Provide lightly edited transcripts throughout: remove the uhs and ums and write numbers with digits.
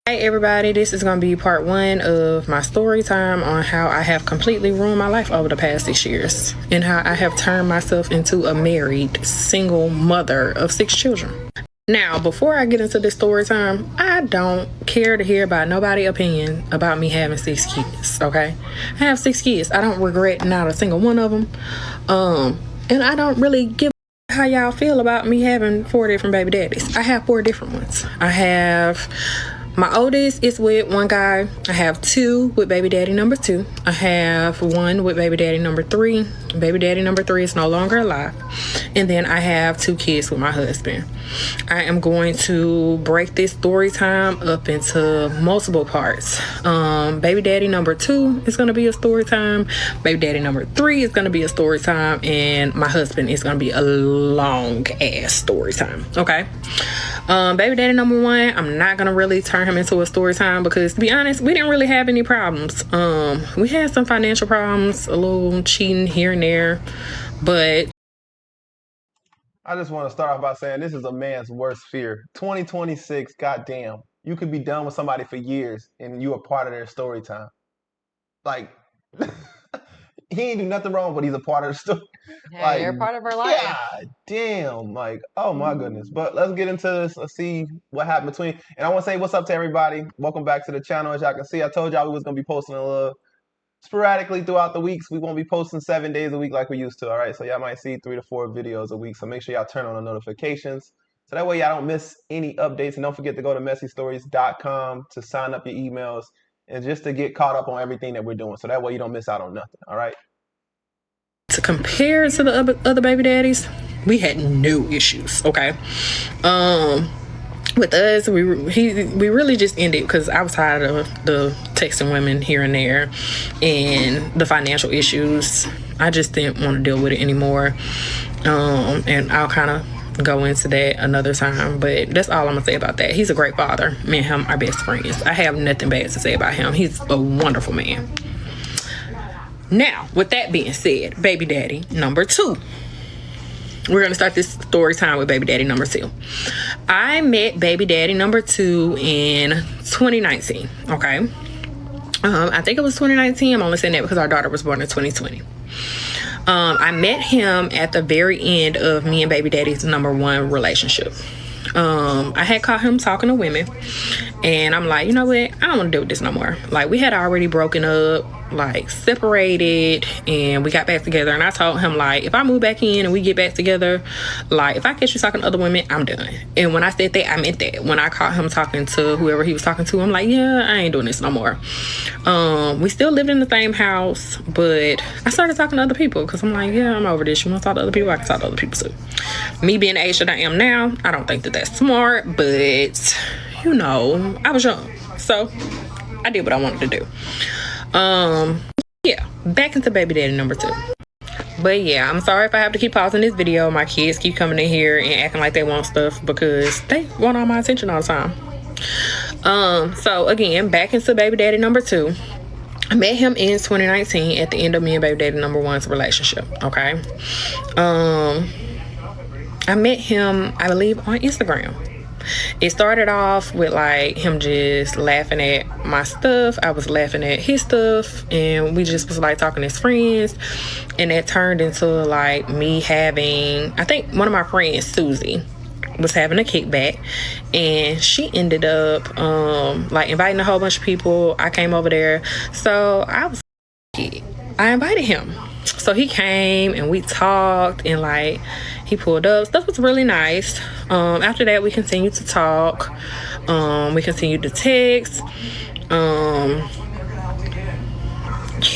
Hey everybody, this is going to be part one of my story time on how I have completely ruined my life over the past 6 years and how I have turned myself into a married single mother of 6 children. Now, before I get into this story time, I don't care to hear about nobody's opinion about me having 6 kids, okay? I have 6 kids. I don't regret not a single one of them. And I don't really give how y'all feel about me having 4 different baby daddies. I have 4 different ones. I have my oldest is with one guy. I have 2 with baby daddy number 2. I have 1 with baby daddy number 3. Baby daddy number 3 is no longer alive. And then I have 2 kids with my husband. I am going to break this story time up into multiple parts. Baby daddy number 2 is going to be a story time. Baby daddy number 3 is going to be a story time. And my husband is going to be a long ass story time. Okay. Baby daddy number 1, I'm not gonna really turn him into a story time because, to be honest, we didn't really have any problems. We had some financial problems, a little cheating here and there, but I just want to start off by saying this is a man's worst fear. 2026, goddamn, you could be done with somebody for years and you are part of their story time. Like, he ain't do nothing wrong, but he's a part of the story. Yeah, Like, you're part of our life. God damn. Like, oh my goodness. But let's get into this. Let's see what happened between. And I want to say what's up to everybody. Welcome back to the channel. As y'all can see, I told y'all we was going to be posting a little sporadically throughout the weeks. We won't be posting 7 days a week like we used to. All right. So y'all might see 3 to 4 videos a week. So make sure y'all turn on the notifications. So that way y'all don't miss any updates. And don't forget to go to messystories.com to sign up your emails and just to get caught up on everything that we're doing. So that way you don't miss out on nothing. All right. to compare to the other baby daddies, we had no issues. Okay. With us, we really just ended because I was tired of the texting women here and there and the financial issues. I just didn't want to deal with it anymore. And I'll kind of go into that another time, but that's all I'm gonna say about that. He's a great father. Me and him are best friends. I have nothing bad to say about him. He's a wonderful man. Now, with that being said, baby daddy number 2. We're going to start this story time with baby daddy number 2. I met baby daddy number 2 in 2019, okay? I think it was 2019. I'm only saying that because our daughter was born in 2020. I met him at the very end of me and baby daddy's number 1 relationship. I had caught him talking to women, and I'm like, you know what? I don't want to deal with this no more. Like, we had already broken up, like separated, and we got back together. And I told him, like, if I move back in and we get back together, like, if I catch you talking to other women, I'm done. And when I said that, I meant that. When I caught him talking to whoever he was talking to, I'm like, yeah, I ain't doing this no more. We still lived in the same house, but I started talking to other people because I'm like, yeah, I'm over this. You want to talk to other people? I can talk to other people too. Me being the age that I am now, I don't think that that's smart, but you know, I was young, so I did what I wanted to do. Yeah, back into baby daddy number 2. But yeah, I'm sorry if I have to keep pausing this video. My kids keep coming in here and acting like they want stuff because they want all my attention all the time. So again, back into baby daddy number 2. I met him in 2019 at the end of me and baby daddy number 1's relationship. Okay. I met him, I believe, on Instagram. It started off with like him just laughing at my stuff. I was laughing at his stuff, and we just was like talking as friends. And that turned into like me having, I think one of my friends, Susie, was having a kickback, and she ended up like inviting a whole bunch of people. I came over there, so I invited him. So he came and we talked, and like he pulled up. Stuff was really nice. After that, we continued to talk. We continued to text.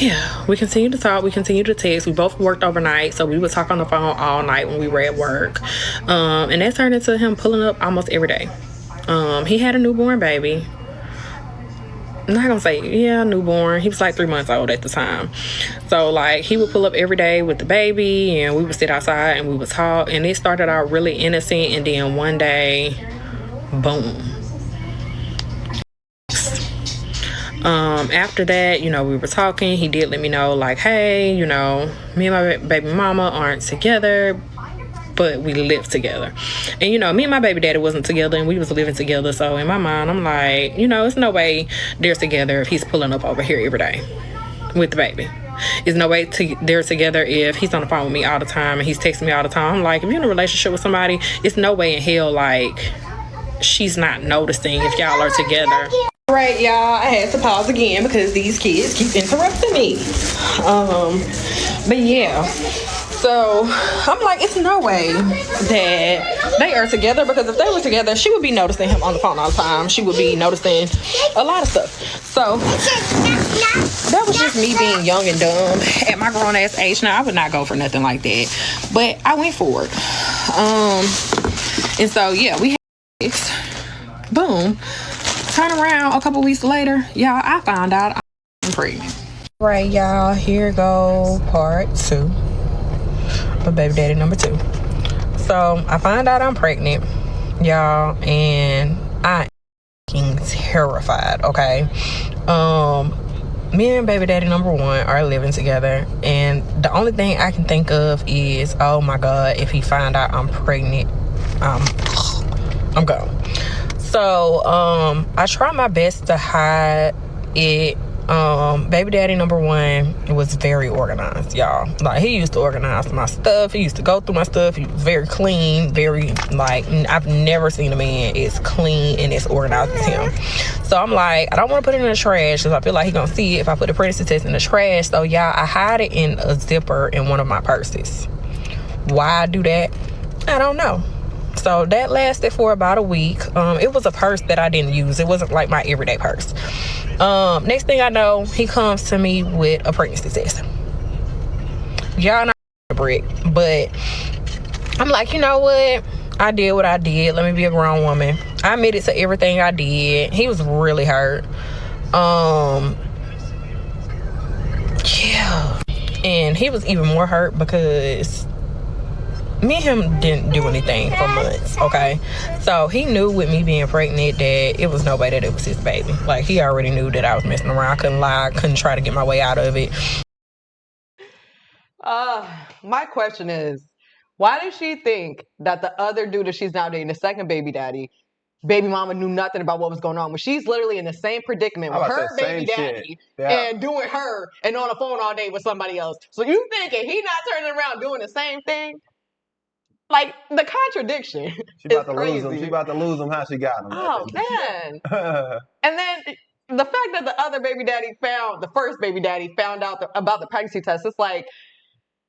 Yeah, we continued to talk. We continued to text. We both worked overnight, so we would talk on the phone all night when we were at work. And that turned into him pulling up almost every day. He had a newborn baby. I'm not gonna say, yeah, newborn. He was like 3 months old at the time. So like he would pull up every day with the baby, and we would sit outside and we would talk. And it started out really innocent, and then one day, boom. After that, you know, we were talking. He did let me know, like, hey, you know, me and my baby mama aren't together. but we lived together. And me and my baby daddy wasn't together, and we was living together. So in my mind, I'm like, it's no way they're together if he's pulling up over here every day with the baby. There's no way they're together if he's on the phone with me all the time and he's texting me all the time. I'm like, if you're in a relationship with somebody, it's no way in hell like she's not noticing if y'all are together. Right, y'all, I had to pause again because these kids keep interrupting me. But yeah, so I'm like, it's no way that they are together, because if they were together, she would be noticing him on the phone all the time. She would be noticing a lot of stuff. So that was just me being young and dumb at my grown ass age. Now I would not go for nothing like that, but I went for it. And so yeah, we had sex. Boom. Turn around a couple weeks later, y'all, I found out I'm pregnant. Right, y'all, here go part 2 of baby daddy number 2. So I find out I'm pregnant, y'all, and I am terrified. Okay, me and baby daddy number 1 are living together, and the only thing I can think of is, oh my god, if he find out I'm pregnant, I'm gone. So I try my best to hide it. Baby daddy number 1 was very organized, y'all. Like, he used to organize my stuff. He used to go through my stuff. He was very clean, very, like, I've never seen a man as clean and as organized as him. So I'm like, I don't want to put it in the trash because I feel like he's gonna see it if I put the pregnancy test in the trash. So y'all, I hide it in a zipper in one of my purses. Why I do that, I don't know. So that lasted for about a week. It was a purse that I didn't use. It wasn't like my everyday purse. Next thing I know, he comes to me with a pregnancy test. Y'all not a brick, but I'm like, you know what? I did what I did. Let me be a grown woman. I admitted to everything I did. He was really hurt. Yeah. And he was even more hurt because me and him didn't do anything for months, okay? So he knew with me being pregnant that it was no way that it was his baby. Like, he already knew that I was messing around. I couldn't lie. I couldn't try to get my way out of it. My question is, why does she think that the other dude that she's now dating, the second baby daddy, baby mama knew nothing about what was going on when she's literally in the same predicament with her baby daddy and doing her and on the phone all day with somebody else? So you thinking he not turning around doing the same thing? Like, the contradiction She about is to crazy. lose him. She about to lose him. How she got him? Oh, man. And then the fact that the other baby daddy the first baby daddy found out about the pregnancy test, it's like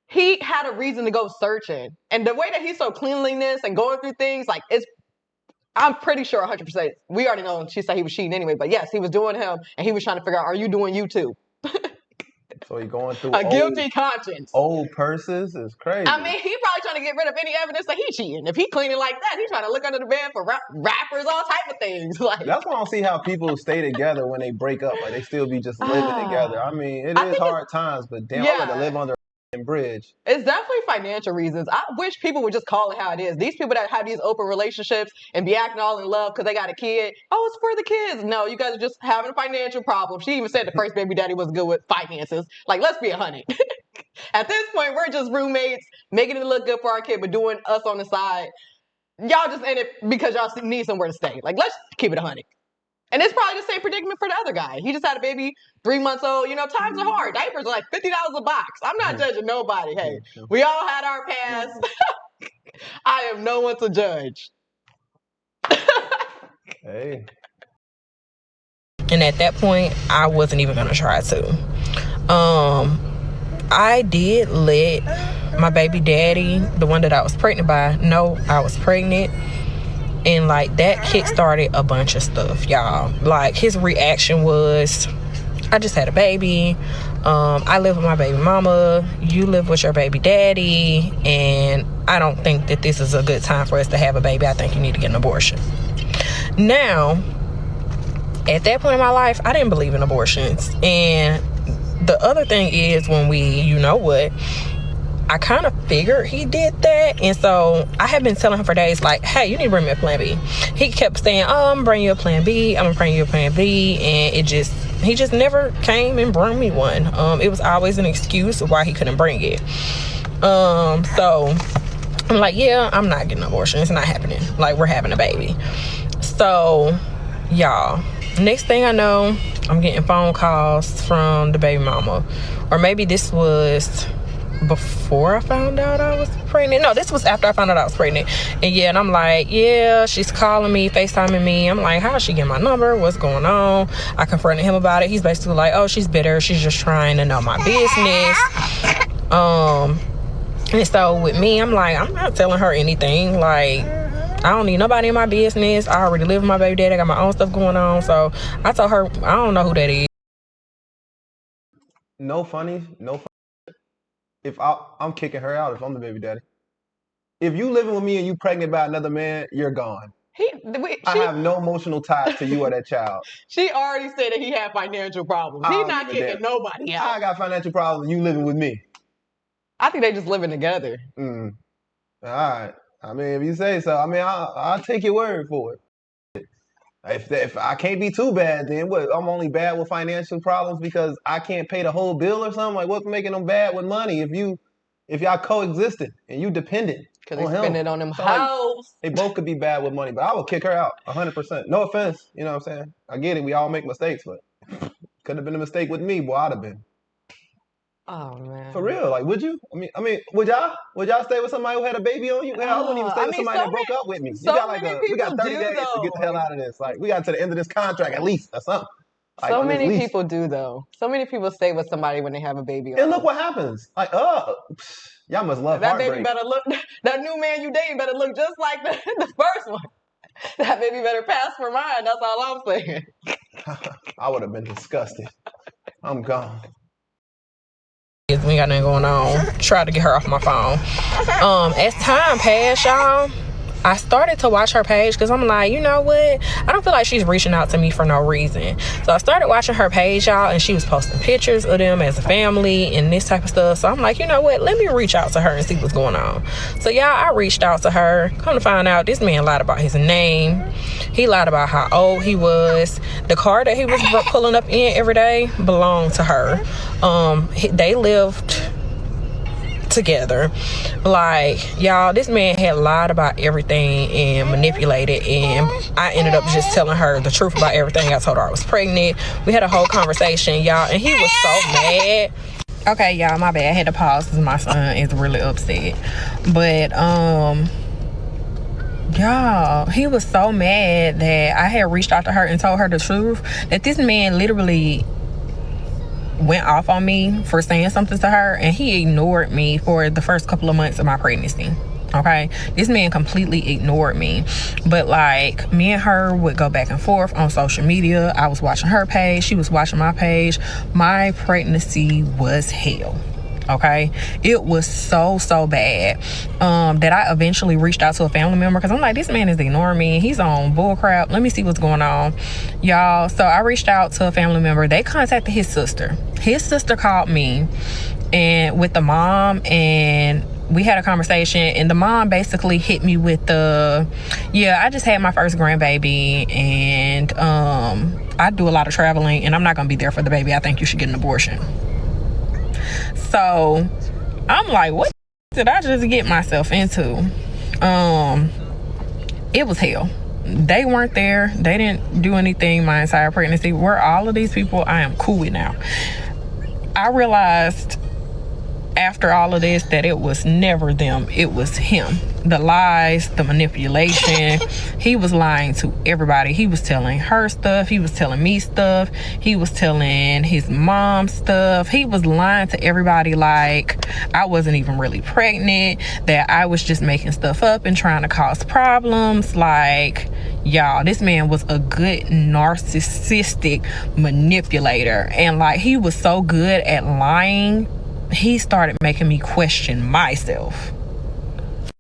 he had a reason to go searching. And the way that he's so cleanliness and going through things, like, I'm pretty sure 100%. We already know she said he was cheating anyway, but yes, he was doing him, and he was trying to figure out, are you doing you too? So he going through a guilty conscience. Old purses is crazy. I mean, he probably trying to get rid of any evidence that he cheating. If he cleaning like that, he's trying to look under the bed for rappers, all type of things. Like, that's why I don't see how people stay together when they break up. Like, they still be just living together. I mean, it is hard times, but damn, I got to live under a bridge. It's definitely financial reasons. I wish people would just call it how it is. These people that have these open relationships and be acting all in love because they got a kid. Oh, it's for the kids. No, you guys are just having a financial problem. She even said the first baby daddy was good with finances. Like, let's be 100. At this point, we're just roommates, making it look good for our kid, but doing us on the side. Y'all just in it because y'all need somewhere to stay. Like, let's keep it 100. And it's probably the same predicament for the other guy. He just had a baby, 3 months old. You know, times are hard. Diapers are like $50 a box. I'm not judging nobody. Hey, we all had our past. I am no one to judge. Hey. And at that point, I wasn't even going to try to. I did let my baby daddy, the one that I was pregnant by, know I was pregnant. And, like, that kick-started a bunch of stuff, y'all. Like, his reaction was, I just had a baby. I live with my baby mama. You live with your baby daddy. And I don't think that this is a good time for us to have a baby. I think you need to get an abortion. Now, at that point in my life, I didn't believe in abortions. And the other thing is when I kind of figured he did that. And so I have been telling him for days, like, hey, you need to bring me a plan B. He kept saying, oh, I'm going to bring you a plan B. I'm going to bring you a plan B. And he just never came and brought me one. It was always an excuse why he couldn't bring it. So I'm like, yeah, I'm not getting an abortion. It's not happening. Like, we're having a baby. So, y'all, next thing I know, I'm getting phone calls from the baby mama. Or maybe this was before I found out I was pregnant. No, this was after I found out I was pregnant. And yeah, and I'm like, yeah, she's calling me, FaceTiming me. I'm like, how did she get my number? What's going on? I confronted him about it. He's basically like, oh, she's bitter. She's just trying to know my business. And so with me, I'm like, I'm not telling her anything. Like, I don't need nobody in my business. I already live with my baby daddy. I got my own stuff going on. So I told her, I don't know who that is. No funny. If I'm kicking her out if I'm the baby daddy. If you living with me and you pregnant by another man, you're gone. I have no emotional ties to you or that child. She already said that he had financial problems. He's not kicking nobody out. I got financial problems and you living with me. I think they just living together. All right. I mean, if you say so, I mean, I'll take your word for it. If I can't be too bad, then what? I'm only bad with financial problems because I can't pay the whole bill or something? Like, what's making them bad with money if y'all coexisting and you dependent? Because they spend it on them hoes. They both could be bad with money, but I would kick her out 100%. No offense, you know what I'm saying? I get it. We all make mistakes, but could have been a mistake with me, boy. I'd have been. Oh man. For real, like, would you? I mean, would y'all stay with somebody who had a baby on you? I wouldn't even stay with somebody that broke up with me. We got 30 days to get the hell out of this. Like, we got to the end of this contract at least or something. Like, so many people do though. So many people stay with somebody when they have a baby. And look what happens. Like, y'all must love that heartbreak. Baby better look. That new man you dating better look just like the first one. That baby better pass for mine. That's all I'm saying. I would have been disgusted. I'm gone. We ain't got nothing going on. Try to get her off my phone. As time passed, y'all, I started to watch her page because I'm like, you know what? I don't feel like she's reaching out to me for no reason. So I started watching her page, y'all, and she was posting pictures of them as a family and this type of stuff. So I'm like, you know what? Let me reach out to her and see what's going on. So y'all, I reached out to her. Come to find out, this man lied about his name. He lied about how old he was. The car that he was pulling up in every day belonged to her. They lived together. Like, y'all, this man had lied about everything and manipulated, and I ended up just telling her the truth about everything. I told her I was pregnant. We had a whole conversation, y'all, and he was so mad. Okay, y'all, my bad. I had to pause because my son is really upset. But y'all, he was so mad that I had reached out to her and told her the truth, that this man literally went off on me for saying something to her, and he ignored me for the first couple of months of my pregnancy. Okay, this man completely ignored me. But like, me and her would go back and forth on social media. I was watching her page, she was watching my page. My pregnancy was hell. Okay, it was so bad that I eventually reached out to a family member because I'm like, this man is ignoring me. He's on bullcrap. Let me see what's going on, y'all. So I reached out to a family member. They contacted his sister. His sister called me and with the mom, and we had a conversation, and the mom basically hit me with I just had my first grandbaby, and I do a lot of traveling, and I'm not gonna be there for the baby. I think you should get an abortion. So I'm like, what did I just get myself into? It was hell. They weren't there. They didn't do anything my entire pregnancy. Where all of these people I am cool with now. I realized after all of this that it was never them, it was him. The lies, the manipulation. He was lying to everybody. He was telling her stuff, he was telling me stuff, he was telling his mom stuff. He was lying to everybody like I wasn't even really pregnant, that I was just making stuff up and trying to cause problems. Like, y'all, this man was a good narcissistic manipulator, and like, he was so good at lying, he started making me question myself.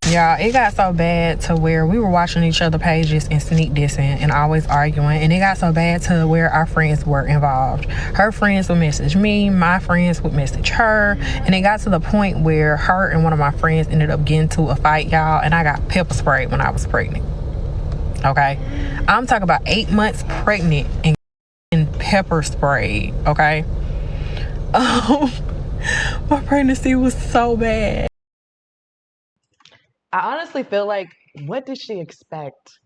Y'all, it got so bad to where we were watching each other pages and sneak dissing and always arguing, and it got so bad to where our friends were involved. Her friends would message me, my friends would message her, and it got to the point where her and one of my friends ended up getting to a fight, y'all, and I got pepper sprayed when I was pregnant. Okay, I'm talking about 8 months pregnant and pepper sprayed. Okay. My pregnancy was so bad. I honestly feel like, what did she expect?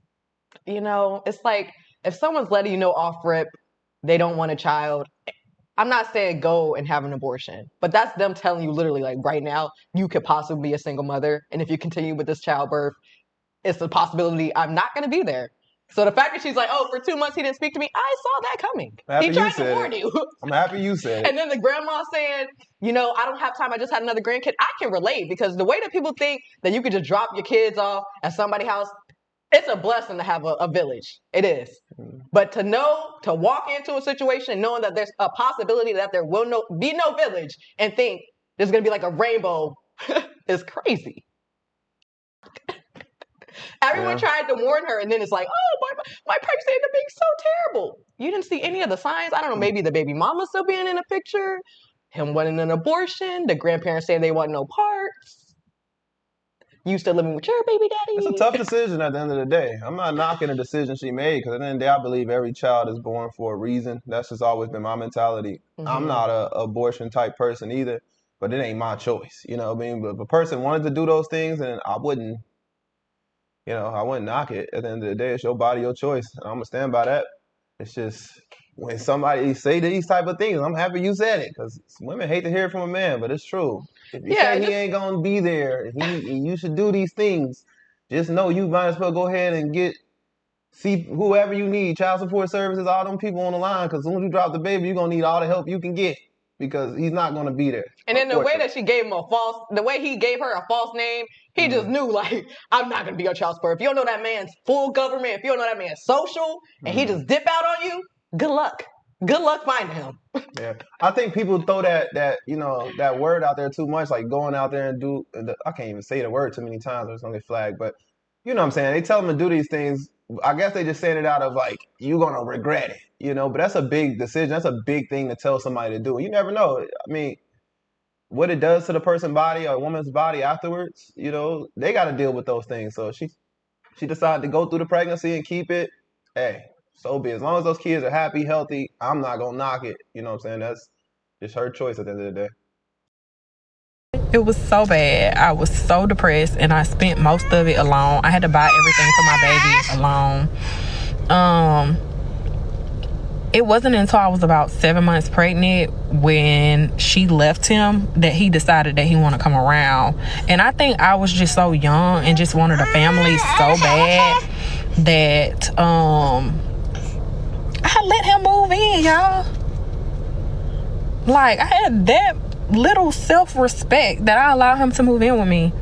You know, it's like if someone's letting you know off rip they don't want a child, I'm not saying go and have an abortion, but that's them telling you literally, like, right now, you could possibly be a single mother. And if you continue with this childbirth, it's a possibility I'm not going to be there. So the fact that she's like, oh, for 2 months he didn't speak to me, I saw that coming. He tried to warn you. I'm happy you said it. And then the grandma saying, you know, I don't have time, I just had another grandkid. I can relate, because the way that people think that you could just drop your kids off at somebody's house, it's a blessing to have a village. It is. But to walk into a situation knowing that there's a possibility that there will be no village and think there's going to be like a rainbow is crazy. Everyone tried to warn her, and then it's like, oh, my pregnancy ended up being so terrible. You didn't see any of the signs? I don't know, maybe the baby mama still being in the picture, him wanting an abortion, the grandparents saying they want no parts. You still living with your baby daddy? It's a tough decision at the end of the day. I'm not knocking the decision she made, because at the end of the day, I believe every child is born for a reason. That's just always been my mentality. Mm-hmm. I'm not a abortion type person either, but it ain't my choice. You know what I mean? But if a person wanted to do those things, then I wouldn't knock it. At the end of the day, it's your body, your choice. And I'm going to stand by that. It's just when somebody say these type of things, I'm happy you said it, because women hate to hear it from a man, but it's true. If you say he ain't going to be there, you should do these things, just know you might as well go ahead and see whoever you need, child support services, all them people on the line, because as soon as you drop the baby, you're going to need all the help you can get, because he's not going to be there. And then the way that she gave him the way he gave her a false name, he just knew, like, I'm not going to be your child support. If you don't know that man's full government, if you don't know that man's social, and he just dip out on you, good luck. Good luck finding him. Yeah, I think people throw that word out there too much, like going out there and I can't even say the word too many times or it's gonna get flagged, but you know what I'm saying? They tell them to do these things. I guess they just saying it out of like, you're gonna regret it, you know, but that's a big decision. That's a big thing to tell somebody to do. You never know. I mean, what it does to the person's body or a woman's body afterwards, you know, they got to deal with those things. So she decided to go through the pregnancy and keep it. Hey, so be it. As long as those kids are happy, healthy, I'm not going to knock it. You know what I'm saying? That's just her choice at the end of the day. It was so bad. I was so depressed, and I spent most of it alone. I had to buy everything for my baby alone. It wasn't until I was about 7 months pregnant when she left him that he decided that he wanted to come around. And I think I was just so young and just wanted a family so bad that I let him move in, y'all. Like, I had that little self-respect that I allowed him to move in with me.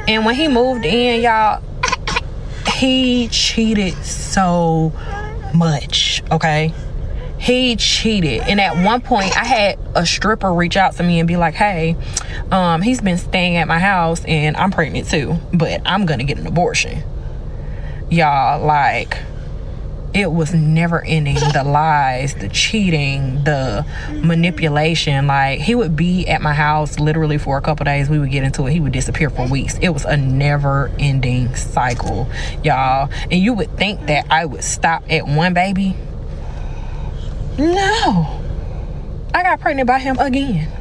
And when he moved in, y'all, he cheated so much, okay? He cheated. And at one point, I had a stripper reach out to me and be like, hey, he's been staying at my house and I'm pregnant too, but I'm gonna get an abortion. Y'all, like, it was never ending. The lies, the cheating, the manipulation. Like, he would be at my house literally for a couple days. We would get into it. He would disappear for weeks. It was a never ending cycle, y'all. And you would think that I would stop at one baby. No. I got pregnant by him again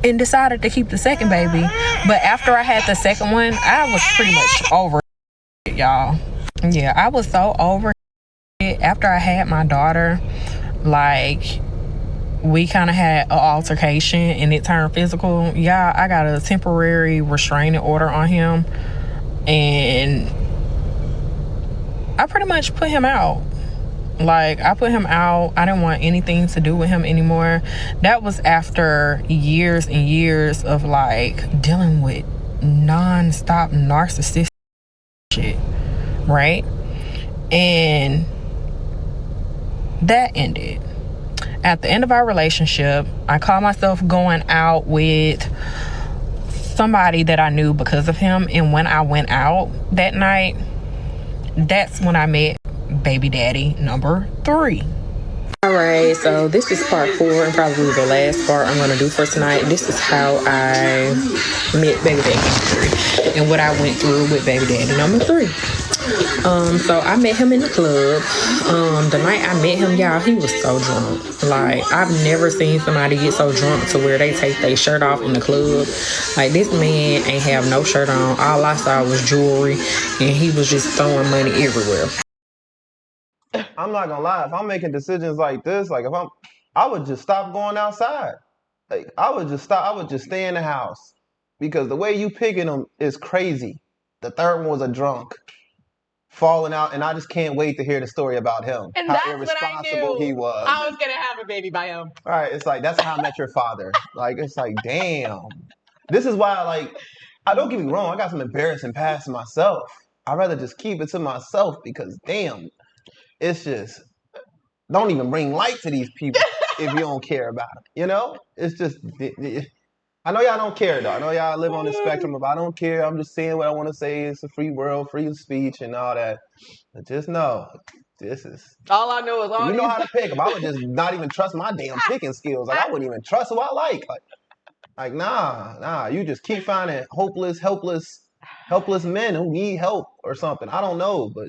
and decided to keep the second baby. But after I had the second one, I was pretty much over it, y'all. Yeah, I was so over it. After I had my daughter, like, we kind of had an altercation and it turned physical. Yeah, I got a temporary restraining order on him and I pretty much put him out. Like, I put him out. I didn't want anything to do with him anymore. That was after years and years of, like, dealing with non-stop narcissistic shit, right? And that ended. At the end of our relationship, I caught myself going out with somebody that I knew because of him. And when I went out that night, that's when I met baby daddy number 3. All right, so this is part 4 and probably the last part I'm gonna do for tonight. This is how I met baby daddy number 3 and what I went through with baby daddy number 3. So I met him in the club. The night I met him, y'all, he was so drunk. Like, I've never seen somebody get so drunk to where they take their shirt off in the club. Like, this man ain't have no shirt on. All I saw was jewelry, and he was just throwing money everywhere. I'm not gonna lie. If I'm making decisions like this, like I would just stop going outside. Like I would just stop. I would just stay in the house because the way you picking them is crazy. The third one was a drunk falling out, and I just can't wait to hear the story about him. And how that's irresponsible what I knew. he was. I was gonna have a baby by him. All right, it's like that's how I met your father. Like it's like, damn. This is why, like, I don't get me wrong. I got some embarrassing past myself. I'd rather just keep it to myself because, damn, it's just don't even bring light to these people if you don't care about them. You know, it's just. I know y'all don't care though. I know y'all live on the spectrum of I don't care. I'm just saying what I want to say. It's a free world, free speech, and all that. But just know, this is all I know is all you know how to pick them. I would just not even trust my damn picking skills. Like I wouldn't even trust who I like. Like nah. You just keep finding hopeless, helpless men who need help or something. I don't know, but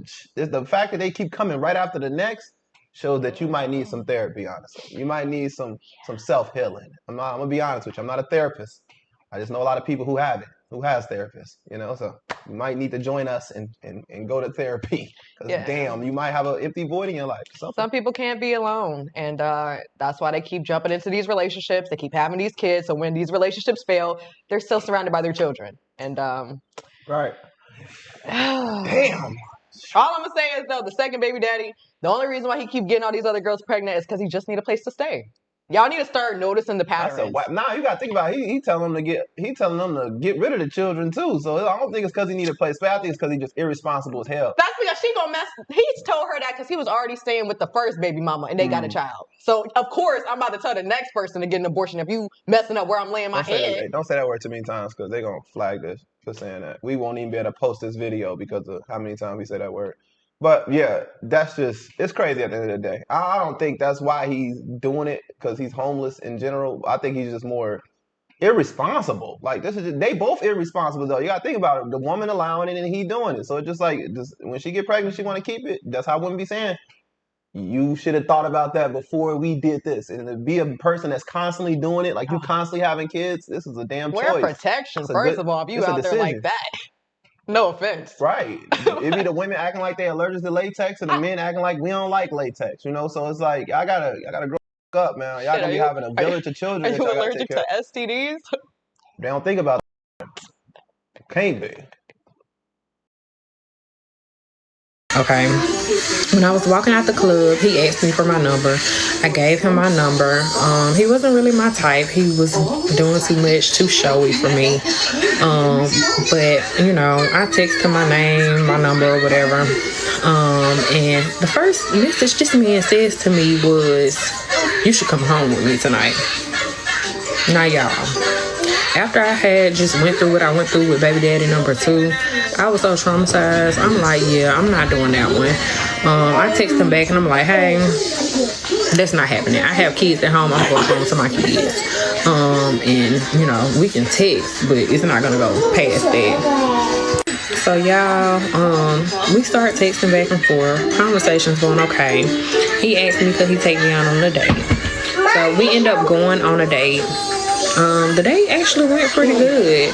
the fact that they keep coming right after the next shows that you might need some therapy, honestly. You might need some self-healing. I'm gonna be honest with you. I'm not a therapist. I just know a lot of people who have it, who has therapists, you know, so you might need to join us and go to therapy. Because damn, you might have an empty void in your life. Some people can't be alone. And that's why they keep jumping into these relationships. They keep having these kids. So when these relationships fail, they're still surrounded by their children. And right. Damn. All I'm gonna say is though, the second baby daddy, the only reason why he keep getting all these other girls pregnant is because he just need a place to stay. Y'all need to start noticing the patterns. Nah, you gotta think about it. He telling them to get rid of the children too. So I don't think it's because he need a place. I think it's because he's just irresponsible as hell. That's because she gonna mess. He's told her that because he was already staying with the first baby mama and they got a child. So of course I'm about to tell the next person to get an abortion if you messing up where I'm laying my head. Don't say that word too many times because they're gonna flag this for saying that. We won't even be able to post this video because of how many times we say that word. But yeah, it's crazy at the end of the day. I don't think that's why he's doing it because he's homeless in general. I think he's just more irresponsible. Like they both irresponsible though. You gotta think about it. The woman allowing it and he doing it. So it's just like when she get pregnant, she want to keep it. That's how I wouldn't be saying. You should have thought about that before we did this. And to be a person that's constantly doing it, like you constantly having kids, this is a damn choice. Wear protection, first of all, if you out there like that. No offense. Right. It be the women acting like they allergic to latex and the men acting like we don't like latex, you know? So it's like, I gotta grow up, man. Y'all gonna be having a village of children. Are you allergic to STDs? They don't think about that. Can't be. Okay. When I was walking out the club, he asked me for my number. I gave him my number. He wasn't really my type. He was doing too much, too showy for me. But, you know, I texted him my name, my number, or whatever. And the first message this man says to me was, "You should come home with me tonight." Now, y'all. After I had just went through what I went through with baby daddy number 2, I was so traumatized. I'm like, yeah, I'm not doing that one. I text him back and I'm like, hey, that's not happening. I have kids at home. I'm going home to my kids. And, you know, we can text, but it's not going to go past that. So, y'all, we start texting back and forth. Conversation's going okay. He asked me could he take me out on a date. So, we end up going on a date. The date actually went pretty good.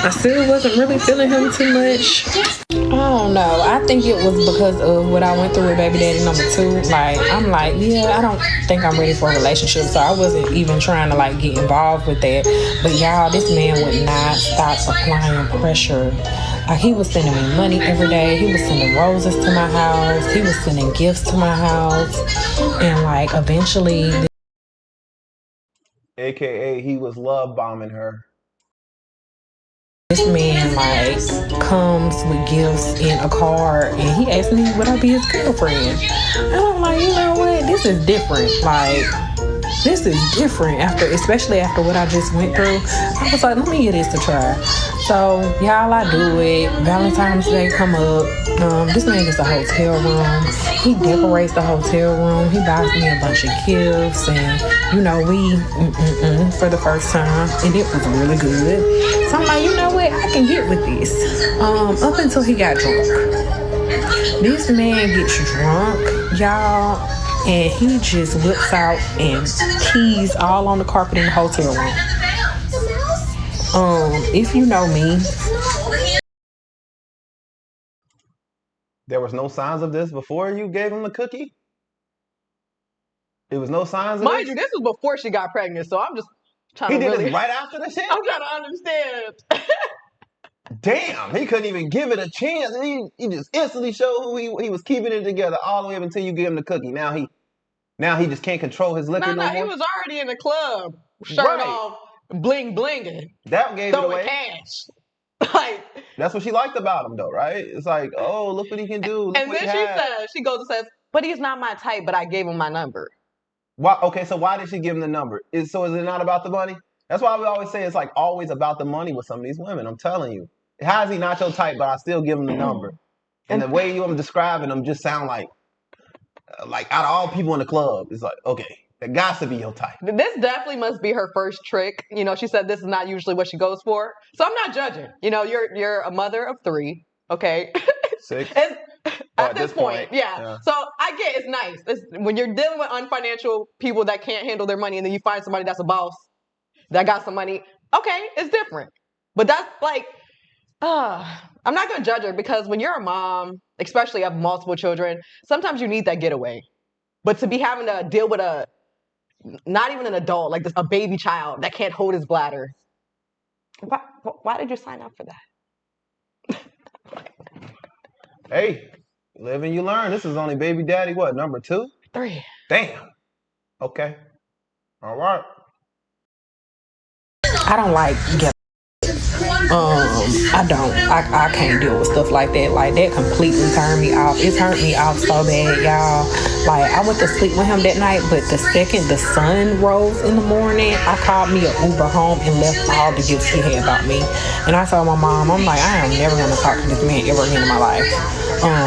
I still wasn't really feeling him too much. I don't know. I think it was because of what I went through with baby daddy number 2. Like, I'm like, yeah, I don't think I'm ready for a relationship. So I wasn't even trying to like get involved with that. But y'all, this man would not stop applying pressure. Like, he was sending me money every day. He was sending roses to my house. He was sending gifts to my house. And like, eventually... AKA, he was love bombing her. This man like comes with gifts in a card and he asked me would I be his girlfriend. And I'm like, you know what? This is different. Like, this is different especially after what I just went through. I was like, let me give this a try. So y'all, I do it. Valentine's Day come up. This man gets a hotel room. He decorates the hotel room. He buys me a bunch of gifts, and we for the first time, and it was really good. So I'm like, you know what? I can get with this. Up until he got drunk. This man gets drunk, y'all, and he just whips out and keys all on the carpet in the hotel room. If you know me. There was no signs of this before you gave him the cookie? There was no signs of Mind this? you, this was before she got pregnant, so I'm just trying He to did really... this right after the shit? I'm trying to understand. Damn, he couldn't even give it a chance. He just instantly showed who he was keeping it together all the way up until you give him the cookie. Now he just can't control his liquor no more. He was already in the club, shirt off, bling blinging. That gave it away. Cash. That's what she liked about him, though, right? It's like, oh, look what he can do. Look and what then she goes and says, but he's not my type, but I gave him my number. Why? Okay, so why did she give him the number? Is it not about the money? That's why we always say it's like always about the money with some of these women. I'm telling you. How is he not your type, but I still give him the number? And the way you describing him just sound like out of all people in the club, it's like, okay, that got to be your type. This definitely must be her first trick. She said this is not usually what she goes for. So I'm not judging. You're a mother of 3, okay? 6. At this point, yeah. So I get it's nice. When you're dealing with unfinancial people that can't handle their money and then you find somebody that's a boss that got some money, okay, it's different. But that's like, I'm not going to judge her because when you're a mom, especially of multiple children, sometimes you need that getaway. But to be having to deal with not even an adult, like a baby child that can't hold his bladder. Why did you sign up for that? Hey, live and you learn. This is only baby daddy, what, number 2? 3. Damn. Okay. All right. I don't like I don't. I can't deal with stuff like that. Like, that completely turned me off. It turned me off so bad, y'all. Like, I went to sleep with him that night, but the second the sun rose in the morning, I called me an Uber home and left all the gifts he had about me. And I told my mom, I'm like, I am never going to talk to this man ever again in my life.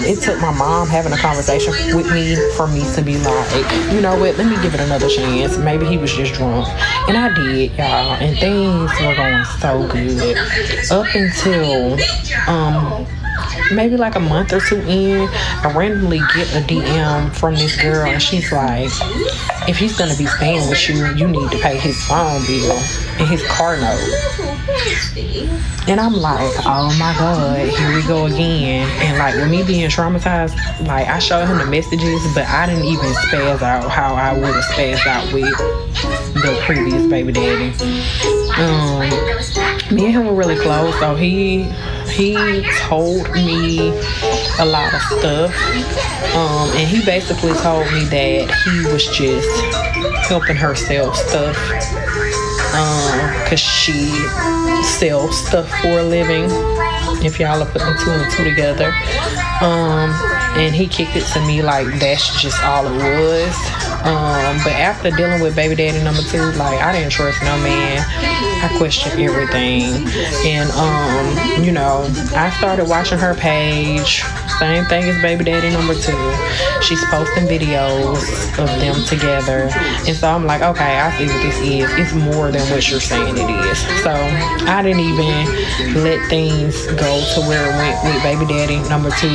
It took my mom having a conversation with me for me to be like, you know what, let me give it another chance. Maybe he was just drunk. And I did, y'all. And things were going so good. Up until maybe like a month or 2 in, I randomly get a DM from this girl, and she's like, if he's gonna be staying with you, you need to pay his phone bill and his car note. And I'm like, oh my God, here we go again. And like, with me being traumatized, like, I showed him the messages, but I didn't even spaz out how I would have spazzed out with the previous baby daddy. Me and him were really close, so he told me a lot of stuff, and he basically told me that he was just helping her sell stuff, because she sells stuff for a living, if y'all are putting 2 and 2 together. And he kicked it to me like that's just all it was. But after dealing with baby daddy number 2, like, I didn't trust no man. I questioned everything. And I started watching her page. Same thing as baby daddy number 2. She's posting videos of them together. And so I'm like, okay, I see what this is. It's more than what you're saying it is. So I didn't even let things go to where it went with baby daddy number 2.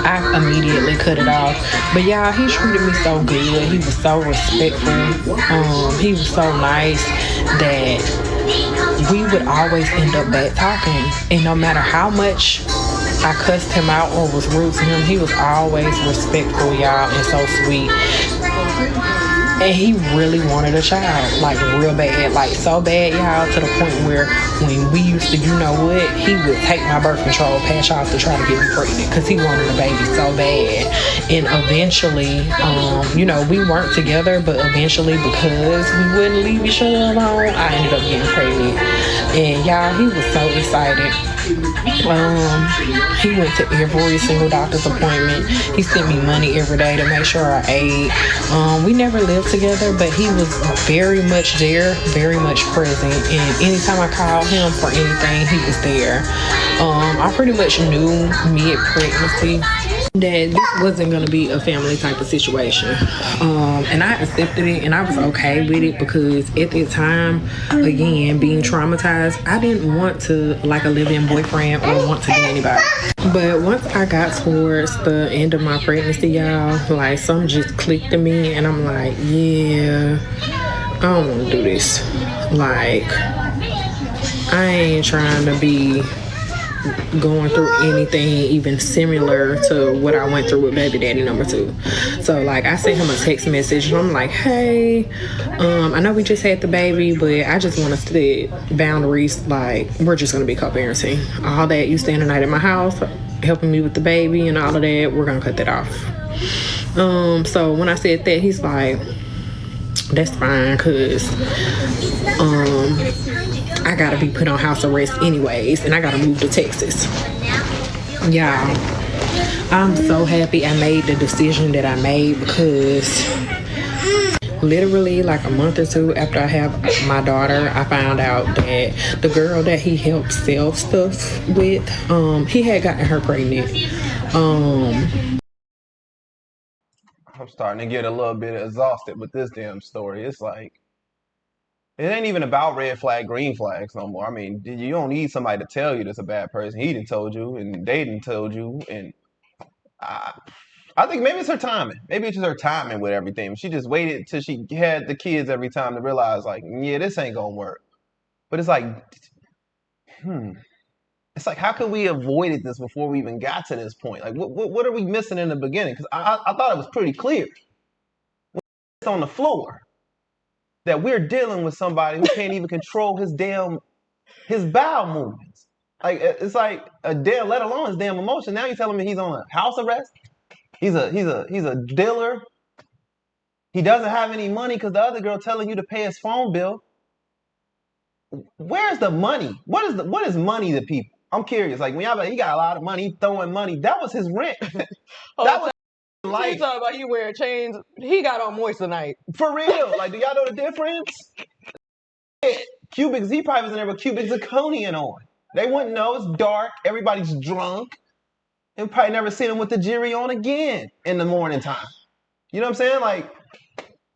I immediately cut it off. But y'all, he treated me so good. He was so respectful. He was so nice that we would always end up back talking. And no matter how much I cussed him out or was rude to him, he was always respectful, y'all, and so sweet. And he really wanted a child, like real bad, like so bad, y'all, to the point where when we used to, he would take my birth control patch off to try to get me pregnant because he wanted a baby so bad. And eventually, we weren't together, but eventually, because we wouldn't leave each other alone, I ended up getting pregnant. And y'all, he was so excited. He went to every single doctor's appointment. He sent me money every day to make sure I ate. We never lived together, but he was very much there, very much present. And anytime I called him for anything, he was there. I pretty much knew mid pregnancy that this wasn't going to be a family type of situation. And I accepted it and I was okay with it because at that time, again, being traumatized, I didn't want to like a live-in boyfriend or want to be anybody. But once I got towards the end of my pregnancy, y'all, like something just clicked in me and I'm like, yeah, I don't want to do this. Like, I ain't trying to be going through anything even similar to what I went through with baby daddy number 2. So like I sent him a text message and I'm like, hey, I know we just had the baby, but I just want to set boundaries. Like, we're just gonna be co-parenting. All that, you staying the night at my house helping me with the baby and all of that, we're gonna cut that off. So when I said that, he's like, that's fine, cause I gotta be put on house arrest anyways, and I gotta move to Texas. Y'all, I'm so happy I made the decision that I made because literally like a month or two after I have my daughter, I found out that the girl that he helped sell stuff with, he had gotten her pregnant. I'm starting to get a little bit exhausted with this damn story. It's like, it ain't even about red flag, green flags no more. I mean, you don't need somebody to tell you that's a bad person. He done told you, and they done told you, and I think maybe it's her timing. Maybe it's just her timing with everything. She just waited till she had the kids every time to realize, like, yeah, this ain't gonna work. But it's like, it's like, how could we avoided this before we even got to this point? Like, what are we missing in the beginning? Because I thought it was pretty clear. It's on the floor that we're dealing with somebody who can't even control his bowel movements. Like, it's like a damn, let alone his damn emotion. Now you're telling me he's on a house arrest. He's a dealer. He doesn't have any money because the other girl telling you to pay his phone bill. Where's the money? What is money to people? I'm curious. Like, when y'all like, he got a lot of money, he throwing money. That was his rent. That was life. He's talking about he wearing chains. He got on moissanite. For real. Like, do y'all know the difference? Cubic, he probably was in there with cubic zirconian on. They wouldn't know. It's dark. Everybody's drunk. And probably never seen him with the jury on again in the morning time. You know what I'm saying? Like,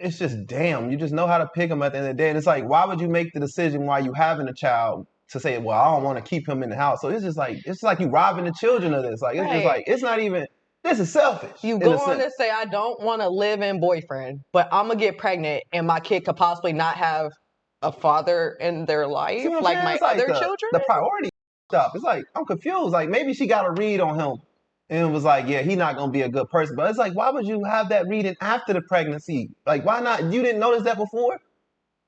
it's just, damn, you just know how to pick them at the end of the day. And it's like, why would you make the decision while you having a child to say, well, I don't want to keep him in the house? So it's like you robbing the children of this. Like, it's just like, it's not even, this is selfish. You go on to say, I don't want to live in boyfriend, but I'm going to get pregnant and my kid could possibly not have a father in their life, like my other children? The priority stuff. It's like, I'm confused. Like, maybe she got a read on him. And it was like, yeah, he's not going to be a good person. But it's like, why would you have that reading after the pregnancy? Like, why not? You didn't notice that before?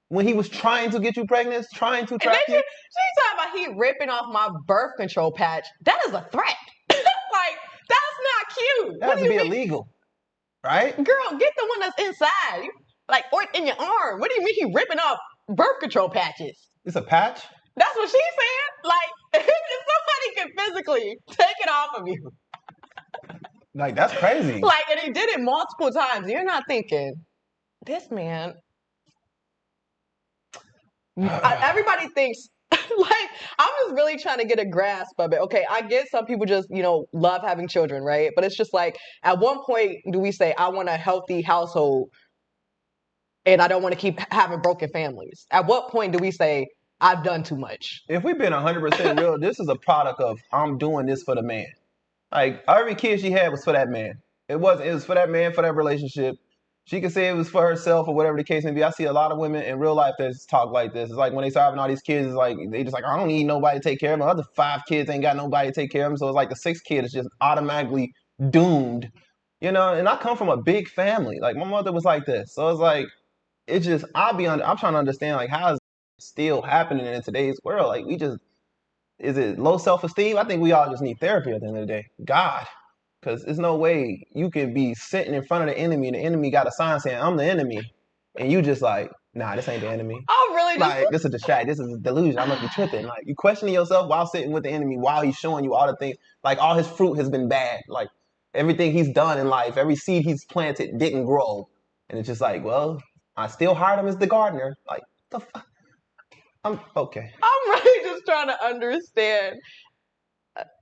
When he was trying to get you pregnant, trying to trap you? She's talking about he ripping off my birth control patch. That is a threat. Like, that's not cute. That has to be illegal, right? Girl, get the one that's inside. Like, or in your arm. What do you mean he ripping off birth control patches? It's a patch? That's what she's saying. Like, if somebody can physically take it off of you. Like, that's crazy. Like, and he did it multiple times. You're not thinking, this man. Everybody thinks, like, I'm just really trying to get a grasp of it. Okay, I get some people just, love having children, right? But it's just like, at one point, do we say, I want a healthy household and I don't want to keep having broken families? At what point do we say, I've done too much? If we've been 100% real, this is a product of, I'm doing this for the man. Like, every kid she had was for that man. It was for that man, for that relationship. She could say it was for herself or whatever the case may be. I see a lot of women in real life that talk like this. It's like when they start having all these kids, it's like they just like, I don't need nobody to take care of them. The other 5 kids ain't got nobody to take care of them. So it's like the 6th kid is just automatically doomed. And I come from a big family. Like, my mother was like this. So it's like, it's just, I'm trying to understand, like, how is it still happening in today's world? Like, is it low self-esteem? I think we all just need therapy at the end of the day. God. Because there's no way you can be sitting in front of the enemy and the enemy got a sign saying, I'm the enemy. And you just like, nah, this ain't the enemy. Oh, really? Like, this is a distract. This is a delusion. I must be tripping. Like, you questioning yourself while sitting with the enemy, while he's showing you all the things. Like, all his fruit has been bad. Like, everything he's done in life, every seed he's planted didn't grow. And it's just like, well, I still hired him as the gardener. Like, the fuck? I'm okay. I'm really just trying to understand.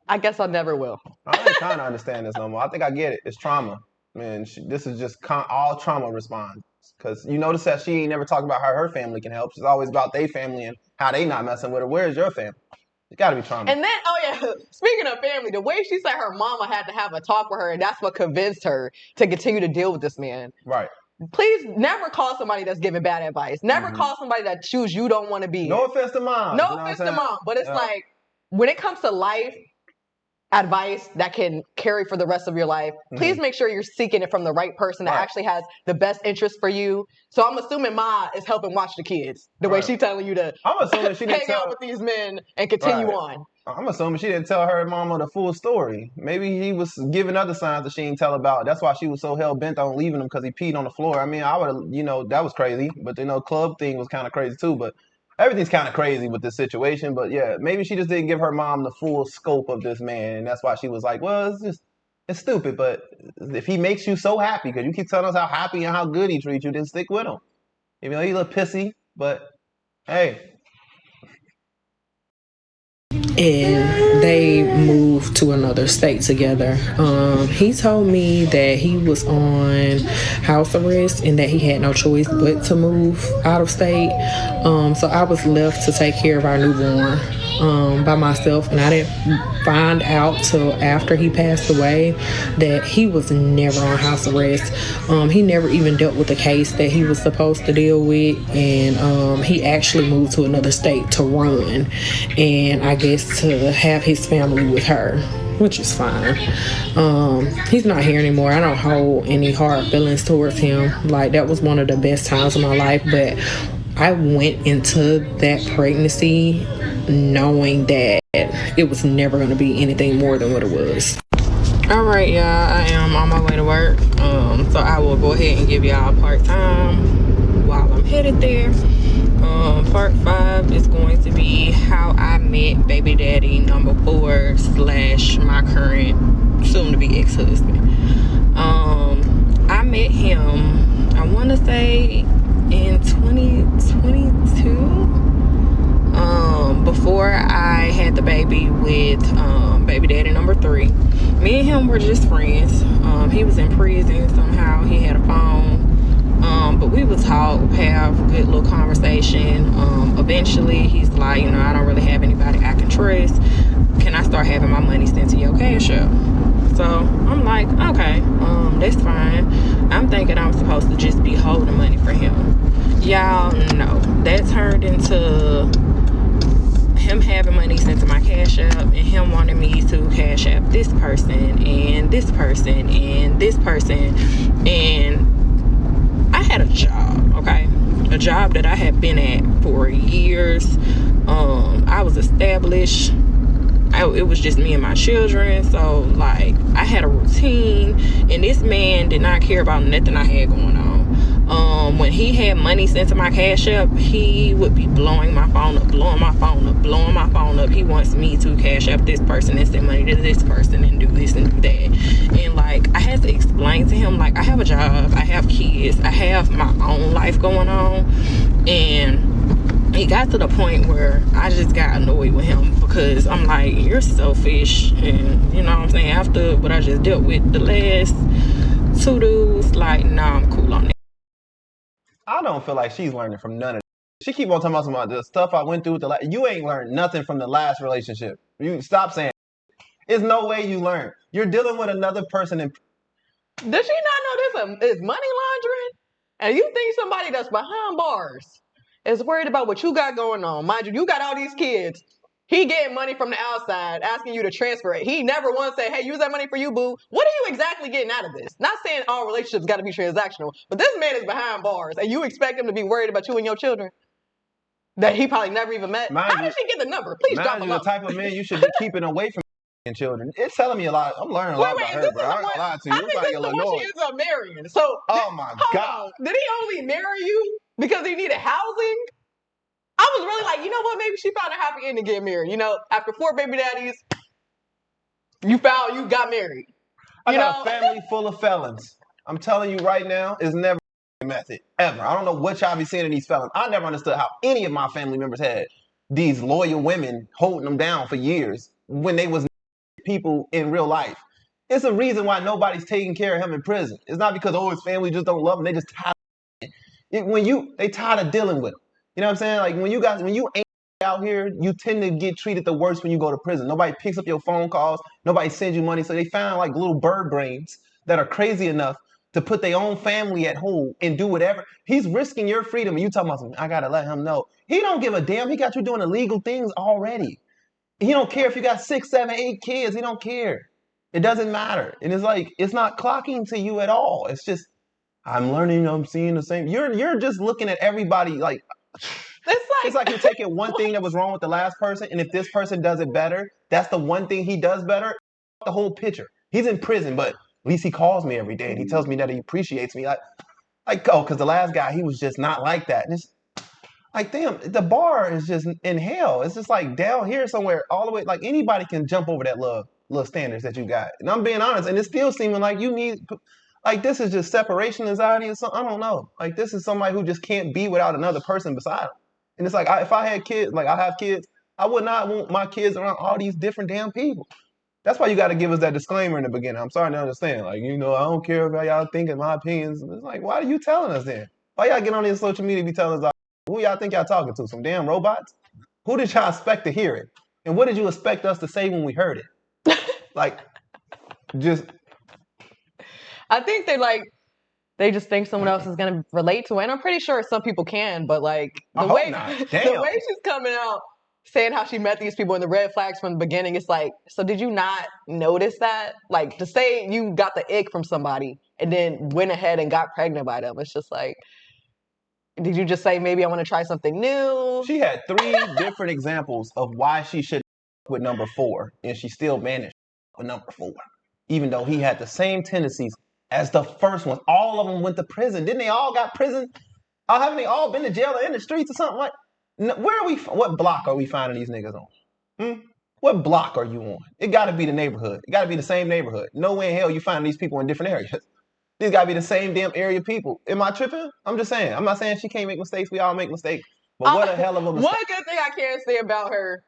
I guess I never will. I ain't trying to understand this no more. I think I get it. It's trauma. Man, this is just all trauma response. Because you notice that she ain't never talked about how her family can help. She's always about their family and how they not messing with her. Where's your family? It got to be trauma. And then, oh yeah, speaking of family, the way she said her mama had to have a talk with her, and that's what convinced her to continue to deal with this man. Right. Please never call somebody that's giving bad advice. Never call somebody that shoes you don't want to be No in. offense to mom. No offense to mom, but it's like when it comes to life advice that can carry for the rest of your life, please make sure you're seeking it from the right person that actually has the best interest for you. So I'm assuming Ma is helping watch the kids the way she's telling you to I'm assuming she didn't hang out with these men and continue on. I'm assuming she didn't tell her mama the full story. Maybe he was giving other signs that she didn't tell about. That's why she was so hell bent on leaving him, because he peed on the floor. I mean, I would have, that was crazy. But club thing was kind of crazy too. But everything's kind of crazy with this situation. But yeah, maybe she just didn't give her mom the full scope of this man, and that's why she was like, well, it's stupid. But if he makes you so happy, because you keep telling us how happy and how good he treats you, then stick with him. Even though he's a little pissy, but hey. And they moved to another state together. He told me that he was on house arrest and that he had no choice but to move out of state. So I was left to take care of our newborn by myself, and I didn't find out till after he passed away that he was never on house arrest. He never even dealt with the case that he was supposed to deal with, and he actually moved to another state to run, and I guess to have his family with her, which is fine. He's not here anymore. I don't hold any hard feelings towards him. Like, that was one of the best times of my life, but I went into that pregnancy knowing that it was never going to be anything more than what it was. All right, y'all, I am on my way to work, so I will go ahead and give y'all part-time while I'm headed there. Part 5 is going to be how I met baby daddy number 4 / my current soon-to-be ex-husband. I met him, I want to say, in 2022, before I had the baby with baby daddy number 3. Me and him were just friends. He was in prison somehow. He had a phone, but we would talk, have a good little conversation. Eventually he's like, I don't really have anybody I can trust. Can I start having my money sent to your cash app? So I'm like, okay, that's fine. I'm thinking I'm supposed to just be holding money for him. Y'all know that turned into him having money sent to my cash app and him wanting me to cash app this person and this person and this person. And I had a job, okay? A job that I had been at for years. I was established. It was just me and my children. So, like, I had a routine. And this man did not care about nothing I had going on. When he had money sent to my cash app, he would be blowing my phone up, blowing my phone up, blowing my phone up. He wants me to cash app this person and send money to this person and do this and do that. And, like, I had to explain to him, like, I have a job, I have kids, I have my own life going on. And it got to the point where I just got annoyed with him, because I'm like, you're selfish. And you know what I'm saying, after what I just dealt with the last 2 dudes, like, nah, I'm cool on that. I don't feel like she's learning from none of it. She keep on talking about the stuff I went through with you ain't learned nothing from the last relationship. You stop saying it. There's no way you learn. You're dealing with another person. Does she not know this is money laundering? And you think somebody that's behind bars is worried about what you got going on? Mind you, you got all these kids. He getting money from the outside, asking you to transfer it. He never once said, hey, use that money for you, boo. What are you exactly getting out of this? Not saying all relationships got to be transactional, but this man is behind bars, and you expect him to be worried about you and your children that he probably never even met? How did she get the number? Please drop him the type of man you should be keeping away from children. It's telling me a lot. I'm learning a lot about her, bro. I ain't gonna lie to you. I think this is the one she ends up marrying. So, oh my God. Did he only marry you because he needed housing? I was really like, you know what? Maybe she found a happy ending to get married. After 4 baby daddies, you got married. I got a family full of felons. I'm telling you right now, it's never method ever. I don't know what y'all be seeing in these felons. I never understood how any of my family members had these loyal women holding them down for years when they was people in real life. It's a reason why nobody's taking care of him in prison. It's not because his family just don't love him. They just tired. They tired of dealing with him. You know what I'm saying? Like when you ain't out here, you tend to get treated the worst when you go to prison. Nobody picks up your phone calls. Nobody sends you money. So they found like little bird brains that are crazy enough to put their own family at home and do whatever. He's risking your freedom, and you talking about something. I gotta let him know. He don't give a damn. He got you doing illegal things already. He don't care if you got 6, 7, 8 kids. He don't care. It doesn't matter. And it's like, it's not clocking to you at all. It's just, I'm learning, I'm seeing the same. You're just looking at everybody like, it's like you're taking one thing that was wrong with the last person, and if this person does it better, that's the one thing he does better, the whole picture. He's in prison, but at least he calls me every day, and he tells me that he appreciates me. Because the last guy, he was just not like that. And it's like, damn, the bar is just in hell. It's just like down here somewhere, all the way, like anybody can jump over that little standards that you got. And I'm being honest, and it's still seeming like you need, like this is just separation anxiety or something. I don't know. Like this is somebody who just can't be without another person beside him. And it's like, if I had kids, like I have kids, I would not want my kids around all these different damn people. That's why you got to give us that disclaimer in the beginning. I'm starting to understand. Like, I don't care about y'all thinking my opinions. It's like, why are you telling us then? Why y'all get on this social media and be telling us, who y'all think y'all talking to? Some damn robots? Who did y'all expect to hear it? And what did you expect us to say when we heard it? Like, just. I think they just think someone else is going to relate to it. And I'm pretty sure some people can, but like the way she's coming out saying how she met these people and the red flags from the beginning, it's like, so did you not notice that? Like to say you got the ick from somebody and then went ahead and got pregnant by them. It's just like, did you just say, maybe I want to try something new? She had 3 different examples of why she should with number 4, and she still managed with number 4, even though he had the same tendencies as the first one. All of them went to prison. Didn't they all got prison? Haven't they all been to jail or in the streets or something? Like, what block are we finding these niggas on? What block are you on? It got to be the neighborhood. It got to be the same neighborhood. No way in hell you find these people in different areas. These got to be the same damn area people. Am I tripping? I'm just saying. I'm not saying she can't make mistakes. We all make mistakes. But what a hell of a mistake. One good thing I can say about her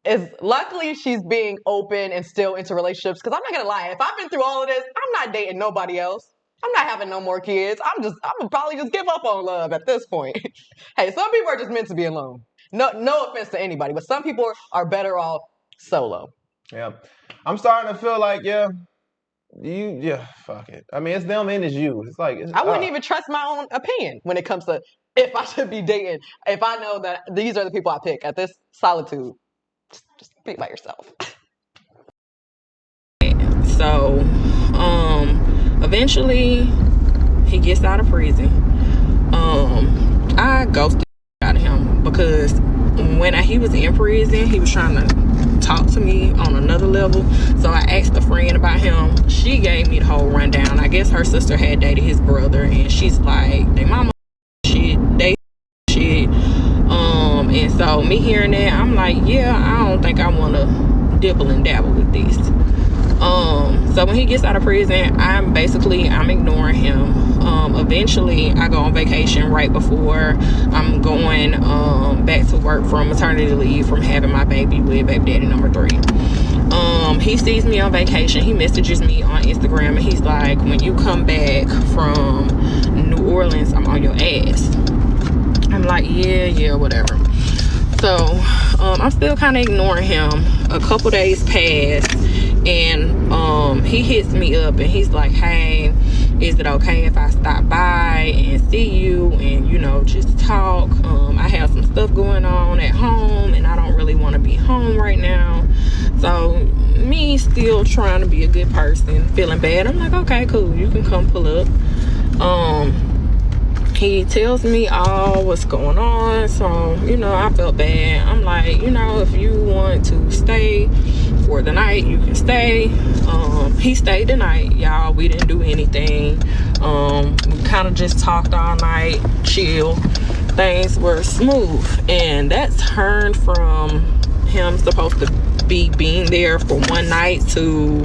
is luckily she's being open and still into relationships. Because I'm not going to lie. If I've been through all of this, I'm not dating nobody else. I'm not having no more kids. I'm going to probably just give up on love at this point. Hey, some people are just meant to be alone. No offense to anybody, but some people are better off solo. Yeah. I'm starting to feel like, fuck it. I mean, it's them and it's you. It's like, I wouldn't even trust my own opinion when it comes to if I should be dating. If I know that these are the people I pick at this solitude, just be by yourself. So, eventually he gets out of prison. I ghosted out of him because when he was in prison, he was trying to talk to me on another level. So I asked a friend about him. She gave me the whole rundown. I guess her sister had dated his brother, and she's like, they mama shit, they shit. And so me hearing that, I'm like, yeah, I don't think I want to dibble and dabble with this. So when he gets out of prison, I'm ignoring him. Eventually I go on vacation right before I'm going back to work from maternity leave from having my baby with baby daddy number 3. He sees me on vacation. He messages me on Instagram and he's like, when you come back from New Orleans, I'm on your ass. I'm like, yeah, whatever. So I'm still kind of ignoring him. A couple days pass and he hits me up and he's like, hey, is it okay if I stop by and see you and just talk? I have some stuff going on at home and I don't really want to be home right now. So me still trying to be a good person, feeling bad, I'm like, okay, cool, you can come pull up. He tells me all what's going on, so I felt bad. I'm like, if you want to stay for the night, you can stay. He stayed the night, y'all. We didn't do anything. We kind of just talked all night, chill. Things were smooth, and that turned from him supposed to be being there for one night to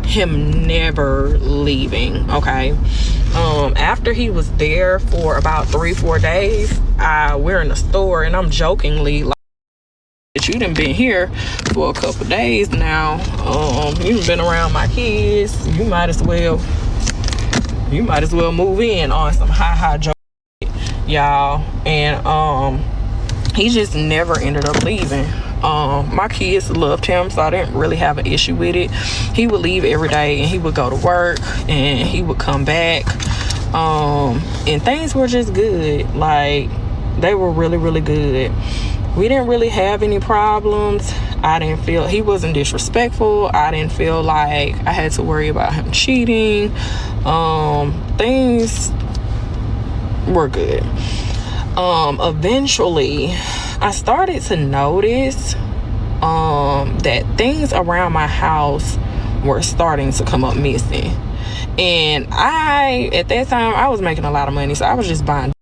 him never leaving. Okay. after he was there for about 3-4 days, we're in the store, and I'm jokingly like, you done been here for a couple days now. You done been around my kids. You might as well move in on some high joke, y'all. And he just never ended up leaving. My kids loved him, so I didn't really have an issue with it. He would leave every day, and he would go to work, and he would come back. And things were just good. Like, they were really, really good. We didn't really have any problems. I didn't feel he wasn't disrespectful. I didn't feel like I had to worry about him cheating. Things were good. Eventually, I started to notice that things around my house were starting to come up missing. And at that time, I was making a lot of money, so I was just buying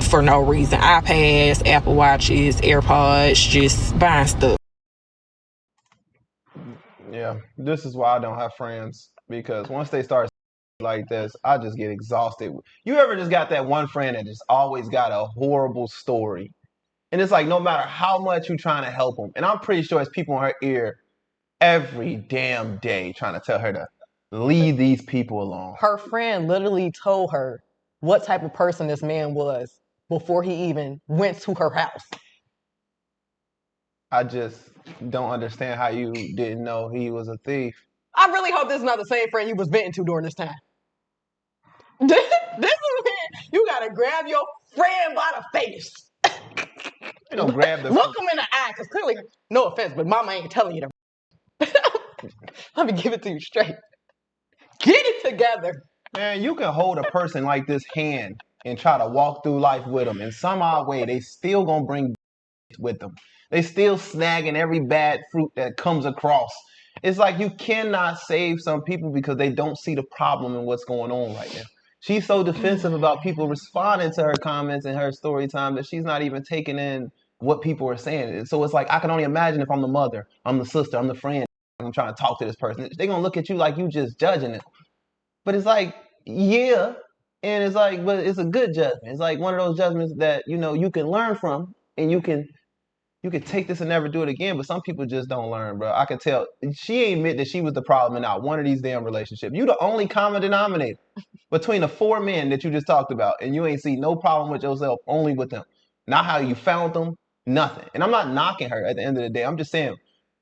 for no reason. iPads, Apple Watches, AirPods, just buying stuff. Yeah, this is why I don't have friends, because once they start like this, I just get exhausted. You ever just got that one friend that just always got a horrible story? And it's like no matter how much you're trying to help them, and I'm pretty sure it's people in her ear every damn day trying to tell her to leave these people alone. Her friend literally told her what type of person this man was before he even went to her house. I just don't understand how you didn't know he was a thief. I really hope this is not the same friend you was venting to during this time. This is when you gotta grab your friend by the face. You know, grab the look him in the eye, because clearly, no offense, but mama ain't telling you to. Let me give it to you straight. Get it together. Man, you can hold a person like this hand and try to walk through life with them. In some odd way, they still gonna bring with them. They still snagging every bad fruit that comes across. It's like you cannot save some people because they don't see the problem in what's going on right now. She's so defensive about people responding to her comments and her story time that she's not even taking in what people are saying. So it's like, I can only imagine if I'm the mother, I'm the sister, I'm the friend, I'm trying to talk to this person. They're going to look at you like you just judging it. But it's like, yeah. And it's like, but it's a good judgment. It's like one of those judgments that, you know, you can learn from, and you can take this and never do it again. But some people just don't learn, bro. I can tell. She ain't admit that she was the problem in not one of these damn relationships. You the only common denominator between the 4 men that you just talked about, and you ain't see no problem with yourself, only with them. Not how you found them, nothing. And I'm not knocking her at the end of the day. I'm just saying,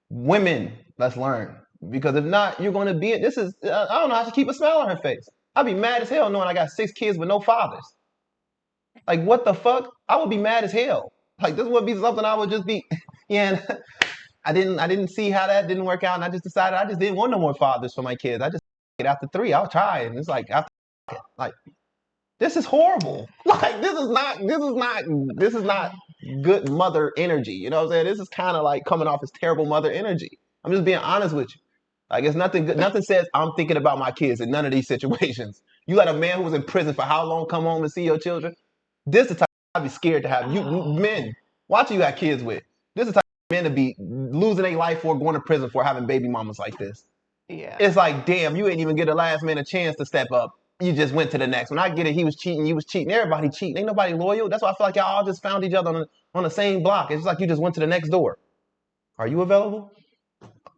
women, let's learn. Because if not, you're going to be, I don't know how to keep a smile on her face. I'd be mad as hell knowing I got 6 kids with no fathers. Like, what the fuck? I would be mad as hell. Like, this would be something I would just be, yeah, and I didn't see how that didn't work out, and I just decided I just didn't want no more fathers for my kids. I just, after 3, I'll try. And it's like, this is horrible. Like, this is not good mother energy. You know what I'm saying? This is kind of like coming off as terrible mother energy. I'm just being honest with you. Like, it's nothing good. Nothing says I'm thinking about my kids in none of these situations. You let a man who was in prison for how long come home and see your children? This is the type I'd be scared to have. You men, watch who you got kids with. This is the type of men to be losing their life for, going to prison for, having baby mamas like this. Yeah. It's like, damn, you ain't even get the last man a chance to step up. You just went to the next. When I get it, he was cheating, you was cheating. Everybody cheating. Ain't nobody loyal. That's why I feel like y'all all just found each other on the same block. It's just like you just went to the next door. Are you available?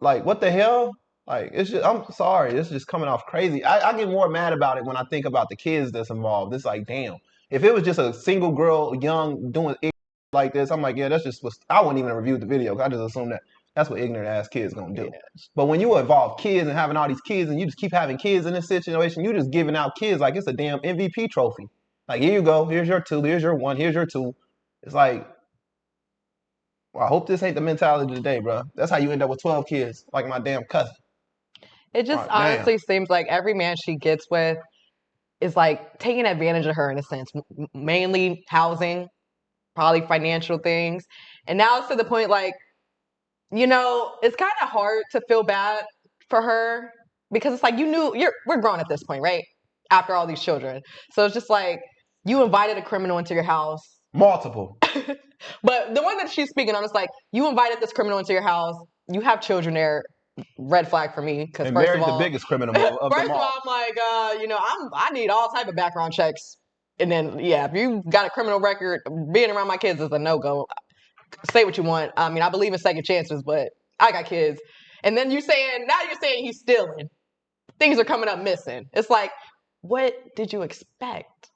Like, what the hell? Like, it's just, I'm sorry. It's just coming off crazy. I get more mad about it when I think about the kids that's involved. It's like, damn. If it was just a single girl, young, doing it like this, I'm like, yeah, that's just what, I wouldn't even review the video. I just assume that that's what ignorant ass kids gonna do. Yeah. But when you involve kids and having all these kids and you just keep having kids in this situation, you just giving out kids like it's a damn MVP trophy. Like, here you go. Here's your 2. Here's your 1. Here's your 2. It's like, well, I hope this ain't the mentality today, bro. That's how you end up with 12 kids, like my damn cousin. It just honestly seems like every man she gets with is like taking advantage of her in a sense, mainly housing, probably financial things. And now it's to the point like, you know, it's kind of hard to feel bad for her because it's like, we're grown at this point, right? After all these children. So it's just like, you invited a criminal into your house. Multiple. But the one that she's speaking on is like, you invited this criminal into your house. You have children there. red flag for me. Because And first of married the all, biggest criminal of first them of all, all. I'm like, I need all type of background checks. And then, yeah, if you got a criminal record, being around my kids is a no-go. Say what you want. I mean, I believe in second chances, but I got kids. And then you're saying he's stealing. Things are coming up missing. It's like, what did you expect?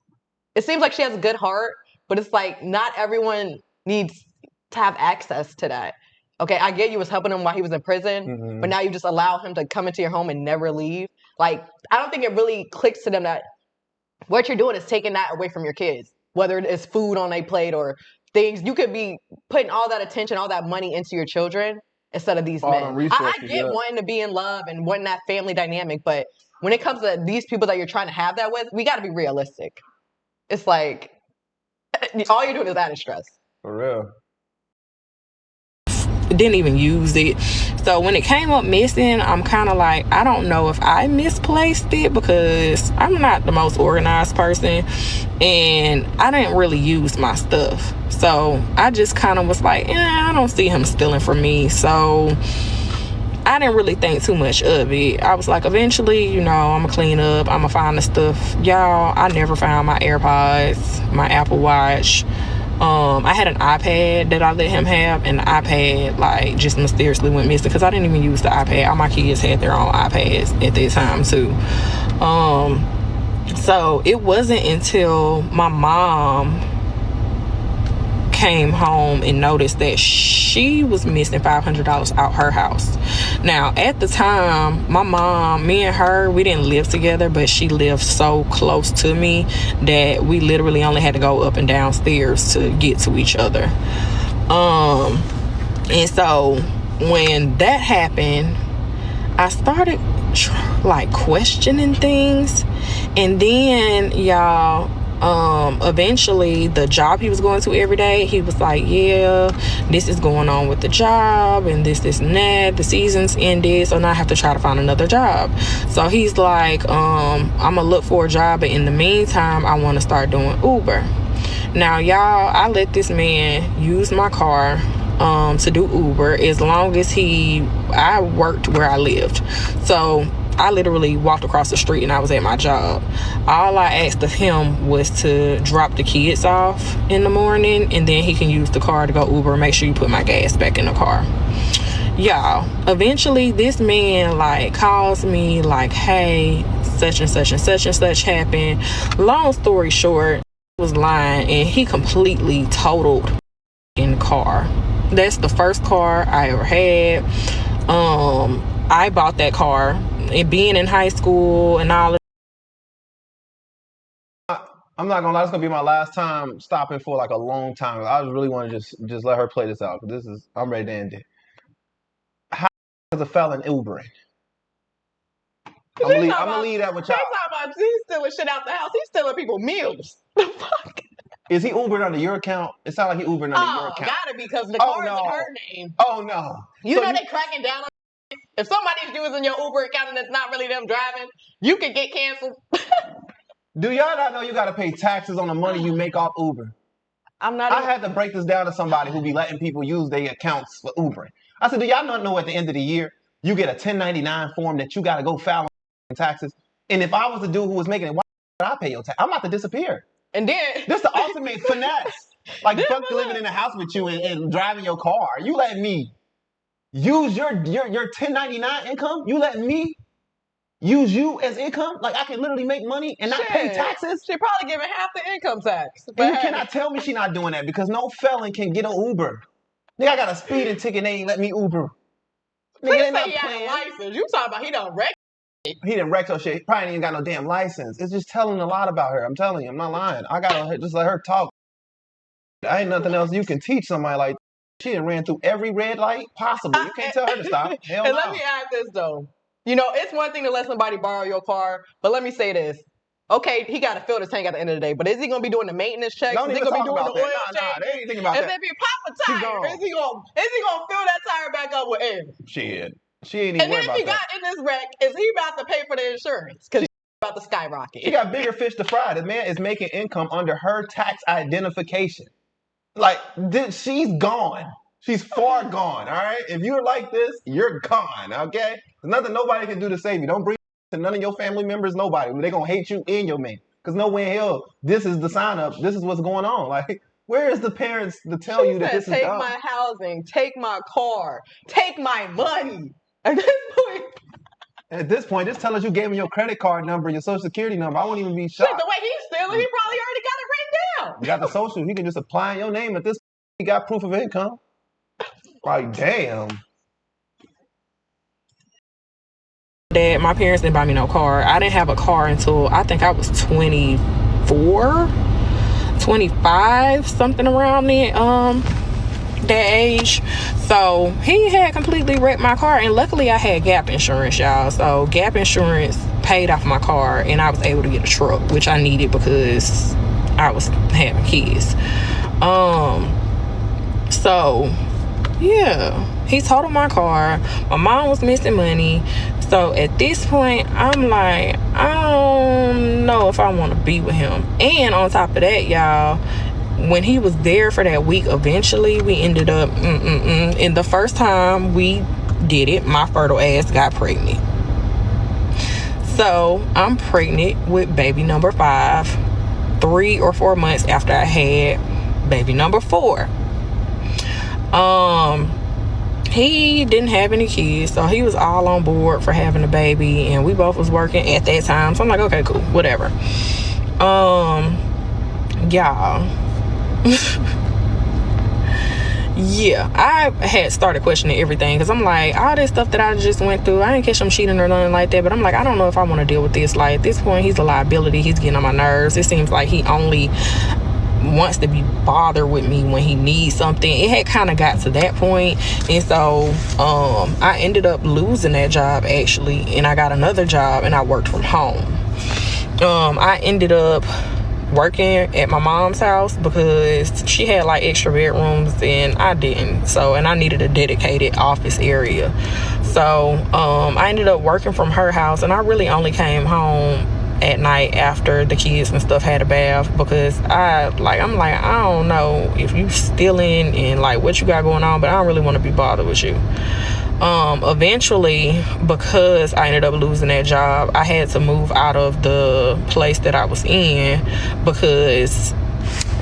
It seems like she has a good heart, but it's like not everyone needs to have access to that. Okay, I get you was helping him while he was in prison, but now you just allow him to come into your home and never leave. Like, I don't think it really clicks to them that what you're doing is taking that away from your kids, whether it's food on their plate or things. You could be putting all that attention, all that money into your children instead of these All men. them I resources, get yeah. wanting to be in love and wanting that family dynamic, but when it comes to these people that you're trying to have that with, we got to be realistic. It's like all you're doing is adding stress. For real. Didn't even use it. So when it came up missing, I'm kind of like, I don't know if I misplaced it because I'm not the most organized person and I didn't really use my stuff. So I just kind of was like, I don't see him stealing from me. So I didn't really think too much of it. I was like, eventually, I'm gonna clean up, I'm gonna find the stuff. Y'all, I never found my AirPods, my Apple Watch. I had an iPad that I let him have, and the iPad like just mysteriously went missing because I didn't even use the iPad. All my kids had their own iPads at that time too. So it wasn't until my mom came home and noticed that she was missing $500 out her house. Now at the time, my mom, me and her, we didn't live together, but she lived so close to me that we literally only had to go up and down stairs to get to each other. And so when that happened, I started like questioning things, and then y'all, eventually the job he was going to every day, he was like, yeah, this is going on with the job and this and that, the season's ended, so now I have to try to find another job. So he's like, I'm gonna look for a job, but in the meantime I want to start doing Uber. Now y'all, I let this man use my car to do Uber as long as I worked where I lived. So I literally walked across the street and I was at my job. All I asked of him was to drop the kids off in the morning, and then he can use the car to go Uber. Make sure you put my gas back in the car. Y'all, eventually this man like calls me like, hey, such and such and such and such happened. Long story short, he was lying and he completely totaled in the car. That's the first car I ever had. I bought that car, and being in high school and all of I'm not gonna lie, it's gonna be my last time stopping for like a long time. I really want to just let her play this out because I'm ready to end it. How is a felon Ubering? I'm gonna leave that with y'all. He's talking about he's stealing shit out the house. He's stealing people meals. The fuck? Is he Ubering under your account? It sounds like he Ubering under your account. Gotta be because the car is in her name. Oh no! You know they cracking down on. If somebody's using your Uber account and it's not really them driving, you could get canceled. Do y'all not know you gotta pay taxes on the money you make off Uber? I had to break this down to somebody who be letting people use their accounts for Ubering. I said, do y'all not know at the end of the year you get a 1099 form that you gotta go file on taxes? And if I was the dude who was making it, why would I pay your tax? I'm about to disappear. And then this the ultimate finesse. Like fuck living in a house with you and driving your car. You letting me use your 1099 income? You letting me use you as income? Like I can literally make money and not pay taxes? She probably giving half the income tax. But and you cannot tell me she not doing that because no felon can get an Uber. Nigga, I got a speeding ticket. They ain't let me Uber. Nigga, they not playing. License. You talking about he done wrecked? He didn't wreck her shit. He probably ain't even got no damn license. It's just telling a lot about her. I'm telling you, I'm not lying. I gotta just let her talk. I ain't nothing else you can teach somebody like that. She done ran through every red light possible. You can't tell her to stop. Hell and no. Let me add this though. It's one thing to let somebody borrow your car, but let me say this. Okay, he got to fill the tank at the end of the day, but is he going to be doing the maintenance checks? Don't is he even going to be talk doing about the that. oil change? They ain't thinking about that. If he pop a tire, is he going to fill that tire back up with air? Shit. She ain't even worried about that. And then if he got in this wreck, is he about to pay for the insurance? Because about to skyrocket. She got bigger fish to fry. The man is making income under her tax identification. Like, she's gone. She's far gone, all right? If you're like this, you're gone, okay? There's nothing nobody can do to save you. Don't bring to none of your family members, nobody. They're going to hate you and your man. Because no way in hell, this is the sign up. This is what's going on. Like, where is the parents to tell you that this is take my housing, take my car, take my money. At this point, just tell us you gave me your credit card number, your social security number. I won't even be shocked. Shit, the way he's stealing, he probably already got it written down. You got the social. He can just apply your name at this point. He got proof of income. Like, damn. Dad, my parents didn't buy me no car. I didn't have a car until I think I was 24, 25, something around that age. So he had completely wrecked my car, and luckily I had Gap insurance, y'all. So Gap insurance paid off my car, and I was able to get a truck, which I needed because I was having kids. So yeah, he totaled my car. My mom was missing money. So at this point, I'm like, I don't know if I want to be with him. And on top of that, y'all, when he was there for that week, eventually we ended up, and the first time we did it, my fertile ass got pregnant. So I'm pregnant with baby number 5, 3 or 4 months after I had baby number 4. He didn't have any kids, so he was all on board for having a baby, and we both was working at that time. So I'm like, okay, cool, whatever. Y'all. Yeah, I had started questioning everything because I'm like, all this stuff that I just went through, I didn't catch him cheating or nothing like that, but I'm like, I don't know if I want to deal with this. Like, at this point, he's a liability. He's getting on my nerves. It seems like he only wants to be bothered with me when he needs something. It had kind of got to that point, and so I ended up losing that job actually, and I got another job, and I worked from home. I ended up working at my mom's house because she had like extra bedrooms and I didn't, so, and I needed a dedicated office area. So I ended up working from her house, and I really only came home at night after the kids and stuff had a bath, because I'm like, I don't know if you stealing and like what you got going on, but I don't really want to be bothered with you. Eventually, because I ended up losing that job, I had to move out of the place that I was in because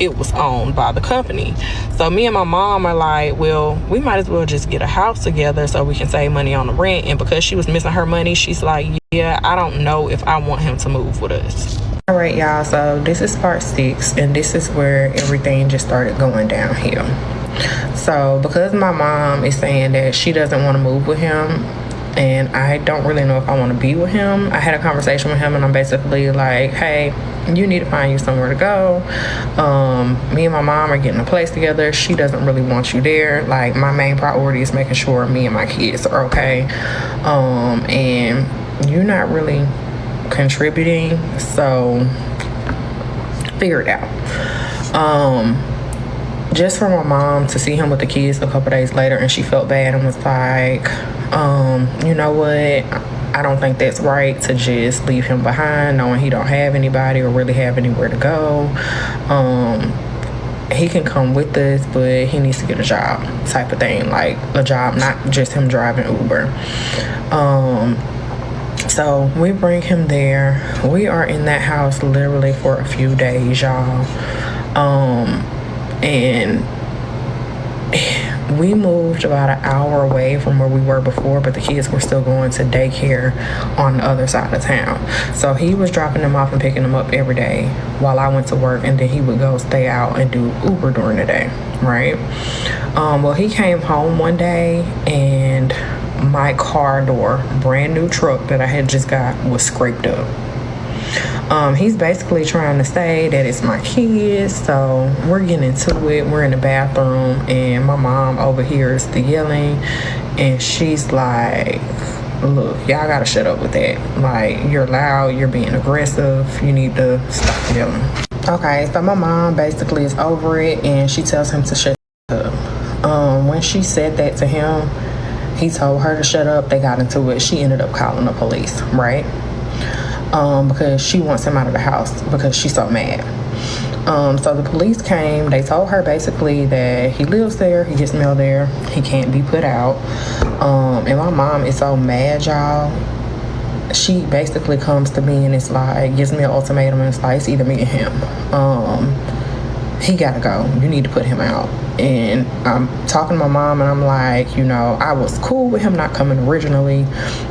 it was owned by the company. So me and my mom are like, well, we might as well just get a house together so we can save money on the rent. And because she was missing her money, she's like, yeah, I don't know if I want him to move with us. All right, y'all, so this is part 6, and this is where everything just started going downhill. So because my mom is saying that she doesn't want to move with him, and I don't really know if I want to be with him, I had a conversation with him, and I'm basically like, hey, you need to find you somewhere to go. Me and my mom are getting a place together. She doesn't really want you there. Like, my main priority is making sure me and my kids are okay. And you're not really contributing, so figure it out. Just for my mom to see him with the kids a couple days later, and she felt bad and was like, you know what, I don't think that's right to just leave him behind knowing he don't have anybody or really have anywhere to go. He can come with us, but he needs to get a job, type of thing. Like a job, not just him driving Uber. So we bring him there. We are in that house literally for a few days, y'all. And we moved about an hour away from where we were before, but the kids were still going to daycare on the other side of town. So he was dropping them off and picking them up every day while I went to work, and then he would go stay out and do Uber during the day, right? Well, he came home one day, and my car door, brand new truck that I had just got, was scraped up. He's basically trying to say that it's my kids, so we're getting into it. We're in the bathroom, and my mom overhears the yelling, and she's like, look, y'all gotta shut up with that. Like, you're loud, you're being aggressive, you need to stop yelling. Okay, so my mom basically is over it, and she tells him to shut up. When she said that to him, he told her to shut up. They got into it. She ended up calling the police, right? Because she wants him out of the house because she's so mad. So the police came. They told her basically that he lives there, he gets mail there, he can't be put out. And my mom is so mad, y'all. She basically comes to me and it's like, gives me an ultimatum, and it's like, it's either me or him. He gotta go. You need to put him out. And I'm talking to my mom and I'm like, I was cool with him not coming originally.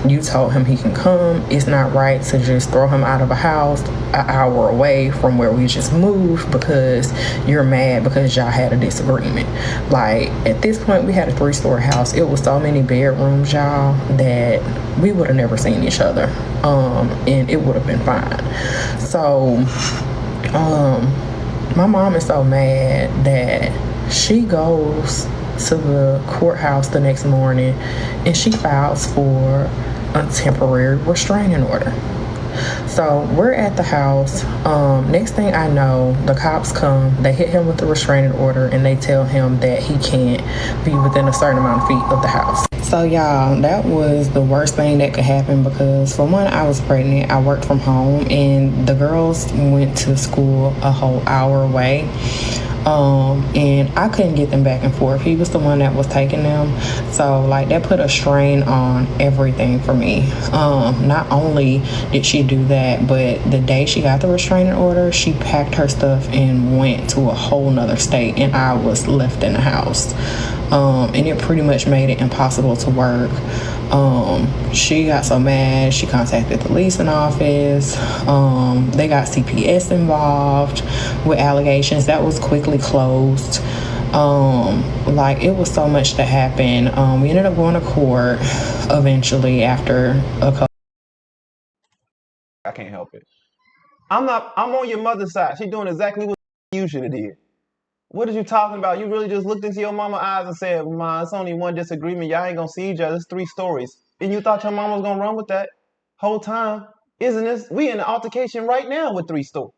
You told him he can come. It's not right to just throw him out of a house an hour away from where we just moved because you're mad because y'all had a disagreement. Like, at this point, we had a 3-story house. It was so many bedrooms, y'all, that we would have never seen each other. And it would have been fine. So, my mom is so mad that she goes to the courthouse the next morning and she files for a temporary restraining order. So we're at the house. Next thing I know, the cops come, they hit him with the restraining order and they tell him that he can't be within a certain amount of feet of the house. So y'all, that was the worst thing that could happen because for one, I was pregnant, I worked from home, and the girls went to school a whole hour away. And I couldn't get them back and forth. He was the one that was taking them. So like that put a strain on everything for me. Not only did she do that, but the day she got the restraining order, she packed her stuff and went to a whole nother state, and I was left in the house. And it pretty much made it impossible to work. She got so mad, she contacted the leasing office. They got CPS involved with allegations. That was quickly closed. Like, it was so much that happened. We ended up going to court eventually after a couple. I can't help it. I'm on your mother's side. She's doing exactly what you should have did. What are you talking about? You really just looked into your mama's eyes and said, Ma, it's only one disagreement. Y'all ain't gonna see each other. It's 3 stories. And you thought your mama was gonna run with that whole time. Isn't this? We in an altercation right now with 3 stories.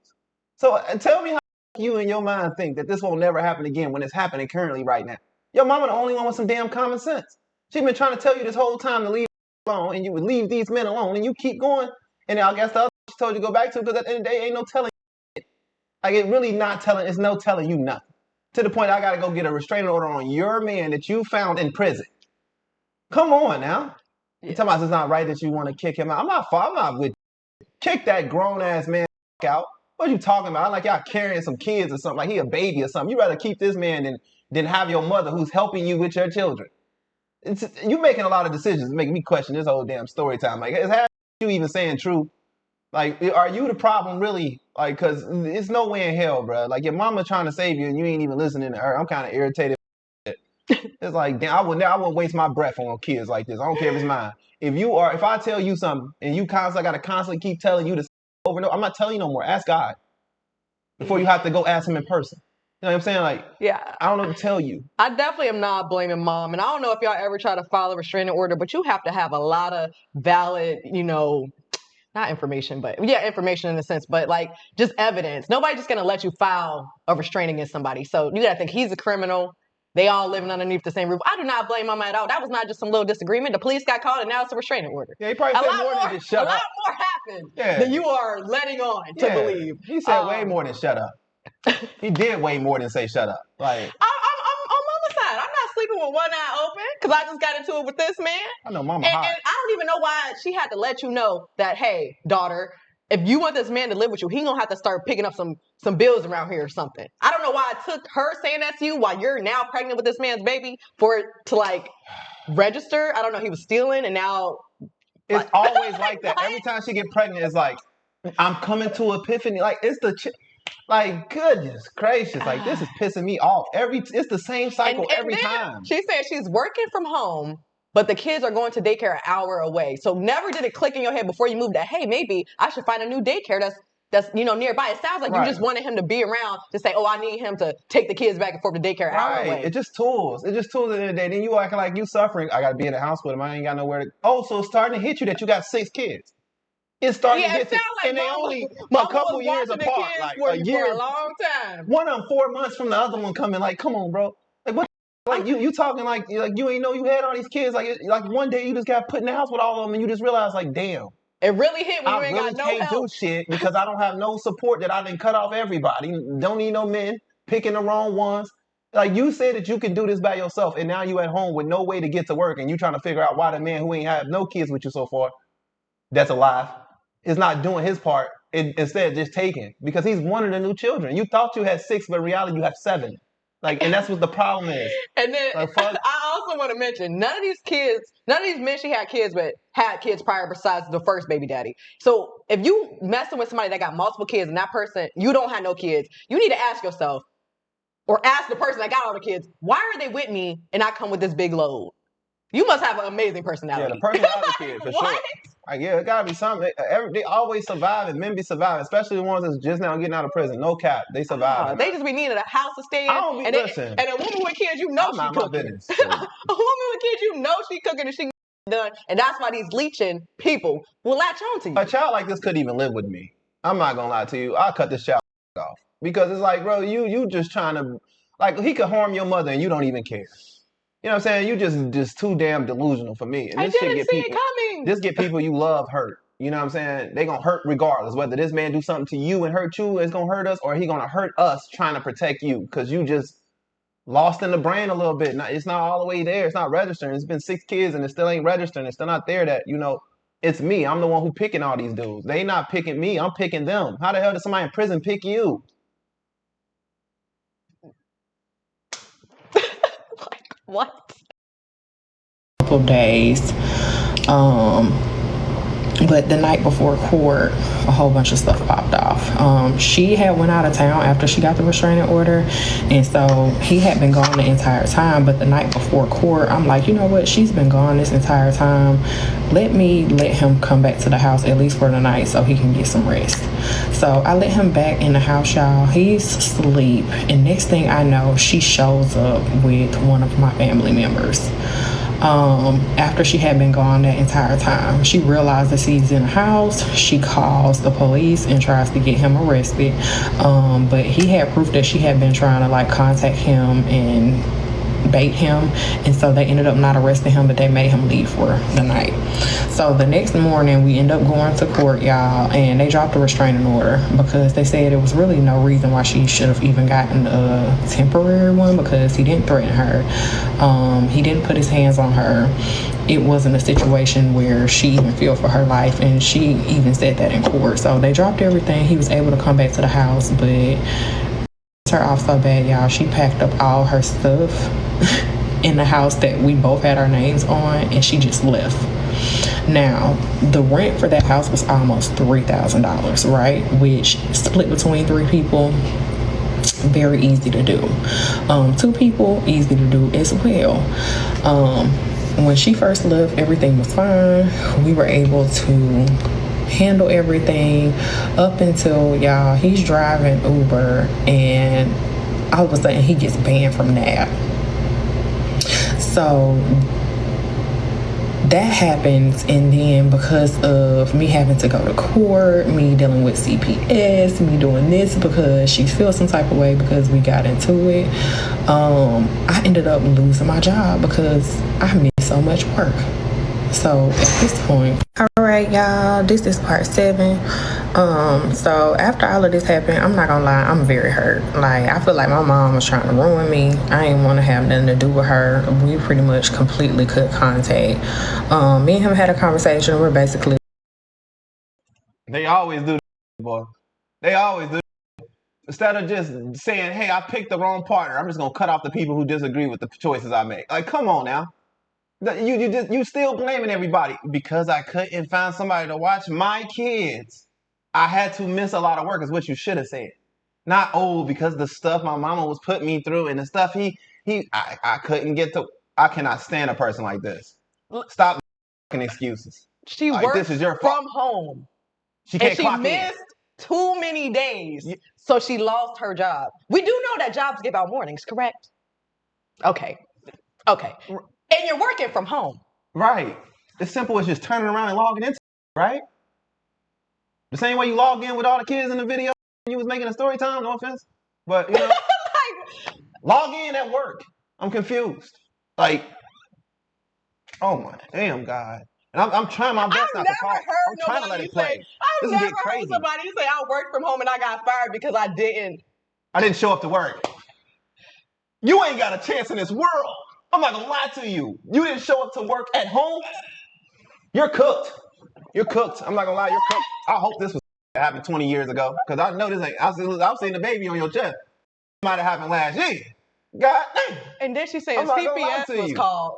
So tell me how you in your mind think that this won't never happen again when it's happening currently right now. Your mama the only one with some damn common sense. She's been trying to tell you this whole time to leave alone, and you would leave these men alone, and you keep going. And I guess the other she told you to go back to, because at the end of the day, ain't no telling. Like, it really not telling. It's no telling you nothing. To the point I got to go get a restraining order on your man that you found in prison. Come on now. You talking about it's not right that you want to kick him out. I'm not with you. Kick that grown-ass man out. What are you talking about? Like y'all carrying some kids or something. Like he a baby or something. You rather keep this man than have your mother who's helping you with your children. You making a lot of decisions making me question this whole damn story time. Like, is half you even saying true? Like, are you the problem really? Like, because it's no way in hell, bro. Like, your mama trying to save you and you ain't even listening to her. I'm kind of irritated. It's like, damn, I wouldn't waste my breath on kids like this. I don't care if it's mine. If I tell you something and you constantly got to constantly keep telling you to over and over, I'm not telling you no more. Ask God before you have to go ask him in person. You know what I'm saying? Like, yeah, I don't know what to tell you. I definitely am not blaming mom. And I don't know if y'all ever try to file a restraining order, but you have to have a lot of valid, not information, but yeah, information in a sense, but like just evidence. Nobody's just going to let you file a restraining against somebody. So you got to think he's a criminal. They all living underneath the same roof. I do not blame mama at all. That was not just some little disagreement. The police got called and now it's a restraining order. Yeah, he probably said more than just shut up. A lot more happened than you are letting on to believe. He said way more than shut up. He did way more than say shut up. Like, I'm on mama's side. I'm not sleeping with one eye open because I just got into it with this man. I know mama hot. And I don't even know why she had to let you know that, hey, daughter, if you want this man to live with you, he gonna have to start picking up some bills around here or something. I don't know why it took her saying that to you while you're now pregnant with this man's baby for it to like register. I don't know. He was stealing and now it's always like that. Every time she get pregnant, it's like, I'm coming to epiphany. Like, it's like, goodness gracious. Like, this is pissing me off. It's the same cycle every time. She said she's working from home, but the kids are going to daycare an hour away. So never did it click in your head before you moved that, hey, maybe I should find a new daycare that's nearby. It sounds like you just wanted him to be around to say, oh, I need him to take the kids back and forth to daycare an hour away. It's just tools. It's just tools at the end of the day. Then you acting like you suffering. I got to be in the house with him. I ain't got nowhere to. Oh, so it's starting to hit you that you got 6 kids. It's starting to hit you. Like and they only a couple years apart. Like a year. For a long time. One of them 4 months from the other one coming. Like, come on, bro. Like, what? Like, you talking like you ain't know you had all these kids. Like one day you just got put in the house with all of them and you just realize, like, damn. It really hit when you I ain't really got no can't help. do shit because I don't have no support that I didn't cut off everybody. Don't need no men picking the wrong ones. Like you said that you can do this by yourself, and now you at home with no way to get to work, and you trying to figure out why the man who ain't have no kids with you so far, that's alive, is not doing his part. Instead, just taking because he's one of the new children. You thought you had 6, but in reality you have 7. Like, and that's what the problem is. And then Like, fuck. I also want to mention none of these men she had kids with had kids prior besides the first baby daddy. So if you messing with somebody that got multiple kids and that person you don't have no kids, you need to ask yourself or ask the person that got all the kids, why are they with me and I come with this big load? You must have an amazing personality. Yeah, the personality kid for sure. Like, yeah, it gotta be something. They always survive, and men be surviving, especially the ones that's just now getting out of prison. No cap, they survive. They just be needing a house to stay in. I don't be listen. And a woman with kids, you know I'm she not my cooking. business. A woman with kids, you know she cooking and she done. And that's why these leeching people will latch on to you. A child like this couldn't even live with me. I'm not gonna lie to you. I'll cut this child off because it's like, bro, you just trying to, like, he could harm your mother and you don't even care. You know what I'm saying? You just too damn delusional for me. And I this shit didn't get see people. it coming. This get people you love hurt. You know what I'm saying? They gonna hurt regardless. Whether this man do something to you and hurt you, it's gonna hurt us, or he gonna hurt us trying to protect you because you just lost in the brain a little bit. It's not all the way there. It's not registering. It's been 6 kids and it still ain't registering. It's still not there that, it's me. I'm the one who picking all these dudes. They not picking me. I'm picking them. How the hell did somebody in prison pick you? What? Couple days. But the night before court, a whole bunch of stuff popped off. She had went out of town after she got the restraining order, and so he had been gone the entire time. But the night before court, I'm like, you know what? She's been gone this entire time. Let him come back to the house at least for the night so he can get some rest. So I let him back in the house, y'all. He's asleep, and next thing I know, she shows up with one of my family members. After she had been gone that entire time, she realizes he's in the house. She calls the police and tries to get him arrested, but he had proof that she had been trying to contact him and bait him, and so they ended up not arresting him, but they made him leave for the night. So the next morning we end up going to court, y'all, and they dropped a restraining order because they said there was really no reason why she should have even gotten a temporary one because he didn't threaten her. He didn't put his hands on her. It wasn't a situation where she even feared for her life, and she even said that in court. So they dropped everything. He was able to come back to the house, but her off so bad, y'all. She packed up all her stuff in the house that we both had our names on, and she just left. Now, the rent for that house was almost $3,000, right? Which split between 3 people, very easy to do. 2 people, easy to do as well. When she first left, everything was fine. We were able to handle everything up until, y'all, he's driving Uber and all of a sudden he gets banned from NAB. So that happens, and then because of me having to go to court, me dealing with CPS, me doing this because she feels some type of way because we got into it, I ended up losing my job because I missed so much work. So at this point, all right, y'all, this is part 7. So after all of this happened, I'm not gonna lie, I'm very hurt. I feel like my mom was trying to ruin me. I didn't want to have nothing to do with her. We pretty much completely cut contact. Me and him had a conversation. We're basically, They always do, boy. They always do. Instead of just saying, "Hey, I picked the wrong partner. I'm just gonna cut off the people who disagree with the choices I make." Like, come on now. You still blaming everybody because I couldn't find somebody to watch my kids. I had to miss a lot of work is what you should have said. Not because the stuff my mama was putting me through and the stuff I couldn't get to. I cannot stand a person like this. Stop making excuses. She Like, works this is your fault. from home. She can't And she clock missed in. too many days, so she lost her job. We do know that jobs give out warnings, correct? Okay. And you're working from home. Right. It's simple as just turning around and logging into it, right? The same way you logged in with all the kids in the video when you was making a story time, no offense. But, log in at work. I'm confused. Like, oh my damn God. And I'm trying my best I've not to never call. heard I'm trying to let nobody it play. say. I've This is never getting heard crazy. somebody say I worked from home and I got fired because I didn't. I didn't show up to work. You ain't got a chance in this world. I'm not gonna lie to you. You didn't show up to work at home. You're cooked. You're cooked. I'm not gonna lie. You're cooked. I hope this was happened 20 years ago because I know this ain't. I'm seeing the baby on your chest. Might have happened last year. God damn. And then she said I'm not gonna lie CPS to was you. called.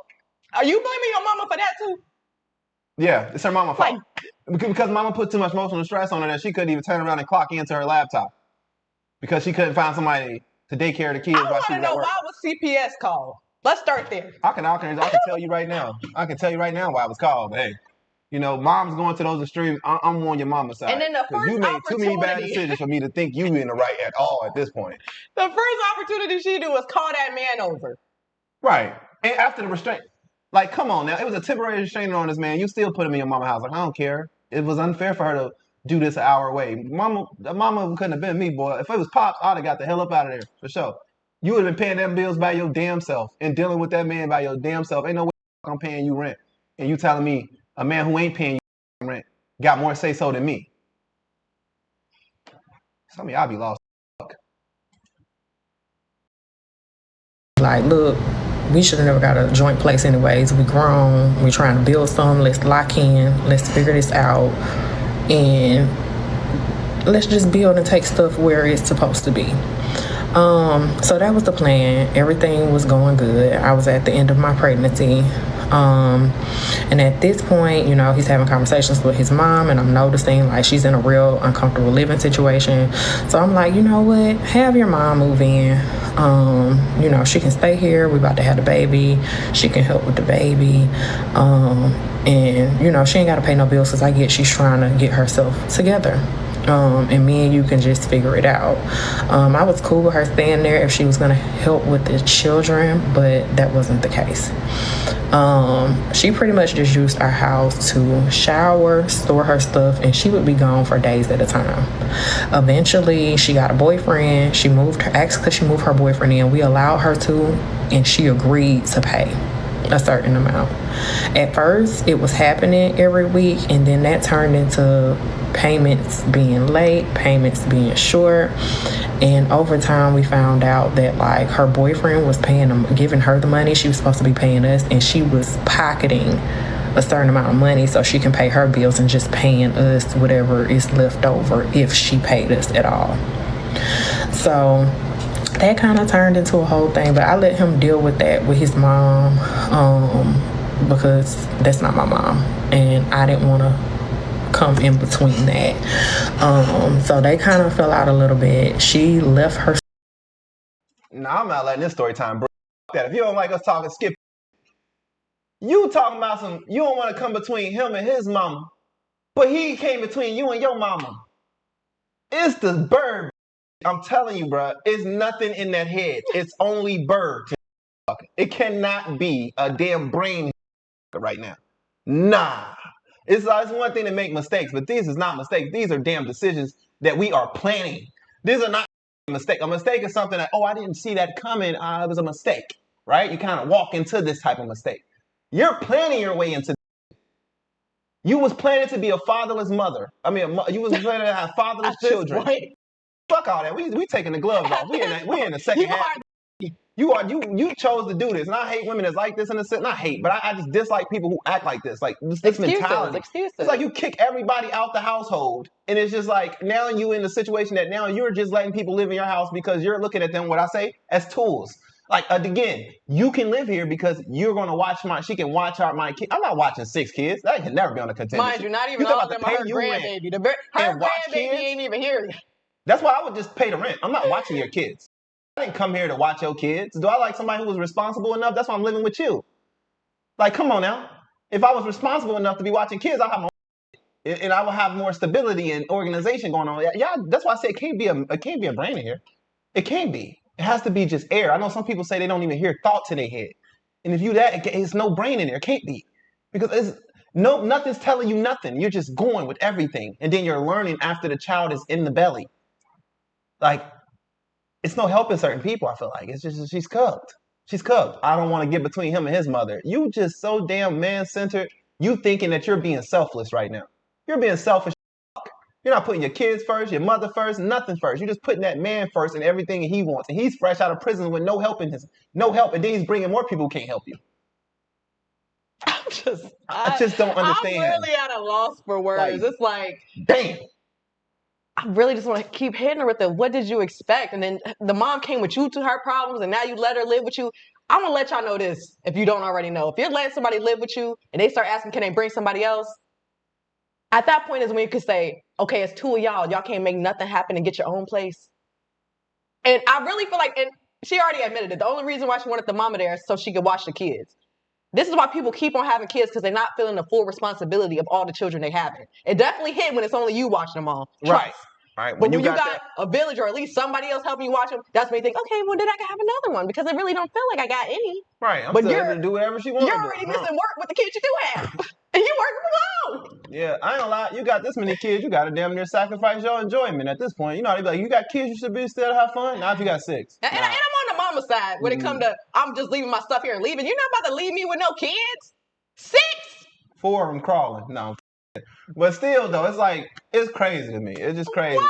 Are you blaming your mama for that too? Yeah, it's her mama's fault. Because mama put too much emotional stress on her that she couldn't even turn around and clock into her laptop because she couldn't find somebody to take care of the kids I while want she to was at know work. why was CPS called? Let's start there. I can tell you right now. I can tell you right now why it was called. Hey, you know, mom's going to those extremes. I'm on your mama's side. And then the Because first you made too many bad opportunity, decisions for me to think you in the right at all at this point. the first opportunity she did was call that man over. Right. And after the restraint, like, come on now. It was a temporary restraining on this man. You still put him in your mama's house. Like, I don't care. It was unfair for her to do this an hour away. Mama couldn't have been me, boy. If it was Pops, I'd have got the hell up out of there, for sure. You would have been paying them bills by your damn self and dealing with that man by your damn self. Ain't no way I'm paying you rent. And you telling me a man who ain't paying you rent got more say-so than me. Some of y'all be lost. Like, look, we should have never got a joint place anyways. We grown. We trying to build something. Let's lock in. Let's figure this out. And let's just build and take stuff where it's supposed to be. So that was the plan. Everything was going good. I was at the end of my pregnancy. And at this point, you know, he's having conversations with his mom, and I'm noticing like she's in a real uncomfortable living situation. So I'm like, you know what? Have your mom move in. You know, she can stay here. We about to have the baby. She can help with the baby. And you know, she ain't got to pay no bills because I get she's trying to get herself together. And me and you can just figure it out. I was cool with her staying there if she was going to help with the children, but that wasn't the case. She pretty much just used our house to shower, store her stuff, and she would be gone for days at a time. Eventually, she got a boyfriend. She asked could she move her boyfriend in. We allowed her to, and she agreed to pay a certain amount. At first, it was happening every week, and then that turned into payments being late, payments being short, and over time we found out that like her boyfriend was giving her the money she was supposed to be paying us, and she was pocketing a certain amount of money so she can pay her bills and just paying us whatever is left over if she paid us at all. So that kind of turned into a whole thing, but I let him deal with that with his mom, because that's not my mom, and I didn't want to come in between that. So they kind of fell out a little bit. She left her. Nah, I'm not letting this story time, bro. That if you don't like us talking, skip. You talking about you don't want to come between him and his mama, but he came between you and your mama. It's the bird. I'm telling you, bro, it's nothing in that head. It's only bird. It cannot be a damn brain right now. Nah. It's one thing to make mistakes, but these is not mistakes. These are damn decisions that we are planning. These are not a mistake. A mistake is something that, oh, I didn't see that coming. It was a mistake, right? You kind of walk into this type of mistake. You're planning your way into. You was planning to be a fatherless mother. I mean, you was planning to have fatherless children. Fuck all that. We taking the gloves off. We in the second half. You chose to do this, and I hate women that's like this in a sense. Not hate, but I just dislike people who act like this. Like this mentality. Excuses. It's like you kick everybody out the household, and it's just like now you in the situation that now you're just letting people live in your house because you're looking at them, what I say, as tools. Like again, you can live here because you're gonna watch she can watch out my kid. I'm not watching 6 kids. That can never be on a contender. Mind you, not even all of them are her grandbaby. Her grandbaby ain't even here yet. That's why I would just pay the rent. I'm not watching your kids. I didn't come here to watch your kids. Do I like somebody who was responsible enough? That's why I'm living with you. Like, come on now. If I was responsible enough to be watching kids, I'll have my own, and I will have more stability and organization going on. Yeah, that's why I say it can't be a brain in here. It can't be. It has to be just air. I know some people say they don't even hear thoughts in their head, and if it's no brain in there. It can't be because nothing's telling you nothing. You're just going with everything, and then you're learning after the child is in the belly. Like. It's no helping certain people, I feel like. It's just she's cooked. She's cooked. I don't want to get between him and his mother. You just so damn man-centered. You thinking that you're being selfless right now. You're being selfish. You're not putting your kids first, your mother first, nothing first. You're just putting that man first and everything he wants. And he's fresh out of prison with no help, and then he's bringing more people who can't help you. I just don't understand. I'm really at a loss for words. It's like, damn. I really just want to keep hitting her with the, what did you expect? And then the mom came with you to her problems, and now you let her live with you. I'm going to let y'all know this, if you don't already know. If you're letting somebody live with you, and they start asking, can they bring somebody else? At that point is when you could say, okay, it's two of y'all. Y'all can't make nothing happen and get your own place. And I really feel like, and she already admitted it, the only reason why she wanted the mama there is so she could watch the kids. This is why people keep on having kids, because they're not feeling the full responsibility of all the children they have. It definitely hit when it's only you watching them all. Right. Right. But when you got a village or at least somebody else helping you watch them, that's when you think, okay, well, then I can have another one, because I really don't feel like I got any. Right. I'm still able to do whatever she wants. You're already missing work with the kids you do have. And you working from home. Yeah, I ain't gonna lie. You got this many kids, you got to damn near sacrifice your enjoyment at this point. You know, they be like, you got kids, you should be still have fun. Not if you got 6. And I'm on the mama side when it come to, I'm just leaving my stuff here and leaving. You're not about to leave me with no kids. 6? 4 of them crawling. No. But still, though, it's like, it's crazy to me. It's just crazy. What?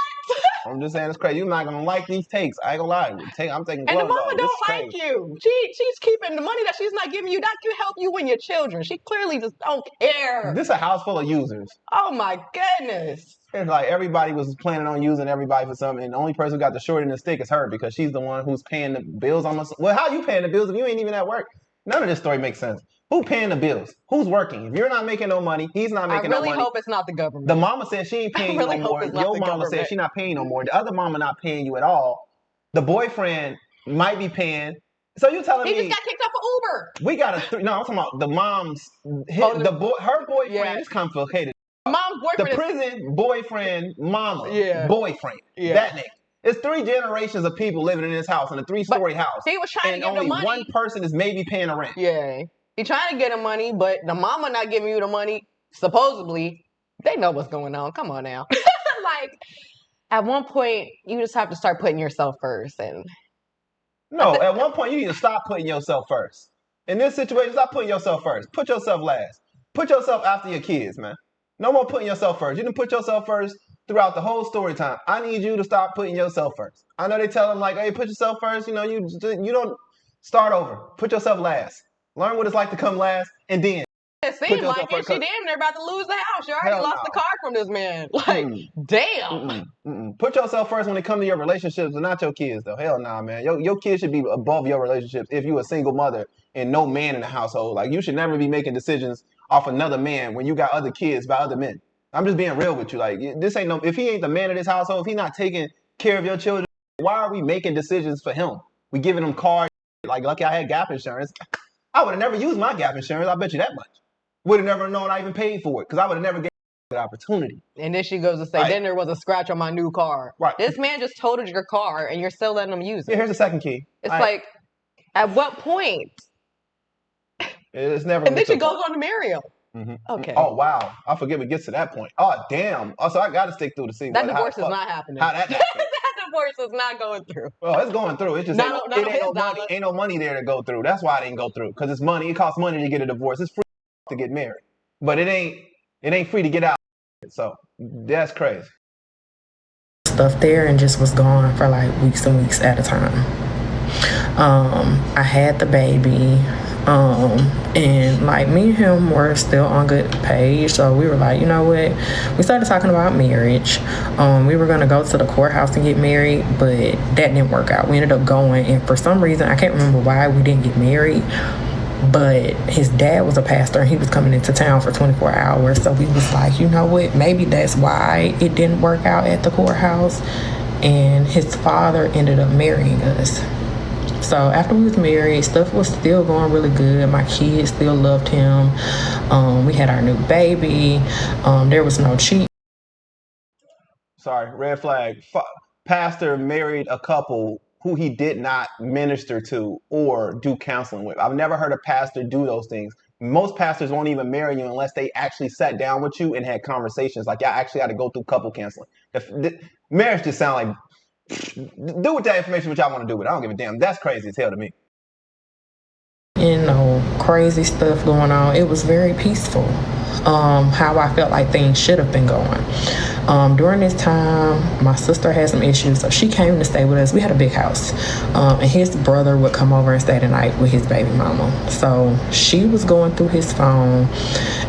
I'm just saying it's crazy. You're not gonna like these takes. I ain't gonna lie. I'm taking gloves off. And the mama don't like you. She's keeping the money that she's not giving you. That can help you and your children. She clearly just don't care. This is a house full of users. Oh my goodness. It's like everybody was planning on using everybody for something, and the only person who got the short end of the stick is her, because she's the one who's paying the bills almost. Well, how you paying the bills if you ain't even at work? None of this story makes sense. Who paying the bills? Who's working? If you're not making no money, he's not making no money. I really hope it's not the government. The mama said she ain't paying you no more. Your mama said she not paying no more. The other mama not paying you at all. The boyfriend might be paying. So you telling me he just got kicked off of Uber? We got no. I'm talking about the mom's. Her boyfriend. Yeah. Is complicated. Mom's boyfriend. The prison boyfriend, mama. Yeah. Boyfriend. Yeah. That nigga. It's 3 generations of people living in this house, in a 3-story house. He was trying to get the money. And only one person is maybe paying the rent. Yeah. He trying to get the money, but the mama not giving you the money. Supposedly, they know what's going on. Come on now. Like, at one point, you just have to start putting yourself first. And no, at one point, you need to stop putting yourself first. In this situation, stop putting yourself first. Put yourself last. Put yourself after your kids, man. No more putting yourself first. You didn't put yourself first throughout the whole story time. I need you to stop putting yourself first. I know they tell them, like, hey, put yourself first. You know, you don't start over. Put yourself last. Learn what it's like to come last, and then. It seems like it. She damn near about to lose the house. You already lost the car from this man. Like, damn. Put yourself first when it comes to your relationships, and not your kids, though. Hell nah, man. Your kids should be above your relationships if you're a single mother and no man in the household. Like, you should never be making decisions off another man when you got other kids by other men. I'm just being real with you. Like, this ain't no. If he ain't the man of this household, if he not taking care of your children, why are we making decisions for him? We giving him cars. Like, lucky I had Gap insurance. I would have never used my Gap insurance. I bet you that much. Would have never known I even paid for it, because I would have never given the opportunity. And then she goes to say, then there was a scratch on my new car. Right. This man just totaled your car, and you're still letting him use it. Yeah, here's the second key. It's like, at what point? It's never. And then she goes on to marry him. Mm-hmm. Okay. Oh, wow. I forget it gets to that point. Oh, damn. Also, I got to stick through to see that divorce is not happening. How that happened. That divorce is not going through. Well, it's going through. It's just ain't no money there to go through. That's why it didn't go through, because it's money. It costs money to get a divorce. It's free to get married, but it ain't free to get out. So that's crazy. Stuff there and just was gone for like weeks and weeks at a time. I had the baby. And like me and him were still on good page, so we were like, you know what, we started talking about marriage. We were gonna go to the courthouse and get married, but that didn't work out. We ended up going, and for some reason I can't remember why we didn't get married, but his dad was a pastor and he was coming into town for 24 hours, so we was like, you know what, maybe that's why it didn't work out at the courthouse. And his father ended up marrying us. So after we was married, stuff was still going really good. My kids still loved him. We had our new baby. There was no cheating. Sorry, red flag. Pastor married a couple who he did not minister to or do counseling with. I've never heard a pastor do those things. Most pastors won't even marry you unless they actually sat down with you and had conversations. Like, y'all actually got to go through couple counseling. Marriage just sound like, do with that information what y'all want to do with it. I don't give a damn. That's crazy as hell to me. You know, crazy stuff going on. It was very peaceful. How I felt like things should have been going. During this time, my sister had some issues, so she came to stay with us. We had a big house, and his brother would come over and stay the night with his baby mama. So she was going through his phone,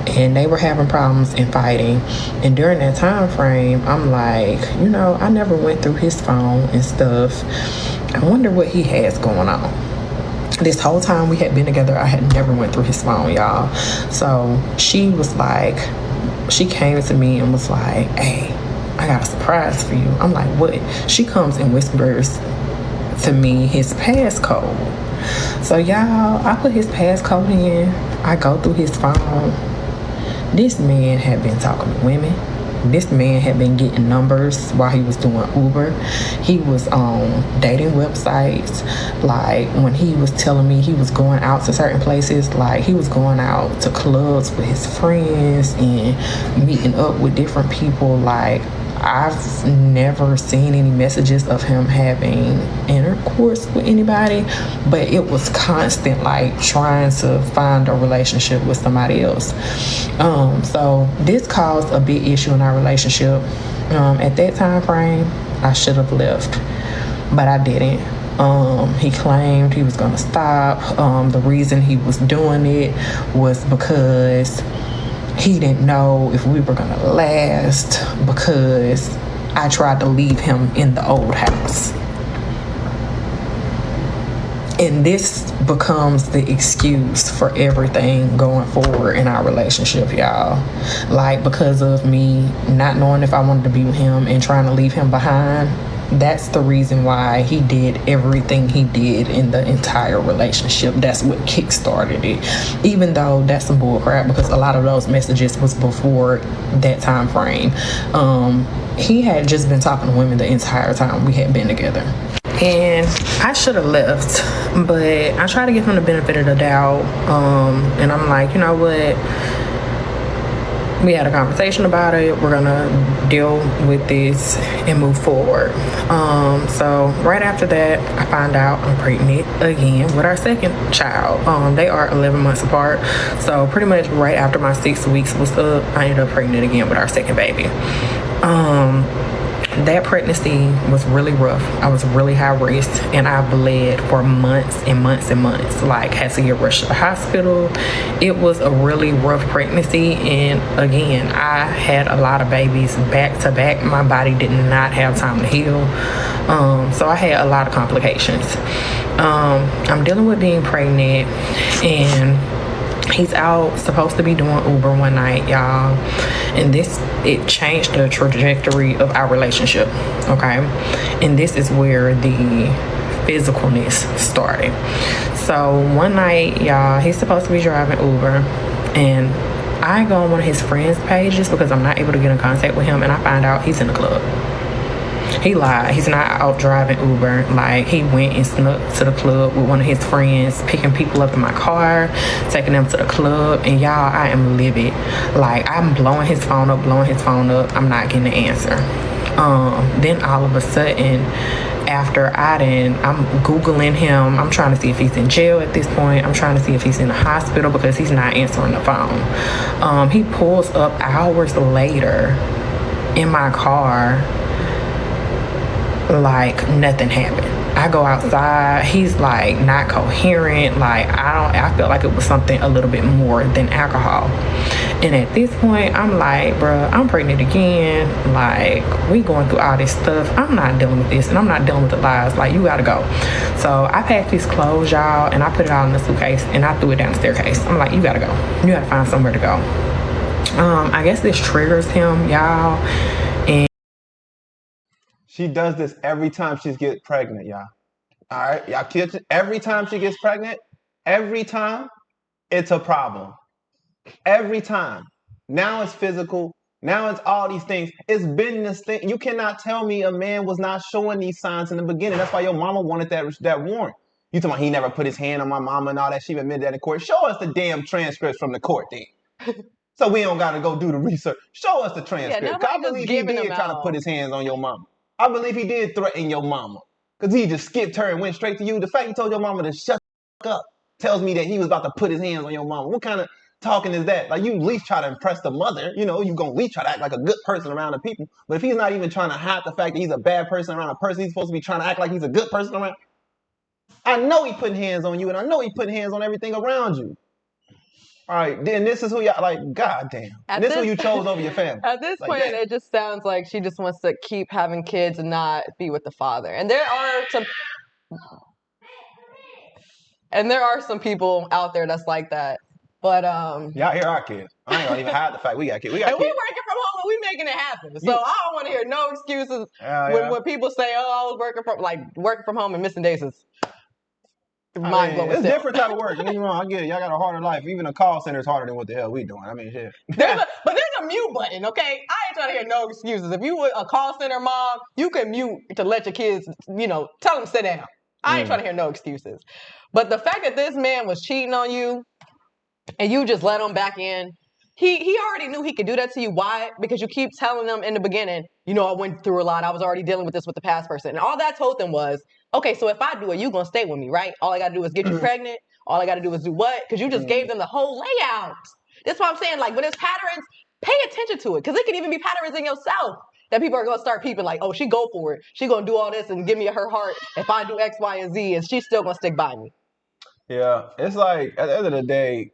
and they were having problems and fighting. And during that time frame, I'm like, I never went through his phone and stuff. I wonder what he has going on. This whole time we had been together, I had never went through his phone, y'all. So she came to me and was like, hey, I got a surprise for you. I'm like, what? She comes and whispers to me his passcode. So y'all, I put his passcode in. I go through his phone. This man had been talking to women. This man had been getting numbers while he was doing Uber. He was on dating websites. Like, when he was telling me he was going out to certain places, like he was going out to clubs with his friends and meeting up with different people. Like, I've never seen any messages of him having intercourse with anybody, but it was constant, like trying to find a relationship with somebody else. So this caused a big issue in our relationship. At that time frame, I should have left, but I didn't. He claimed he was gonna stop. The reason he was doing it was because he didn't know if we were gonna last, because I tried to leave him in the old house. And this becomes the excuse for everything going forward in our relationship, y'all. Like, because of me not knowing if I wanted to be with him and trying to leave him behind, that's the reason why he did everything he did in the entire relationship. That's what kickstarted it. Even though that's some bullcrap, because a lot of those messages was before that time frame. He had just been talking to women the entire time we had been together. And I should have left, but I try to give him the benefit of the doubt. And I'm like, you know what? We had a conversation about it. We're gonna deal with this and move forward. So right after that, I find out I'm pregnant again with our second child. They are 11 months apart. So pretty much right after my 6 weeks was up, I ended up pregnant again with our second baby. That pregnancy was really rough. I was really high risk, and I bled for months and months and months. Like, had to get rushed to the hospital. It was a really rough pregnancy, and again, I had a lot of babies back to back. My body did not have time to heal, so I had a lot of complications. I'm dealing with being pregnant, and he's out supposed to be doing Uber one night, y'all, and it changed the trajectory of our relationship. Okay, and this is where the physicalness started. So one night, y'all, he's supposed to be driving Uber, and I go on one of his friends' pages because I'm not able to get in contact with him, and I find out he's in the club. He lied. He's not out driving Uber. Like, he went and snuck to the club with one of his friends, picking people up in my car, taking them to the club. And y'all, I am livid. Like, I'm blowing his phone up. I'm not getting the answer. Then all of a sudden, after I'm Googling him. I'm trying to see if he's in jail at this point. I'm trying to see if he's in the hospital because he's not answering the phone. He pulls up hours later in my car like nothing happened. I go outside, he's like not coherent. Like, I felt like it was something a little bit more than alcohol. And at this point, I'm like, bruh, I'm pregnant again. Like, we going through all this stuff. I'm not dealing with this, and I'm not dealing with the lies. Like, you gotta go. So I packed his clothes, y'all, and I put it all in the suitcase, and I threw it down the staircase. I'm like, you gotta go. You gotta find somewhere to go. I guess this triggers him, y'all. And She does this every time she gets pregnant, y'all. All right, y'all kids. Every time she gets pregnant, every time, it's a problem. Every time. Now it's physical. Now it's all these things. It's been this thing. You cannot tell me a man was not showing these signs in the beginning. That's why your mama wanted that warrant. You talking about he never put his hand on my mama and all that. She admitted that in court. Show us the damn transcripts from the court then. So we don't got to go do the research. Show us the transcript. Yeah, I believe he did try to put his hands on your mama. I believe he did threaten your mama. Because he just skipped her and went straight to you. The fact he told your mama to shut up tells me that he was about to put his hands on your mama. What kind of talking is that? Like, you at least try to impress the mother. You know, you gonna at least try to act like a good person around the people. But if he's not even trying to hide the fact that he's a bad person around a person, he's supposed to be trying to act like he's a good person around. I know he putting hands on you, and I know he putting hands on everything around you. All right, then this is who y'all like. God damn, and this is who you chose over your family. At this point, it just sounds like she just wants to keep having kids and not be with the father. And there are some people out there that's like that. But y'all hear our kids. I ain't gonna even hide the fact we got kids. We got and kids. we working from home and we making it happen. So I don't want to hear no excuses when people say, "Oh, I was working from home and missing days." Is mind blowing. It's different type of work. Don't get me wrong, I get it. Y'all got a harder life. Even a call center is harder than what the hell we doing. I mean, shit. But there's a mute button, okay? I ain't trying to hear no excuses. If you were a call center mom, you can mute to let your kids, tell them sit down. I ain't trying to hear no excuses. But the fact that this man was cheating on you and you just let him back in, he already knew he could do that to you. Why? Because you keep telling them in the beginning, I went through a lot. I was already dealing with this with the past person. And all that told them was, okay, so if I do it, you going to stay with me, right? All I got to do is get you pregnant. All I got to do is do what? Because you just gave them the whole layout. That's what I'm saying. Like, when it's patterns, pay attention to it. Because it can even be patterns in yourself that people are going to start peeping like, oh, she go for it. She going to do all this and give me her heart if I do X, Y, and Z, and she's still going to stick by me. Yeah, it's like, at the end of the day,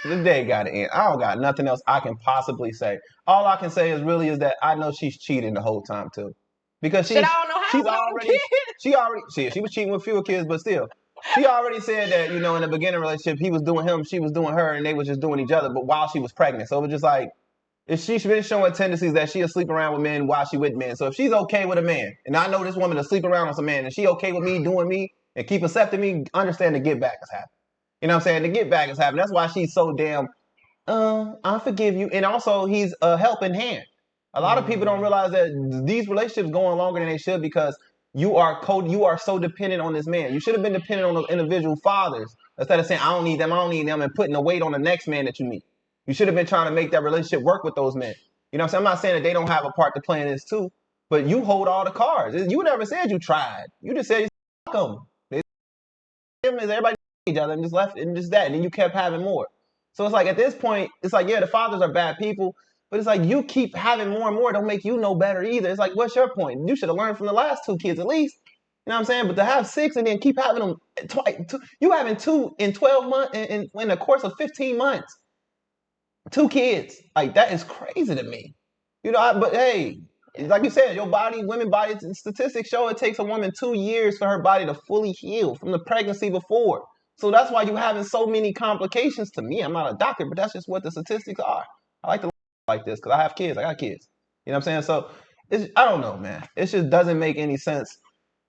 the day got to end. I don't got nothing else I can possibly say. All I can say is that I know she's cheating the whole time too, because I don't know how she was cheating with fewer kids, but still, she already said that in the beginning relationship he was doing him, she was doing her, and they was just doing each other. But while she was pregnant, so it was just like, if she's been showing tendencies that she'll sleep around with men while she with men. So if she's okay with a man, and I know this woman to sleep around with some man, and she okay with me doing me and keep accepting me, understand the get back is happening. You know what I'm saying? The get back is happening. That's why she's so damn, I forgive you. And also, he's a helping hand. A lot of people don't realize that these relationships go on longer than they should because you are so dependent on this man. You should have been dependent on those individual fathers instead of saying, I don't need them, and putting the weight on the next man that you meet. You should have been trying to make that relationship work with those men. You know what I'm saying? I'm not saying that they don't have a part to play in this too, but you hold all the cards. You never said you tried. You just said, fuck them. Everybody each other and just left and just that. And then you kept having more. So it's like, at this point, it's like, yeah, the fathers are bad people, but it's like, you keep having more and more. Don't make you no better either. It's like, what's your point? You should have learned from the last 2 kids at least. You know what I'm saying? But to have 6 and then keep having them twice, you having 2 in 12 months, in the course of 15 months, 2 kids. Like, that is crazy to me. But hey, like you said, women body statistics show it takes a woman 2 years for her body to fully heal from the pregnancy before. So that's why you're having so many complications. To me, I'm not a doctor, but that's just what the statistics are. I like to like this because I have kids. I got kids. You know what I'm saying? So I don't know, man. It just doesn't make any sense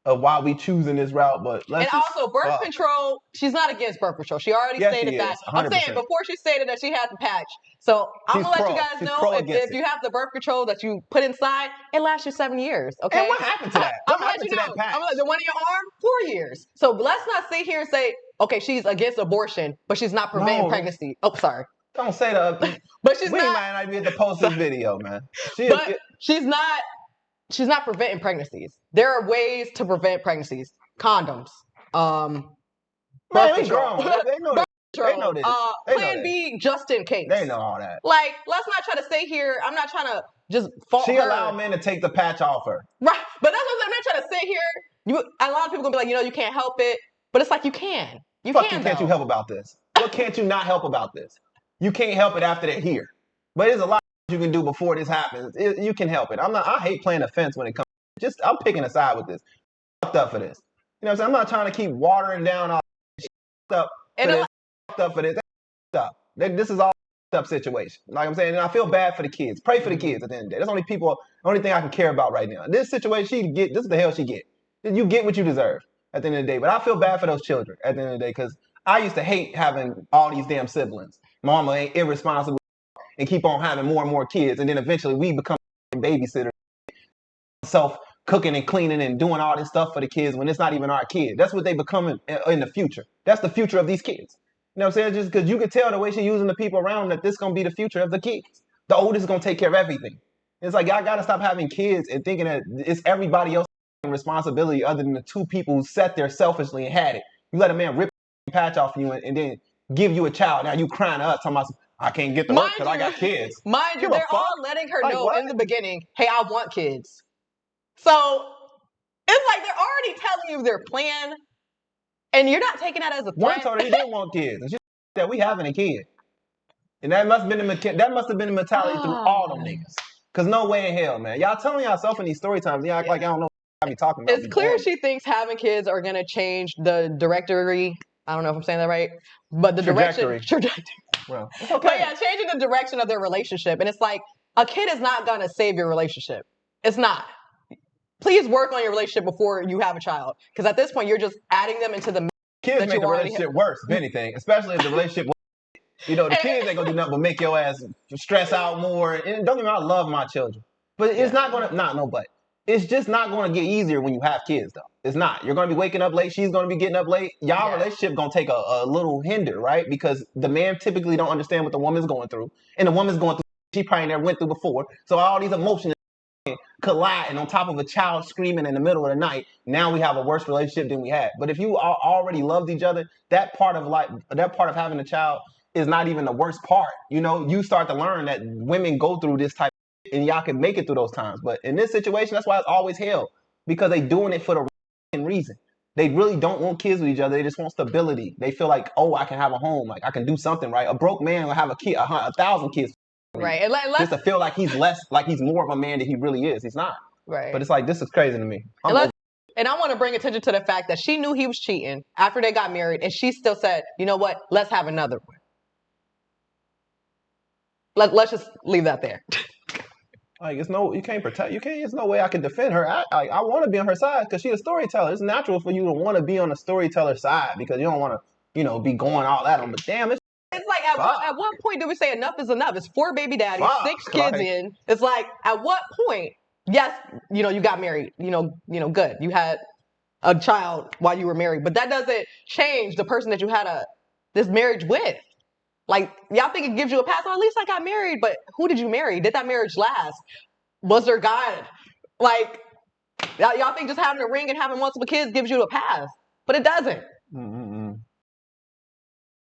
of why we choosing this route. But also birth control. She's not against birth control. She already stated that. 100%. I'm saying before she stated that she had the patch. So I'm gonna let you guys know if you have the birth control that you put inside, it lasts you 7 years. Okay. And what happened to that? What happened to that patch? I'm gonna let the one in your arm 4 years. So let's not sit here and say, okay, she's against abortion, but she's not preventing pregnancy. Oh, sorry. Don't say that. But she's we might not be able to post this video, man. She's not preventing pregnancies. There are ways to prevent pregnancies. Condoms. Man, they grown. They know this. They know this. Plan B, just in case. They know all that. Like, let's not try to stay here. I'm not trying to just fault her. She allowed men to take the patch off her. Right. But that's what I'm not trying to sit here. A lot of people going to be like, you can't help it. But it's like, you can. Can't you help about this? What can't you not help about this? You can't help it after they're here. But there's a lot you can do before this happens. You can help it. I hate playing offense when it comes. I'm picking a side with this. I'm fucked up for this. You know what I'm saying? I'm not trying to keep watering down all up for this. This is all up situation. Like I'm saying, and I feel bad for the kids. Pray for the kids at the end of the day. That's the only thing I can care about right now. This situation, this is the hell she get. You get what you deserve at the end of the day. But I feel bad for those children at the end of the day because I used to hate having all these damn siblings. Mama ain't irresponsible and keep on having more and more kids, and then eventually we become babysitters, cooking and cleaning and doing all this stuff for the kids when it's not even our kid. That's what they become in the future. That's the future of these kids. You know what I'm saying? Just because you can tell the way she's using the people around them that this is going to be the future of the kids. The oldest is going to take care of everything. It's like, y'all got to stop having kids and thinking that it's everybody else's responsibility other than the 2 people who sat there selfishly and had it. You let a man rip patch off you and then give you a child. Now you crying to us talking about I can't get to work because I got kids. Mind you, they're all letting her know in the beginning, hey, I want kids. So it's like they're already telling you their plan, and you're not taking that as a threat. One told her he didn't want kids, and she that we having a kid, and that must have been the mentality through all them niggas. Cause no way in hell, man. Y'all telling yourself in these story times, y'all act like y'all don't know what I be talking about. It's clear she thinks having kids are gonna change the directory. I don't know if I'm saying that right, but the trajectory. Well, it's okay. But yeah, changing the direction of their relationship, and it's like a kid is not gonna save your relationship. It's not. Please work on your relationship before you have a child, because at this point you're just adding them into the kids make the relationship worse, if anything, especially if the relationship. You know, the kids ain't gonna do nothing but make your ass stress out more. And don't get me wrong, I love my children, but it's not gonna it's just not gonna get easier when you have kids, though. It's not. You're gonna be waking up late. She's gonna be getting up late. Y'all relationship gonna take a little hinder, right? Because the man typically don't understand what the woman's going through, and the woman's going through she probably never went through before. So all these emotions collide, and on top of a child screaming in the middle of the night, now we have a worse relationship than we had. But if you already loved each other, that part of having a child is not even the worst part. You know, you start to learn that women go through this type of, and y'all can make it through those times. But in this situation, that's why it's always hell, because they doing it for the reason. They really don't want kids with each other. They just want stability. They feel like, oh, I can have a home, like I can do something, right? A broke man will have a kid, 1,000 kids. Right. And just to feel like he's more of a man than he really is. He's not. Right. But it's like, this is crazy to me. And I want to bring attention to the fact that she knew he was cheating after they got married, and she still said, you know what, let's have another one. Let's just leave that there. Like, there's no way I can defend her. I want to be on her side because she's a storyteller. It's natural for you to want to be on the storyteller side because you don't want to, be going all that on. But damn, it's like at what point do we say enough is enough? It's 4 baby daddies, 6 kids in. It's like, at what point? Yes, you got married. Good. You had a child while you were married, but that doesn't change the person that you had this marriage with. Like, y'all think it gives you a pass? Well, at least I got married, but who did you marry? Did that marriage last? Was there God? Like, y'all think just having a ring and having multiple kids gives you a pass, but it doesn't. Mm-mm.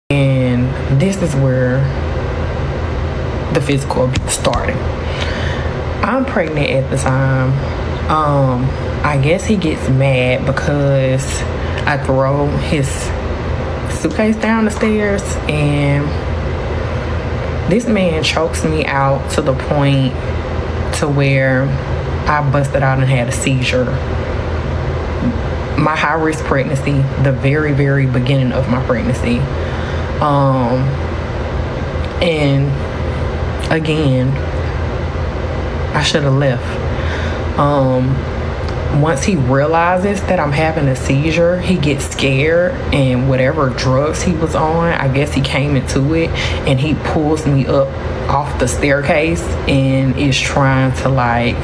And this is where the physical abuse started. I'm pregnant at the time. I guess he gets mad because I throw his suitcase down the stairs, and this man chokes me out to the point to where I busted out and had a seizure. My high-risk pregnancy, the very, very beginning of my pregnancy. And again, I should have left. Once he realizes that I'm having a seizure, he gets scared, and whatever drugs he was on, I guess he came into it, and he pulls me up off the staircase and is trying to like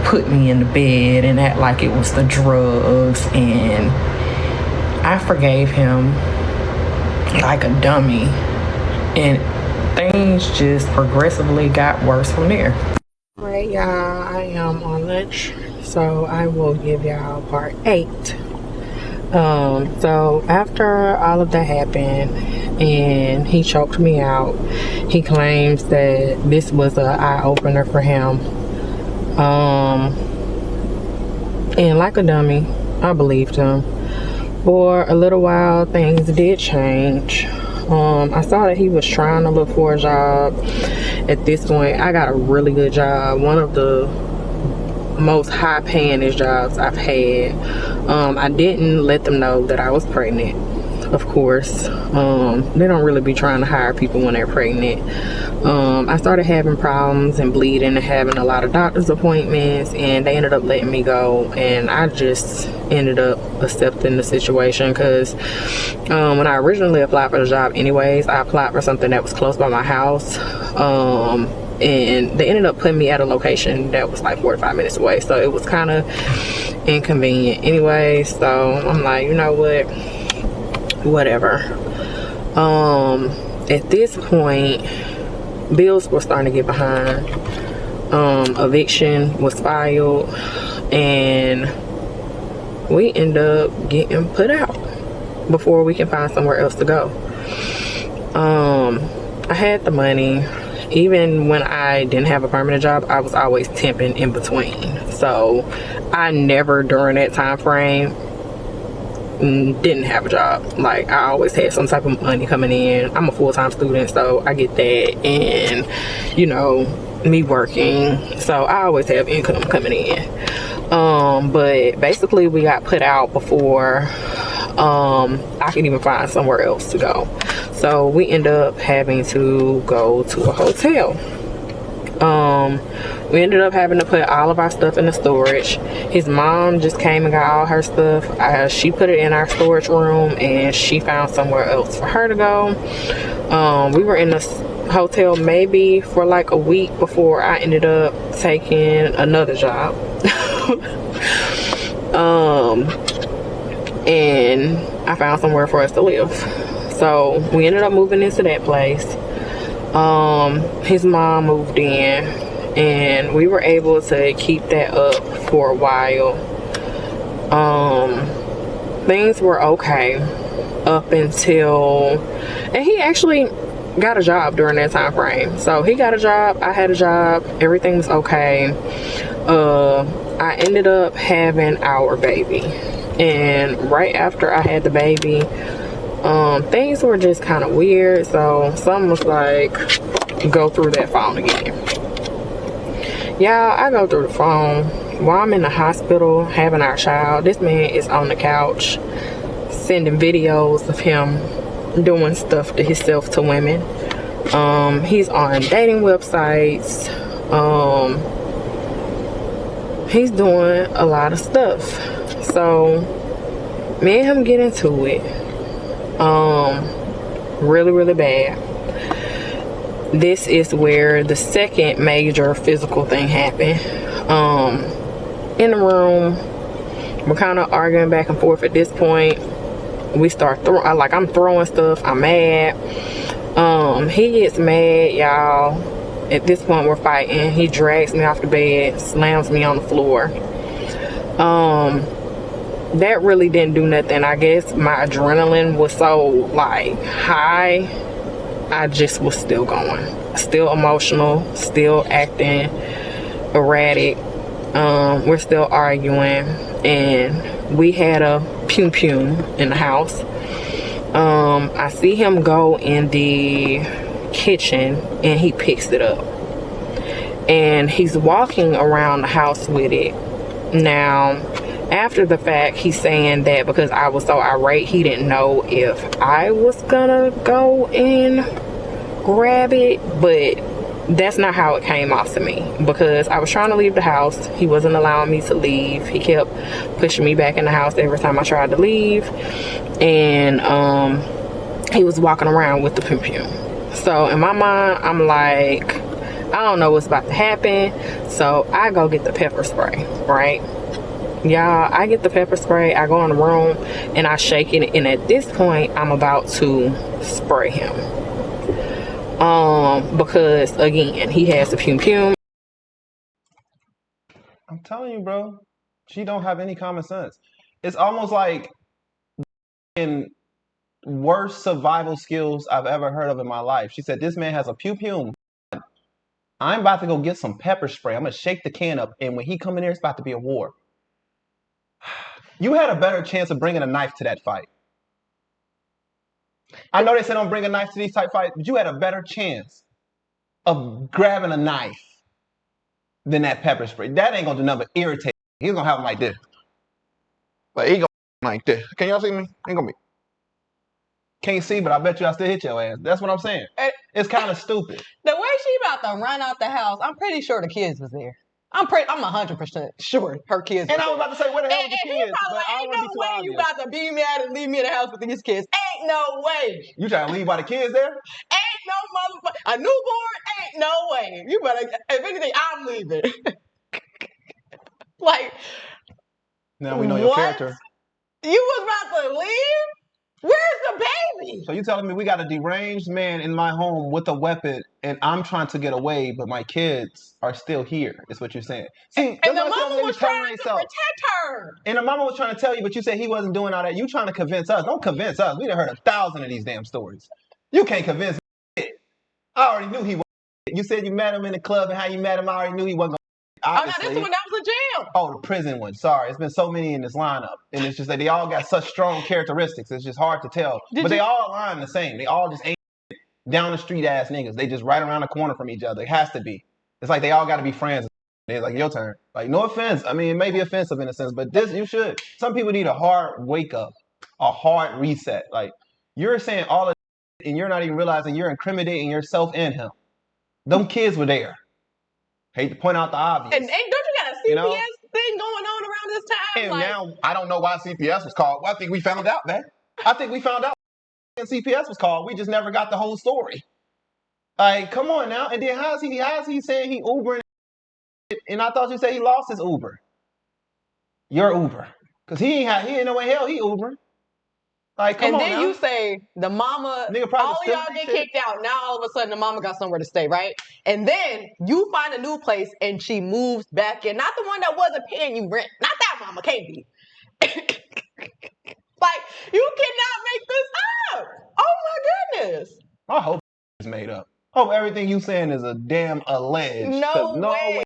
put me in the bed and act like it was the drugs. And I forgave him like a dummy, and things just progressively got worse from there. All right, y'all, I am on lunch, so I will give y'all part 8. So after all of that happened and he choked me out, he claims that this was an eye-opener for him. And like a dummy, I believed him. For a little while, things did change. I saw that he was trying to look for a job. At this point, I got a really good job. One of the most high-paying jobs I've had. I didn't let them know that I was pregnant, of course. They don't really be trying to hire people when they're pregnant. I started having problems and bleeding and having a lot of doctor's appointments, and they ended up letting me go, and I just ended up accepting the situation because when I originally applied for the job anyways, I applied for something that was close by my house, and they ended up putting me at a location that was like 45 minutes away, so it was kind of inconvenient anyway. So I'm like, you know what, whatever. At this point, bills were starting to get behind. Eviction was filed, and we ended up getting put out. before we can find somewhere else to go. I had the money. Even when I didn't have a permanent job, I was always temping in between. So I never during that time frame didn't have a job. Like, I always had some type of money coming in. I'm a full-time student, so I get that, and you know, me working, so I always have income coming in. But basically we got put out before I could even find somewhere else to go. So we end up having to go to a hotel. We ended up having to put all of our stuff in the storage. His mom just came and got all her stuff. She put it in our storage room, and she found somewhere else for her to go. We were in the hotel maybe for like a week before I ended up taking another job. And I found somewhere for us to live. So we ended up moving into that place. His mom moved in, and we were able to keep that up for a while. Things were okay up until, and he actually got a job during that time frame. So he got a job, I had a job, everything was okay. I ended up having our baby, and right after I had the baby, things were just kind of weird. So something was like, go through that phone again. Y'all, I go through the phone while I'm in the hospital having our child. This man is on the couch sending videos of him doing stuff to himself to women. He's on dating websites. He's doing a lot of stuff. So me and him get into it. Really, really bad. This is where the second major physical thing happened. In the room, we're kind of arguing back and forth. At this point, we start throwing, I'm throwing stuff. I'm mad. He gets mad, y'all. At this point, we're fighting. He drags me off the bed, slams me on the floor. That really didn't do nothing. I guess my adrenaline was so like high, I just was still going, still emotional, still acting erratic. We're still arguing, and we had a pew in the house. I see him go in the kitchen, and he picks it up, and he's walking around the house with it. Now, after the fact, he's saying that because I was so irate, he didn't know if I was gonna go and grab it, but that's not how it came off to me, because I was trying to leave the house. He wasn't allowing me to leave. He kept pushing me back in the house every time I tried to leave, and he was walking around with the perfume. So in my mind, I'm like, I don't know what's about to happen. So I go get the pepper spray, right? Y'all, I get the pepper spray, I go in the room, and I shake it, and at this point, I'm about to spray him. Because again, he has a pew. I'm telling you, bro, she don't have any common sense. It's almost like in worst survival skills I've ever heard of in my life. She said, this man has a pew. I'm about to go get some pepper spray. I'm gonna shake the can up, and when he come in there, it's about to be a war. You had a better chance of bringing a knife to that fight. I know they say don't bring a knife to these type fights, but you had a better chance of grabbing a knife than that pepper spray. That ain't gonna do nothing but irritate. He's gonna have him like this. Like, he gonna like this. Can y'all see me? Ain't gonna be. Can't see, but I bet you I still hit your ass. That's what I'm saying. It's kind of stupid. The way she about to run out the house, I'm pretty sure the kids was there. I'm 100% sure her kids. And I was about to say, where the hell are the kids? But like, ain't no way you about to be mad and leave me in the house with these kids. Ain't no way. You trying to leave while the kids there? Ain't no motherfucker. A newborn? Ain't no way. You better. If anything, I'm leaving. Like. Now we know your character. You was about to leave? Where's the baby? So you telling me we got a deranged man in my home with a weapon, and I'm trying to get away, but my kids are still here? Is what you're saying? See, and the mama was trying to protect her. And the mama was trying to tell you, but you said he wasn't doing all that. You trying to convince us? Don't convince us. We done heard 1,000 of these damn stories. You can't convince me. I already knew he was. You said you met him in the club, and how you met him, I already knew he wasn't. Oh, no, this one that was in jail. Oh, the prison one. Sorry, it's been so many in this lineup, and it's just that they all got such strong characteristics. It's just hard to tell. They all align the same. They all just ain't down the street ass niggas. They just right around the corner from each other. It has to be. It's like they all got to be friends. It's like your turn. Like no offense. I mean, it may be offensive in a sense, but this you should. Some people need a hard wake up, a hard reset. Like you're saying all of, and you're not even realizing you're incriminating yourself and him. Them kids were there. Hate to point out the obvious. And don't you got a CPS thing going on around this time? And now I don't know why CPS was called. Well, I think we found out, man. I think we found out CPS was called. We just never got the whole story. Like, come on now. And then how's he saying he Ubering? And I thought you said he lost his Uber. Your Uber. Because he ain't no way hell he Ubering. Like, come on now. And then you say the mama, all y'all get kicked out. Now all of a sudden the mama got somewhere to stay, right? And then you find a new place and she moves back in. Not the one that wasn't paying you rent. Not that mama, can't be. Like, you cannot make this up. Oh my goodness. I hope it's made up. I hope everything you saying is a damn alleged. No way.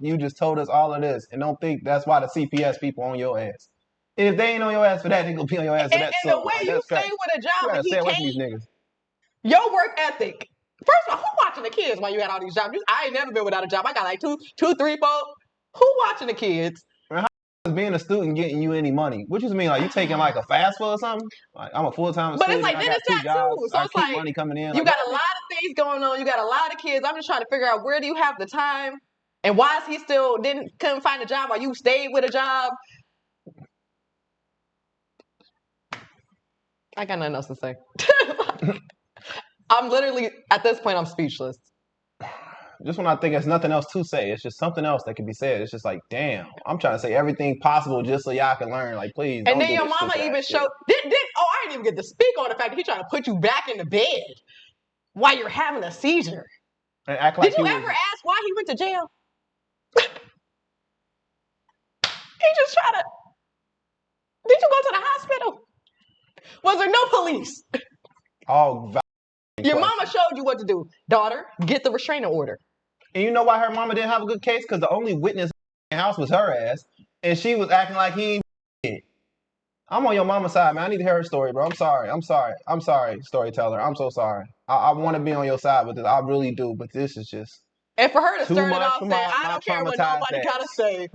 You just told us all of this and don't think that's why the CPS people on your ass. And if they ain't on your ass for that, they gonna be on your ass for that. And the way you stay with a job and he can't, these niggas. Your work ethic. First of all, who watching the kids while you got all these jobs? I ain't never been without a job. I got like two, 3, 4. Who watching the kids? How is being a student getting you any money? What you mean? Like you taking like a fast food or something? Like I'm a full-time student. But it's like then it's that too. So it's like money coming in. You got a lot of things going on. You got a lot of kids. I'm just trying to figure out where do you have the time, and why is he still couldn't find a job while you stayed with a job? I got nothing else to say. I'm literally, at this point, I'm speechless. Just when I think there's nothing else to say, it's just something else that can be said. It's just like, damn, I'm trying to say everything possible just so y'all can learn. Like, please. And then your mama even showed, I didn't even get to speak on the fact that he trying to put you back in the bed while you're having a seizure. And act like did you ever ask why he went to jail? He just tried to, did you go to the hospital? Was there no police? Oh, your mama showed you what to do. Daughter, get the restraining order. And you know why her mama didn't have a good case? Because the only witness in the house was her ass. And she was acting like he ain't. I'm on your mama's side, man. I need to hear her story, bro. I'm sorry, storyteller. I'm so sorry. I want to be on your side with this. I really do. But this is just... And for her to start it off saying, I don't care what nobody got to say.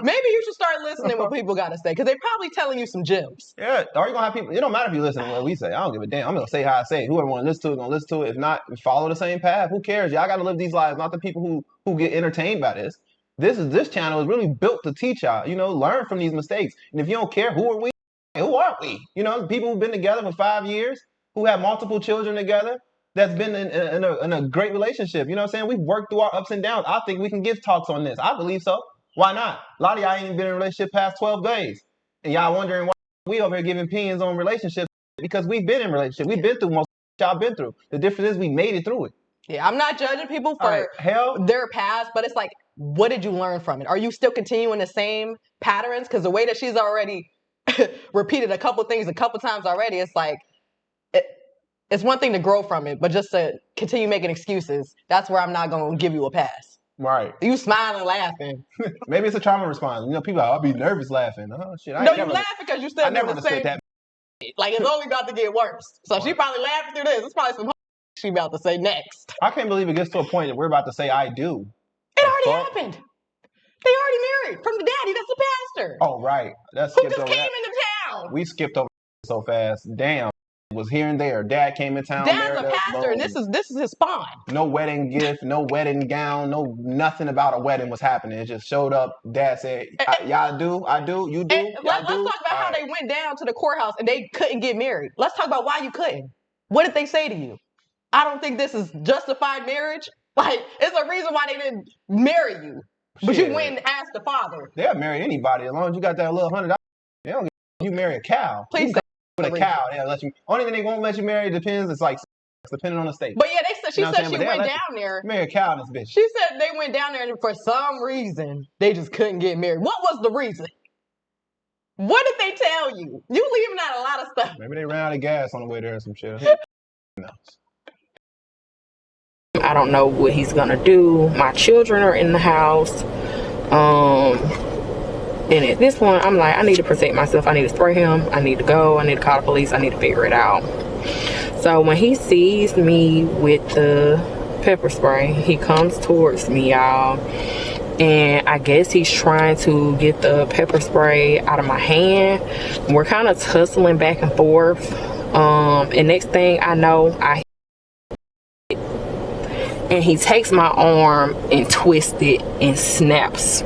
Maybe you should start listening what people got to say. Because they're probably telling you some gems. Yeah. Or you going to have people... It don't matter if you listen to what we say. I don't give a damn. I'm going to say how I say it. Whoever want to listen to it, going to listen to it. If not, follow the same path. Who cares? Y'all got to live these lives, not the people who get entertained by this. This channel is really built to teach y'all. You know, learn from these mistakes. And if you don't care, who are we? Who are we? You know, people who've been together for 5 years, who have multiple children together, that's been in a great relationship. You know what I'm saying? We've worked through our ups and downs. I think we can give talks on this. I believe so. Why not? A lot of y'all ain't even been in a relationship past 12 days. And y'all wondering why we over here giving opinions on relationships because we've been in relationships. We've been through most of y'all been through. The difference is we made it through it. Yeah, I'm not judging people for their past, but it's like, what did you learn from it? Are you still continuing the same patterns? Because the way that she's already repeated a couple things a couple times already, it's like, it's one thing to grow from it, but just to continue making excuses, that's where I'm not going to give you a pass. Right. You smiling, laughing. Maybe it's a trauma response. You know, people are like, I'll be nervous laughing. Oh, shit. No, you laughing because you still never the same. That. Like, it's only about to get worse. So she probably laughing through this. It's probably some she about to say next. I can't believe it gets to a point that we're about to say, I do. It already happened. They already married from the daddy. That's the pastor. Oh, right. That's who just came into town. We skipped over so fast. Damn. Was here and there. Dad came in town. Dad's a pastor, and this is his spawn. No wedding gift, no wedding gown, no nothing about a wedding was happening. It just showed up. Dad said, "Y'all do, I do, you do." Let's talk about how they went down to the courthouse and they couldn't get married. Let's talk about why you couldn't. What did they say to you? I don't think this is justified marriage. Like, it's a reason why they didn't marry you, but you went and asked the father. They'll marry anybody as long as you got that little $100. They don't get you marry a cow. Please. With a cow, they'll let you. Only thing they won't let you marry depends. It's like depending on the state. But yeah, she said she went down there. Marry a cow in this bitch. She said they went down there and for some reason they just couldn't get married. What was the reason? What did they tell you? You leaving out a lot of stuff. Maybe they ran out of gas on the way there or some shit. I don't know what he's gonna do. My children are in the house. And at this point, I'm like, I need to protect myself. I need to spray him. I need to go. I need to call the police. I need to figure it out. So when he sees me with the pepper spray, he comes towards me, y'all. And I guess he's trying to get the pepper spray out of my hand. We're kind of tussling back and forth. And next thing I know, and he takes my arm and twists it and snaps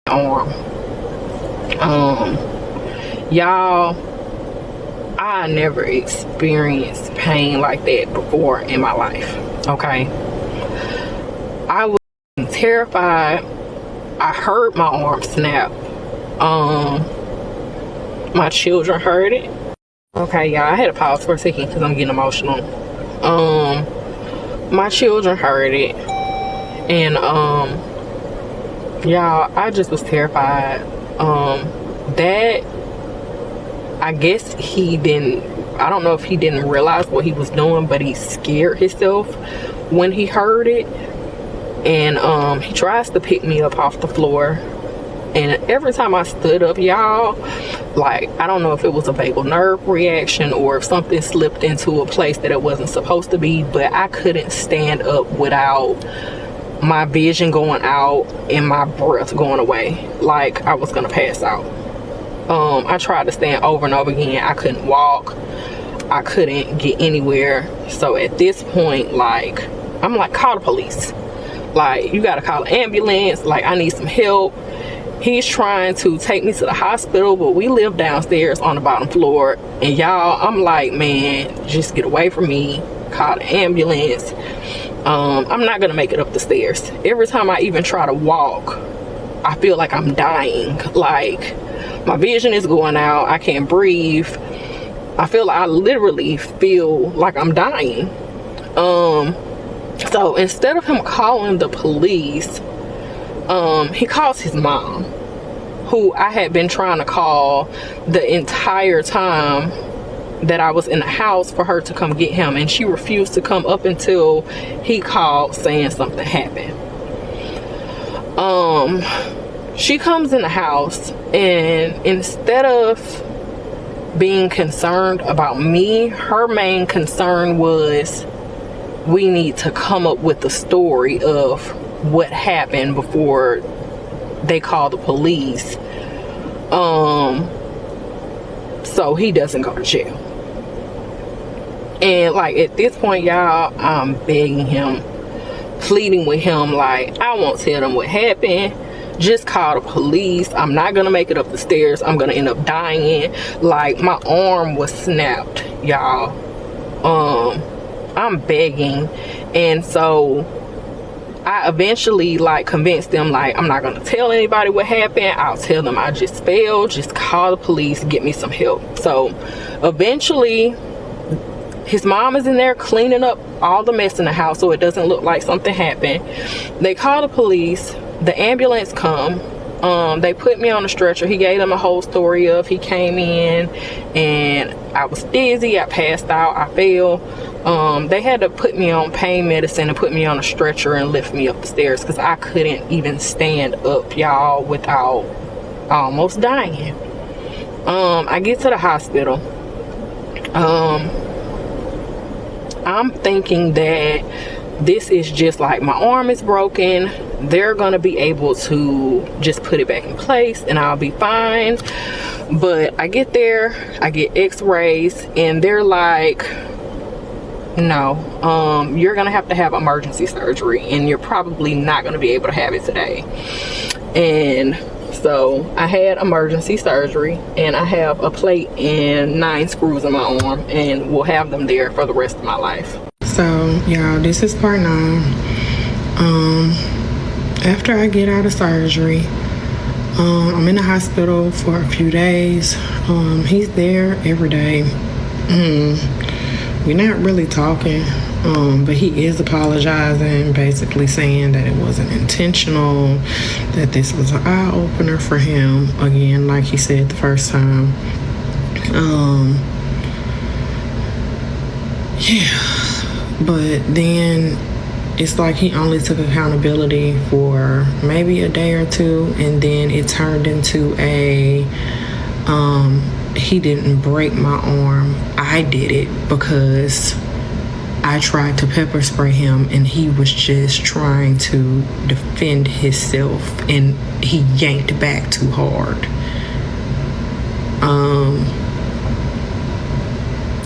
my arm. Y'all, I never experienced pain like that before in my life. Okay, I was terrified. I heard my arm snap. My children heard it. Okay, y'all, I had to pause for a second because I'm getting emotional. My children heard it, and y'all, I just was terrified. That, I guess he didn't, I don't know if he didn't realize what he was doing, but he scared himself when he heard it. And he tries to pick me up off the floor, and every time I stood up, y'all, like, I don't know if it was a vagal nerve reaction or if something slipped into a place that it wasn't supposed to be, but I couldn't stand up without my vision going out and my breath going away, like I was gonna pass out. I tried to stand over and over again. I couldn't walk. I couldn't get anywhere. So at this point, like, I'm like, call the police. Like, you gotta call an ambulance. Like, I need some help. He's trying to take me to the hospital, but we live downstairs on the bottom floor. And y'all, I'm like, man, just get away from me. Call the ambulance. I'm not gonna make it up the stairs. Every time I even try to walk, I feel like I'm dying. Like, my vision is going out. I can't breathe. I literally feel like I'm dying. So instead of him calling the police, he calls his mom, who I had been trying to call the entire time that I was in the house for her to come get him, and she refused to come up until he called saying something happened. She comes in the house, and instead of being concerned about me, her main concern was, we need to come up with the story of what happened before they call the police, so he doesn't go to jail. And like, at this point, y'all, I'm begging him, pleading with him, like, I won't tell them what happened. Just call the police. I'm not gonna make it up the stairs. I'm gonna end up dying. Like, my arm was snapped, y'all. I'm begging. And so I eventually, like, convinced them, like, I'm not gonna tell anybody what happened. I'll tell them I just failed. Just call the police, get me some help. So eventually, his mom is in there cleaning up all the mess in the house so it doesn't look like something happened. They call the police. The ambulance come. They put me on a stretcher. He gave them a whole story of, he came in and I was dizzy, I passed out, I fell. They had to put me on pain medicine and put me on a stretcher and lift me up the stairs because I couldn't even stand up, y'all, without almost dying. I get to the hospital. I'm thinking that this is just like, my arm is broken. They're gonna be able to just put it back in place and I'll be fine. But I get there, I get x-rays, and they're like, no, you're gonna have to have emergency surgery and you're probably not gonna be able to have it today. And so I had emergency surgery, and I have a plate and 9 screws in my arm, and will have them there for the rest of my life. So y'all, this is part 9. After I get out of surgery, I'm in the hospital for a few days. He's there every day. We're not really talking, but he is apologizing, basically saying that it wasn't intentional, that this was an eye opener for him. Again, like he said the first time. Yeah, but then it's like he only took accountability for maybe a day or two, and then it turned into a he didn't break my arm. I did it because I tried to pepper spray him and he was just trying to defend himself and he yanked back too hard.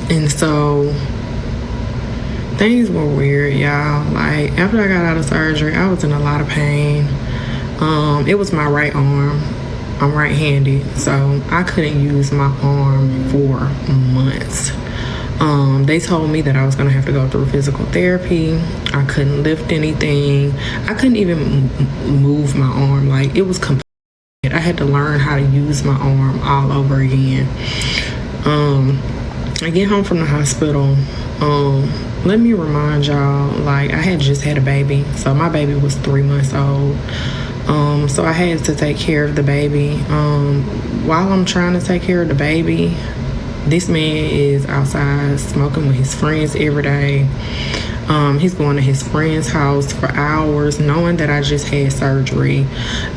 And so things were weird, y'all. Like, after I got out of surgery, I was in a lot of pain. It was my right arm. I'm right-handed, so I couldn't use my arm for months. They told me that I was gonna have to go through physical therapy. I couldn't lift anything. I couldn't even move my arm. Like, it was complete. I had to learn how to use my arm all over again. I get home from the hospital. Let me remind y'all, like, I had just had a baby, so my baby was 3 months old. So I had to take care of the baby. While I'm trying to take care of the baby, this man is outside smoking with his friends every day. He's going to his friend's house for hours, knowing that I just had surgery,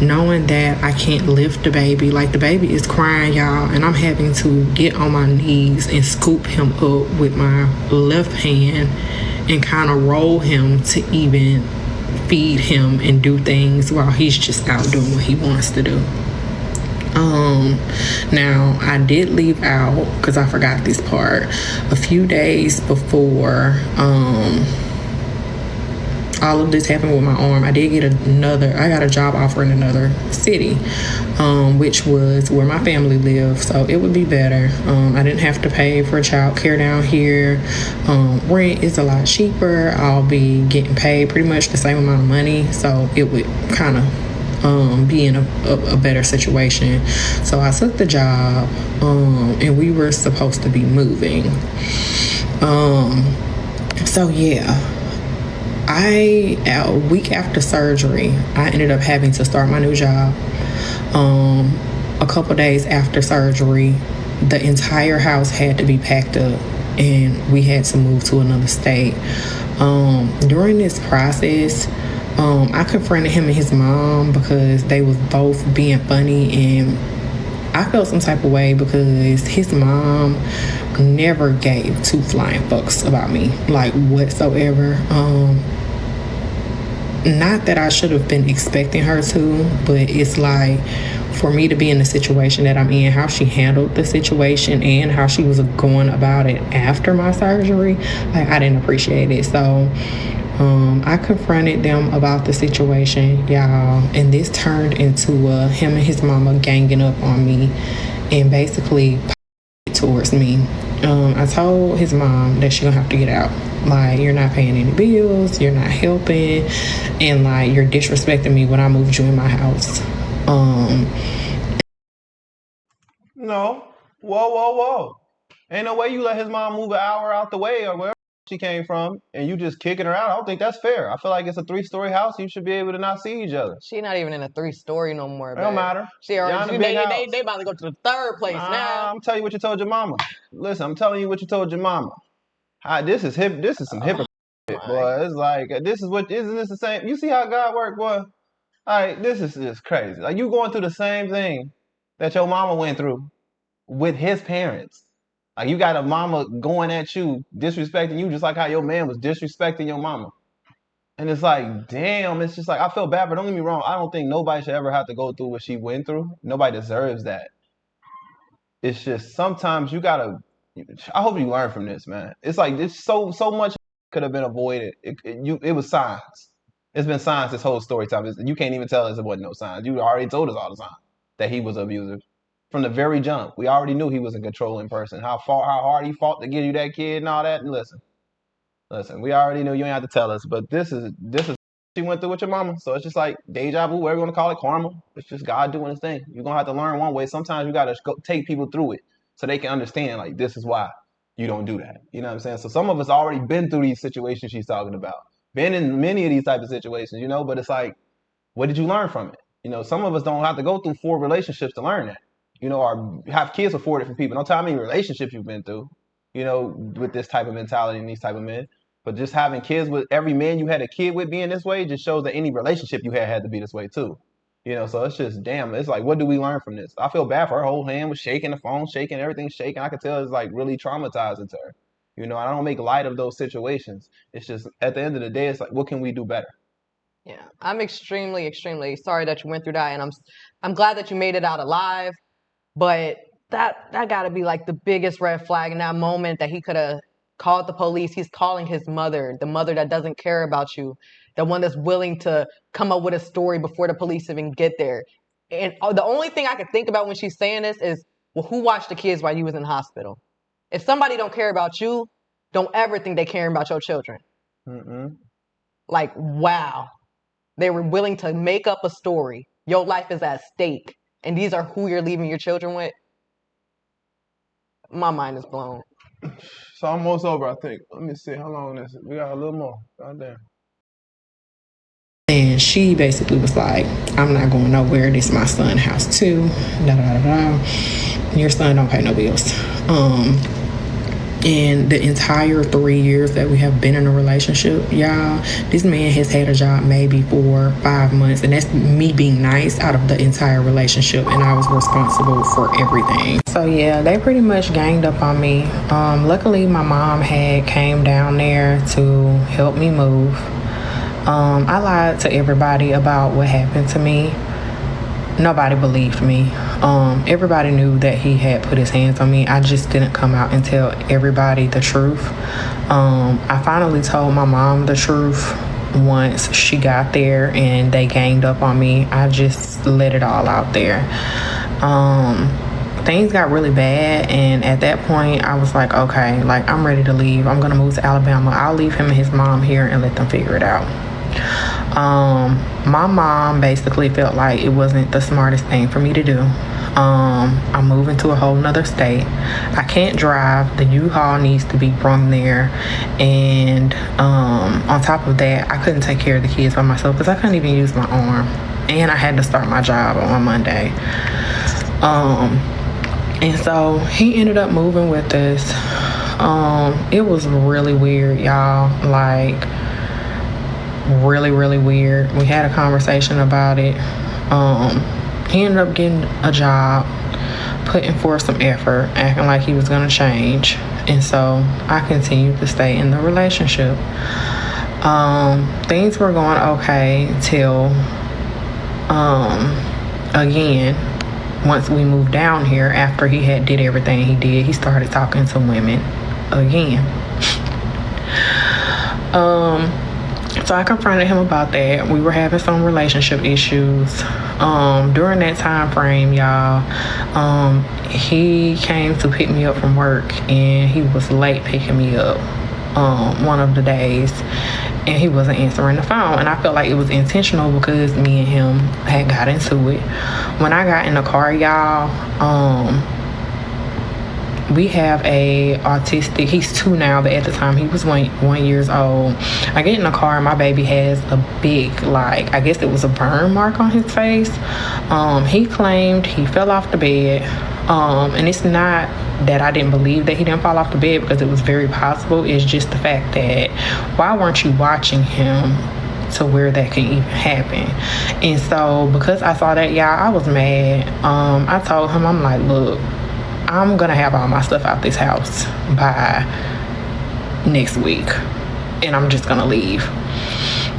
knowing that I can't lift the baby. Like, the baby is crying, y'all, and I'm having to get on my knees and scoop him up with my left hand and kind of roll him to even feed him and do things while he's just out doing what he wants to do. Now I did leave out, because I forgot this part, a few days before all of this happened with my arm. I did get I got a job offer in another city, which was where my family lived, so it would be better. I didn't have to pay for childcare down here. Rent is a lot cheaper. I'll be getting paid pretty much the same amount of money, so it would kind of be in a better situation. So I took the job, and we were supposed to be moving. So yeah, a week after surgery, I ended up having to start my new job. A couple days after surgery, the entire house had to be packed up and we had to move to another state. During this process, I confronted him and his mom because they was both being funny, and I felt some type of way because his mom never gave two flying fucks about me, like, whatsoever. Not that I should have been expecting her to, but it's like, for me to be in the situation that I'm in, how she handled the situation and how she was going about it after my surgery, like, I didn't appreciate it. So I confronted them about the situation, y'all, and this turned into him and his mama ganging up on me and basically towards me. I told his mom that she gonna have to get out. Like, you're not paying any bills, you're not helping, and like, you're disrespecting me when I moved you in my house. No. Whoa. Ain't no way you let his mom move an hour out the way or wherever she came from and you just kicking her out. I don't think that's fair. I feel like it's a 3-story house. You should be able to not see each other. She not even in a 3-story no more, It don't matter. They about to go to the third place now. I'm telling you what you told your mama. Listen, I'm telling you what you told your mama. This is some hypocrite shit, boy. It's like, isn't this the same? You see how God work, boy? Like, this is just crazy. Like, you going through the same thing that your mama went through with his parents. Like, you got a mama going at you, disrespecting you, just like how your man was disrespecting your mama. And it's like, damn, it's just like, I feel bad, but don't get me wrong. I don't think nobody should ever have to go through what she went through. Nobody deserves that. It's just sometimes you gotta. I hope you learn from this, man. It's like, it's so much could have been avoided. It was signs. It's been signs this whole story time. You can't even tell us it wasn't no signs. You already told us all the time that he was abusive from the very jump. We already knew he was a controlling person. How hard he fought to get you that kid and all that. And listen. We already knew. You ain't have to tell us. But this is she went through with your mama. So it's just like deja vu, whatever you want to call it, karma. It's just God doing his thing. You're gonna have to learn one way. Sometimes you gotta take people through it so they can understand, like, this is why. you don't do that. You know what I'm saying? So some of us already been through these situations she's talking about, been in many of these type of situations, you know, but it's like, what did you learn from it? You know, some of us don't have to go through 4 relationships to learn that, you know, or have kids with 4 different people. Don't tell how many relationships you've been through, you know, with this type of mentality and these type of men. But just having kids with every man you had a kid with being this way just shows that any relationship you had to be this way too. You know, so it's just, damn, it's like, what do we learn from this? I feel bad for her. Whole hand was shaking, the phone shaking, everything shaking. I could tell it's like really traumatizing to her. You know, I don't make light of those situations. It's just at the end of the day, it's like, what can we do better? Yeah, I'm extremely, extremely sorry that you went through that, and I'm glad that you made it out alive. But that got to be like the biggest red flag in that moment, that he could have called the police. He's calling his mother, the mother that doesn't care about you, the one that's willing to come up with a story before the police even get there. And the only thing I can think about when she's saying this is, well, who watched the kids while you was in the hospital? If somebody don't care about you, don't ever think they care about your children. Mm-mm. Like, wow. They were willing to make up a story. Your life is at stake, and these are who you're leaving your children with. My mind is blown. It's almost over, I think. Let me see how long this is. We got a little more. God damn. And she basically was like, I'm not going nowhere. This is my son's house too. Da da da da. Your son don't pay no bills. And the entire 3 years that we have been in a relationship, y'all, this man has had a job maybe for 5 months, and that's me being nice out of the entire relationship, and I was responsible for everything. So yeah, they pretty much ganged up on me. Luckily my mom had came down there to help me move. I lied to everybody about what happened to me. Nobody believed me. Everybody knew that he had put his hands on me. I just didn't come out and tell everybody the truth. I finally told my mom the truth once she got there and they ganged up on me. I just let it all out there. Things got really bad, and at that point I was like, okay, like, I'm ready to leave. I'm gonna move to Alabama. I'll leave him and his mom here and let them figure it out. My mom basically felt like it wasn't the smartest thing for me to do. I'm moving to a whole nother state. I can't drive. The U-Haul needs to be brung there. And on top of that, I couldn't take care of the kids by myself because I couldn't even use my arm. And I had to start my job on Monday. And so he ended up moving with us. It was really weird, y'all. Like, really, really weird. We had a conversation about it. He ended up getting a job, putting forth some effort, acting like he was gonna change. And so I continued to stay in the relationship. Things were going okay till, again, once we moved down here, after he had did everything he did, he started talking to women again. So I confronted him about that. We were having some relationship issues. During that time frame, y'all, he came to pick me up from work, and he was late picking me up one of the days, and he wasn't answering the phone. And I felt like it was intentional because me and him had got into it. When I got in the car, y'all, we have a autistic, he's 2 now, but at the time he was 1 years old. I get in the car and my baby has a big, like, I guess it was a burn mark on his face. He claimed he fell off the bed. And it's not that I didn't believe that he didn't fall off the bed, because it was very possible. It's just the fact that, why weren't you watching him to where that can even happen? And so because I saw that, y'all, I was mad. I told him, I'm like, look, I'm gonna have all my stuff out this house by next week, and I'm just gonna leave.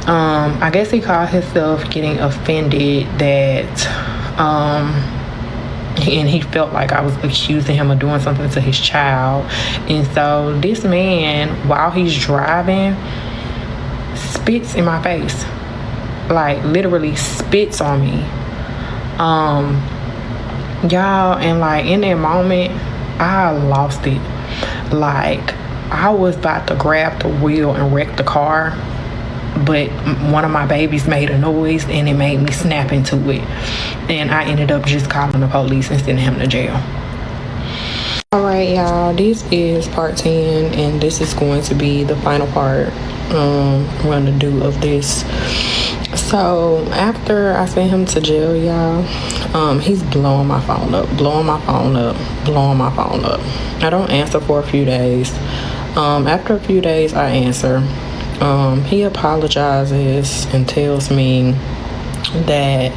I guess he called himself getting offended that and he felt like I was accusing him of doing something to his child. And so this man, while he's driving, spits in my face, like literally spits on me. Y'all, and like in that moment, I lost it. Like, I was about to grab the wheel and wreck the car, but one of my babies made a noise and it made me snap into it. And I ended up just calling the police and sending him to jail. All right, y'all. This is part 10, and this is going to be the final part I'm going to do of this. So after I sent him to jail, y'all, he's blowing my phone up, blowing my phone up, blowing my phone up. I don't answer for a few days. After a few days, I answer. He apologizes and tells me that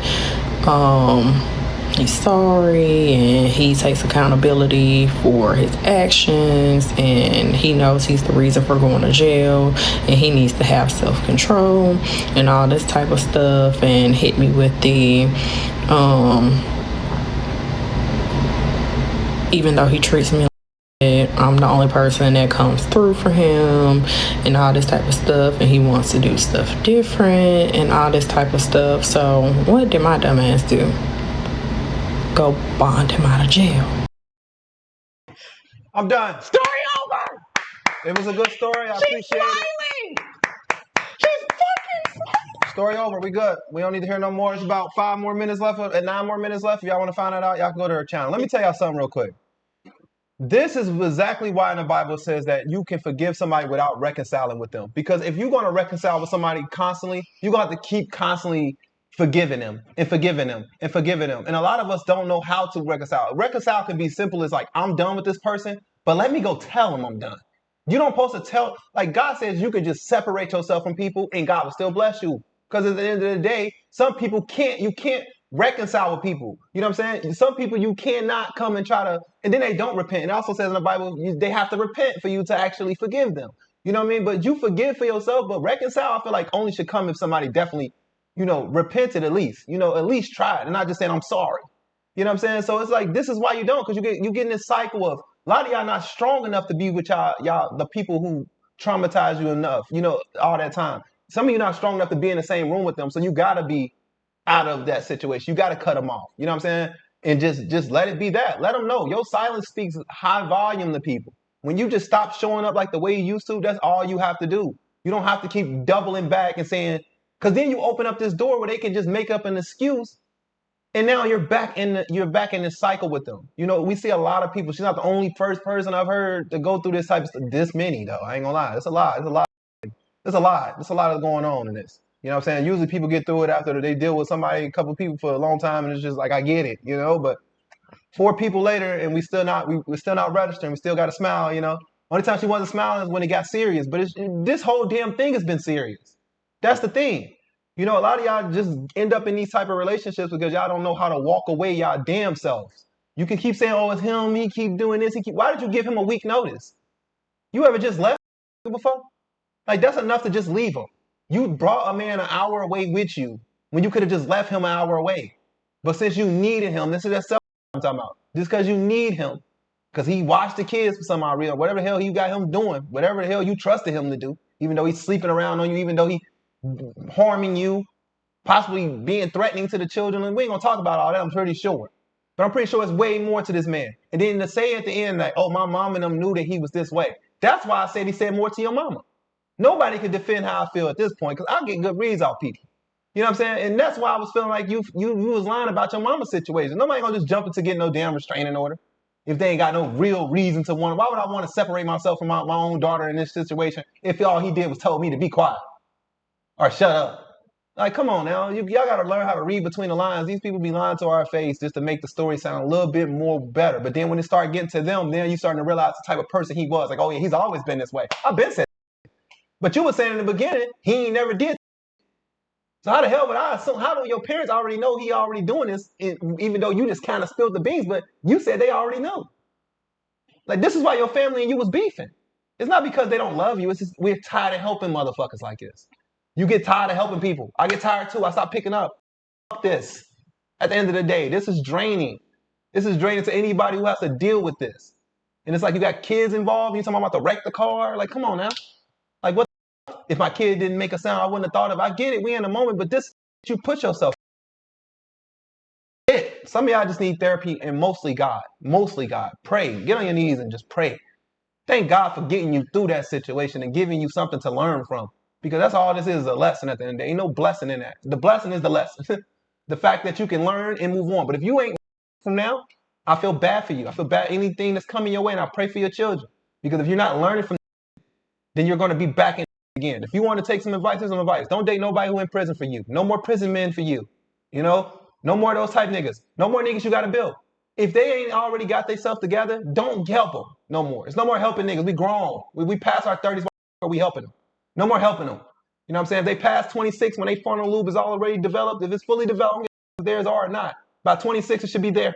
he's sorry and he takes accountability for his actions, and he knows he's the reason for going to jail, and he needs to have self-control and all this type of stuff, and hit me with the even though he treats me like I'm the only person that comes through for him and all this type of stuff, and he wants to do stuff different and all this type of stuff. So what did my dumb ass do? Go bond him out of jail. I'm done. Story over. It was a good story. I She's appreciate smiling. She's fucking smiling. it. Story over. We good. We don't need to hear no more. It's about 5 more minutes left, and 9 more minutes left. If y'all want to find that out, y'all can go to her channel. Let me tell y'all something real quick. This is exactly why in the Bible says that you can forgive somebody without reconciling with them. Because if you're going to reconcile with somebody constantly, you're going to have to keep constantly forgiving them and forgiving them and forgiving them. And a lot of us don't know how to reconcile. Reconcile can be simple as like, I'm done with this person, but let me go tell them I'm done. You don't supposed to tell, like God says you can just separate yourself from people and God will still bless you. Because at the end of the day, some people you can't reconcile with people. You know what I'm saying? Some people you cannot come and try to, and then they don't repent. It also says in the Bible, they have to repent for you to actually forgive them. You know what I mean? But you forgive for yourself, but reconcile, I feel like only should come if somebody definitely, repented at least. At least try it and not just saying, I'm sorry. You know what I'm saying? So it's like, this is why you don't, because you get in this cycle of, a lot of y'all not strong enough to be with y'all, the people who traumatize you enough, all that time. Some of you not strong enough to be in the same room with them. So you got to be out of that situation. You got to cut them off. You know what I'm saying? And just let it be that. Let them know. Your silence speaks high volume to people. When you just stop showing up like the way you used to, that's all you have to do. You don't have to keep doubling back and saying, because then you open up this door where they can just make up an excuse, and now you're back in this cycle with them. We see a lot of people. She's not the only first person I've heard to go through this type of stuff. This many though. I ain't gonna lie. It's a lot. It's a lot. There's a lot. There's a lot going on in this. You know what I'm saying? Usually people get through it after they deal with somebody, a couple of people for a long time, and it's just like, I get it, but 4 people later and we're still not registering. We still got to smile. Only time she wasn't smiling is when it got serious. But this whole damn thing has been serious. That's the thing. A lot of y'all just end up in these type of relationships because y'all don't know how to walk away y'all damn selves. You can keep saying, oh, it's him, he keep doing this, why did you give him a week notice? You ever just left before? Like, that's enough to just leave him. You brought a man an hour away with you when you could have just left him an hour away. But since you needed him, this is that self I'm talking about. Just because you need him, because he watched the kids for some odd reason, whatever the hell you got him doing, whatever the hell you trusted him to do, even though he's sleeping around on you, even though he harming you, possibly being threatening to the children. And we ain't going to talk about all that, I'm pretty sure. But I'm pretty sure it's way more to this man. And then to say at the end, like, oh, my mom and them knew that he was this way. That's why I said he said more to your mama. Nobody can defend how I feel at this point, because I get good reads off people. You know what I'm saying? And that's why I was feeling like you was lying about your mama's situation. Nobody gonna just jump into getting no damn restraining order if they ain't got no real reason to want. Why would I want to separate myself from my own daughter in this situation if all he did was told me to be quiet or shut up? Like, come on now. Y'all got to learn how to read between the lines. These people be lying to our face just to make the story sound a little bit more better. But then when it start getting to them, then you starting to realize the type of person he was. Like, oh yeah, he's always been this way. I've been saying. But you were saying in the beginning, he ain't never did. So how the hell would I assume? How do your parents already know he already doing this, even though you just kind of spilled the beans, but you said they already know? Like, this is why your family and you was beefing. It's not because they don't love you. It's just we're tired of helping motherfuckers like this. You get tired of helping people. I get tired too. I stop picking up. Fuck this. At the end of the day, this is draining. This is draining to anybody who has to deal with this. And it's like you got kids involved. You're talking about to wreck the car. Like, come on now. Like, what? If my kid didn't make a sound, I wouldn't have thought of it. I get it. We in a moment, but this, you put yourself. Some of y'all just need therapy, and mostly God. Mostly God. Pray. Get on your knees and just pray. Thank God for getting you through that situation and giving you something to learn from. Because that's all this is a lesson at the end of the day. Ain't no blessing in that. The blessing is the lesson. The fact that you can learn and move on. But if you ain't from now, I feel bad for you. I feel bad anything that's coming your way, and I pray for your children. Because if you're not learning from, then you're going to be back in again. If you want to take some advice, take some advice. Don't date nobody who in prison for you. No more prison men for you. You know, no more of those type niggas. No more niggas you got to build. If they ain't already got themselves together, don't help them no more. It's no more helping niggas. We grown. We past our 30s. We helping them. No more helping them. You know what I'm saying? If they pass 26 when they frontal lobe is already developed, if it's fully developed, if theirs are or not. By 26, it should be there.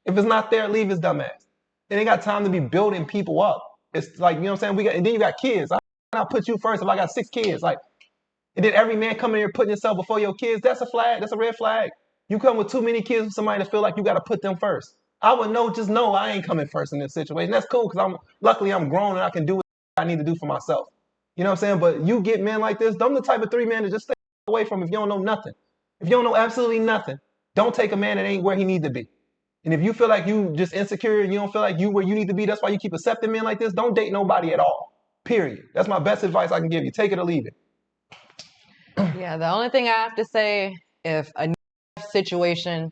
If it's not there, leave his dumb ass. They ain't got time to be building people up. It's like, you know what I'm saying? And then you got kids. I put you first if I got 6 kids. Like, and then every man coming here putting yourself before your kids, that's a flag. That's a red flag. You come with too many kids with somebody to feel like you got to put them first. I would know, just know I ain't coming first in this situation. That's cool because luckily I'm grown and I can do what I need to do for myself. You know what I'm saying? But you get men like this, them the type of 3 men to just stay away from if you don't know nothing. If you don't know absolutely nothing, don't take a man that ain't where he need to be. And if you feel like you just insecure and you don't feel like you where you need to be, that's why you keep accepting men like this, don't date nobody at all. Period. That's my best advice I can give you. Take it or leave it. Yeah, the only thing I have to say, if a situation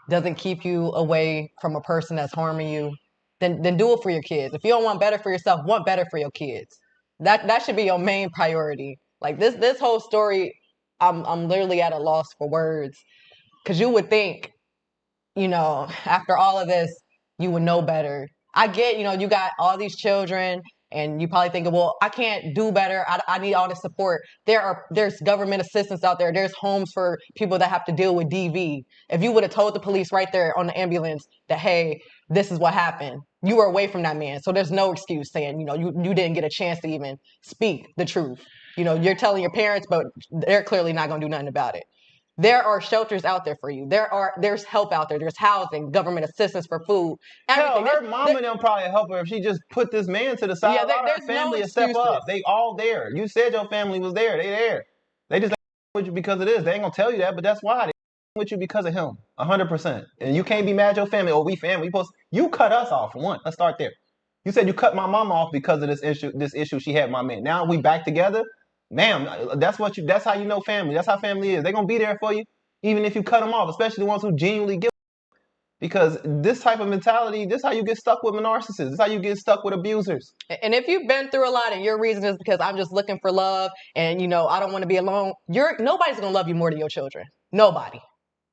doesn't keep you away from a person that's harming you, then do it for your kids. If you don't want better for yourself, want better for your kids. That should be your main priority. Like this whole story, I'm literally at a loss for words. Because you would think, after all of this, you would know better. I get, you got all these children and you probably thinking, well, I can't do better. I need all the support. There's government assistance out there. There's homes for people that have to deal with DV. If you would have told the police right there on the ambulance that, hey, this is what happened, you were away from that man. So there's no excuse saying, you didn't get a chance to even speak the truth. You're telling your parents, but they're clearly not going to do nothing about it. There are shelters out there for you. There's help out there. There's housing, government assistance for food. Everything. Hell, her mom and them probably help her if she just put this man to the side. Yeah, A lot of her family is step up. They all there. You said your family was there. They there. They just with you because of this. They ain't gonna tell you that, but that's why they with you because of him. 100%. And you can't be mad at your family. Oh, we family. You cut us off for one. Let's start there. You said you cut my mom off because of this issue. This issue she had with my man. Now we back together. Ma'am, that's how you know family. That's how family is. They're gonna be there for you, even if you cut them off, especially the ones who genuinely give. Because this type of mentality, this is how you get stuck with narcissists. This is how you get stuck with abusers. And if you've been through a lot and your reason is because I'm just looking for love and I don't want to be alone, nobody's gonna love you more than your children. Nobody.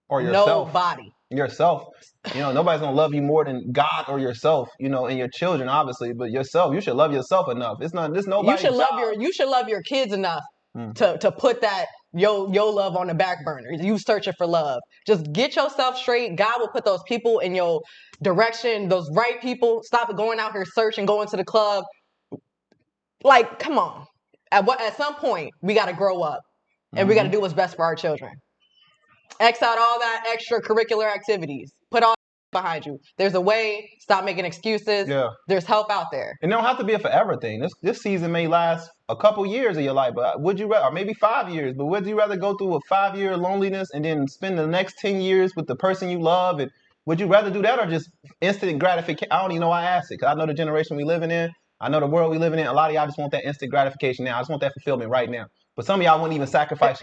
Or yourself. Nobody. Yourself. Nobody's gonna love you more than God or yourself, and your children, obviously, but yourself. You should love yourself enough. It's nobody's job. You should love your kids enough to put that your love on the back burner. You searching for love. Just get yourself straight. God will put those people in your direction, those right people. Stop going out here searching, going to the club. Like, come on. At some point, we got to grow up and we got to do what's best for our children. X out all that extracurricular activities. Put all behind you. There's a way. Stop making excuses. Yeah. There's help out there. And it don't have to be a forever thing. This season may last a couple years of your life, but would you rather, or maybe 5 years, but would you rather go through a 5-year loneliness and then spend the next 10 years with the person you love? And would you rather do that or just instant gratification? I don't even know why I asked it, because I know the generation we living in. I know the world we living in. A lot of y'all just want that instant gratification now. I just want that fulfillment right now. But some of y'all wouldn't even sacrifice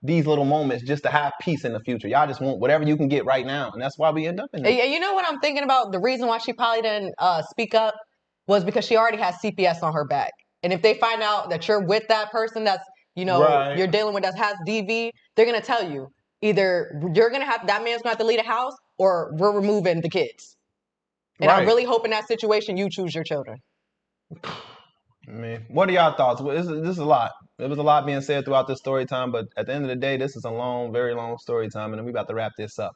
these little moments just to have peace in the future. Y'all just want whatever you can get right now. And that's why we end up in this. You know what I'm thinking about? The reason why she probably didn't speak up was because she already has CPS on her back. And if they find out that you're with that person that's, Right. you're dealing with that has DV, they're going to tell you either that man's going to have to leave the house or we're removing the kids. And Right. I really hope in that situation you choose your children. I mean, what are y'all thoughts? This is a lot. There was a lot being said throughout this story time, but at the end of the day, this is a long, very long story time, and then we about to wrap this up.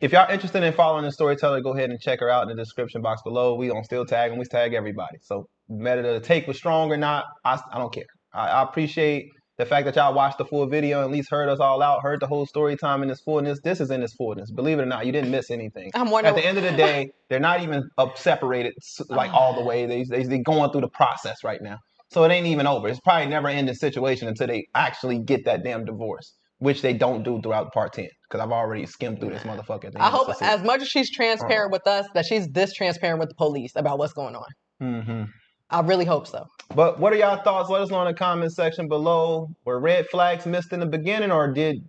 If y'all interested in following the storyteller, go ahead and check her out in the description box below. We don't still tag and we tag everybody. So whether the take was strong or not, I don't care. I appreciate the fact that y'all watched the full video and at least heard us all out, heard the whole story time in its fullness. This is in its fullness. Believe it or not, you didn't miss anything. At the end of the day, they're not even separated like all the way. They're going through the process right now. So it ain't even over. It's probably never ending situation until they actually get that damn divorce, which they don't do throughout part 10. Because I've already skimmed through this motherfucker. I hope as much as she's transparent with us, that she's this transparent with the police about what's going on. Mm-hmm. I really hope so. But what are y'all thoughts? Let us know in the comment section below. Were red flags missed in the beginning, or did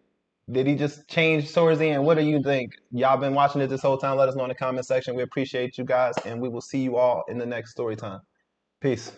Did he just change towards the end? What do you think? Y'all been watching it this whole time. Let us know in the comment section. We appreciate you guys, and we will see you all in the next story time. Peace.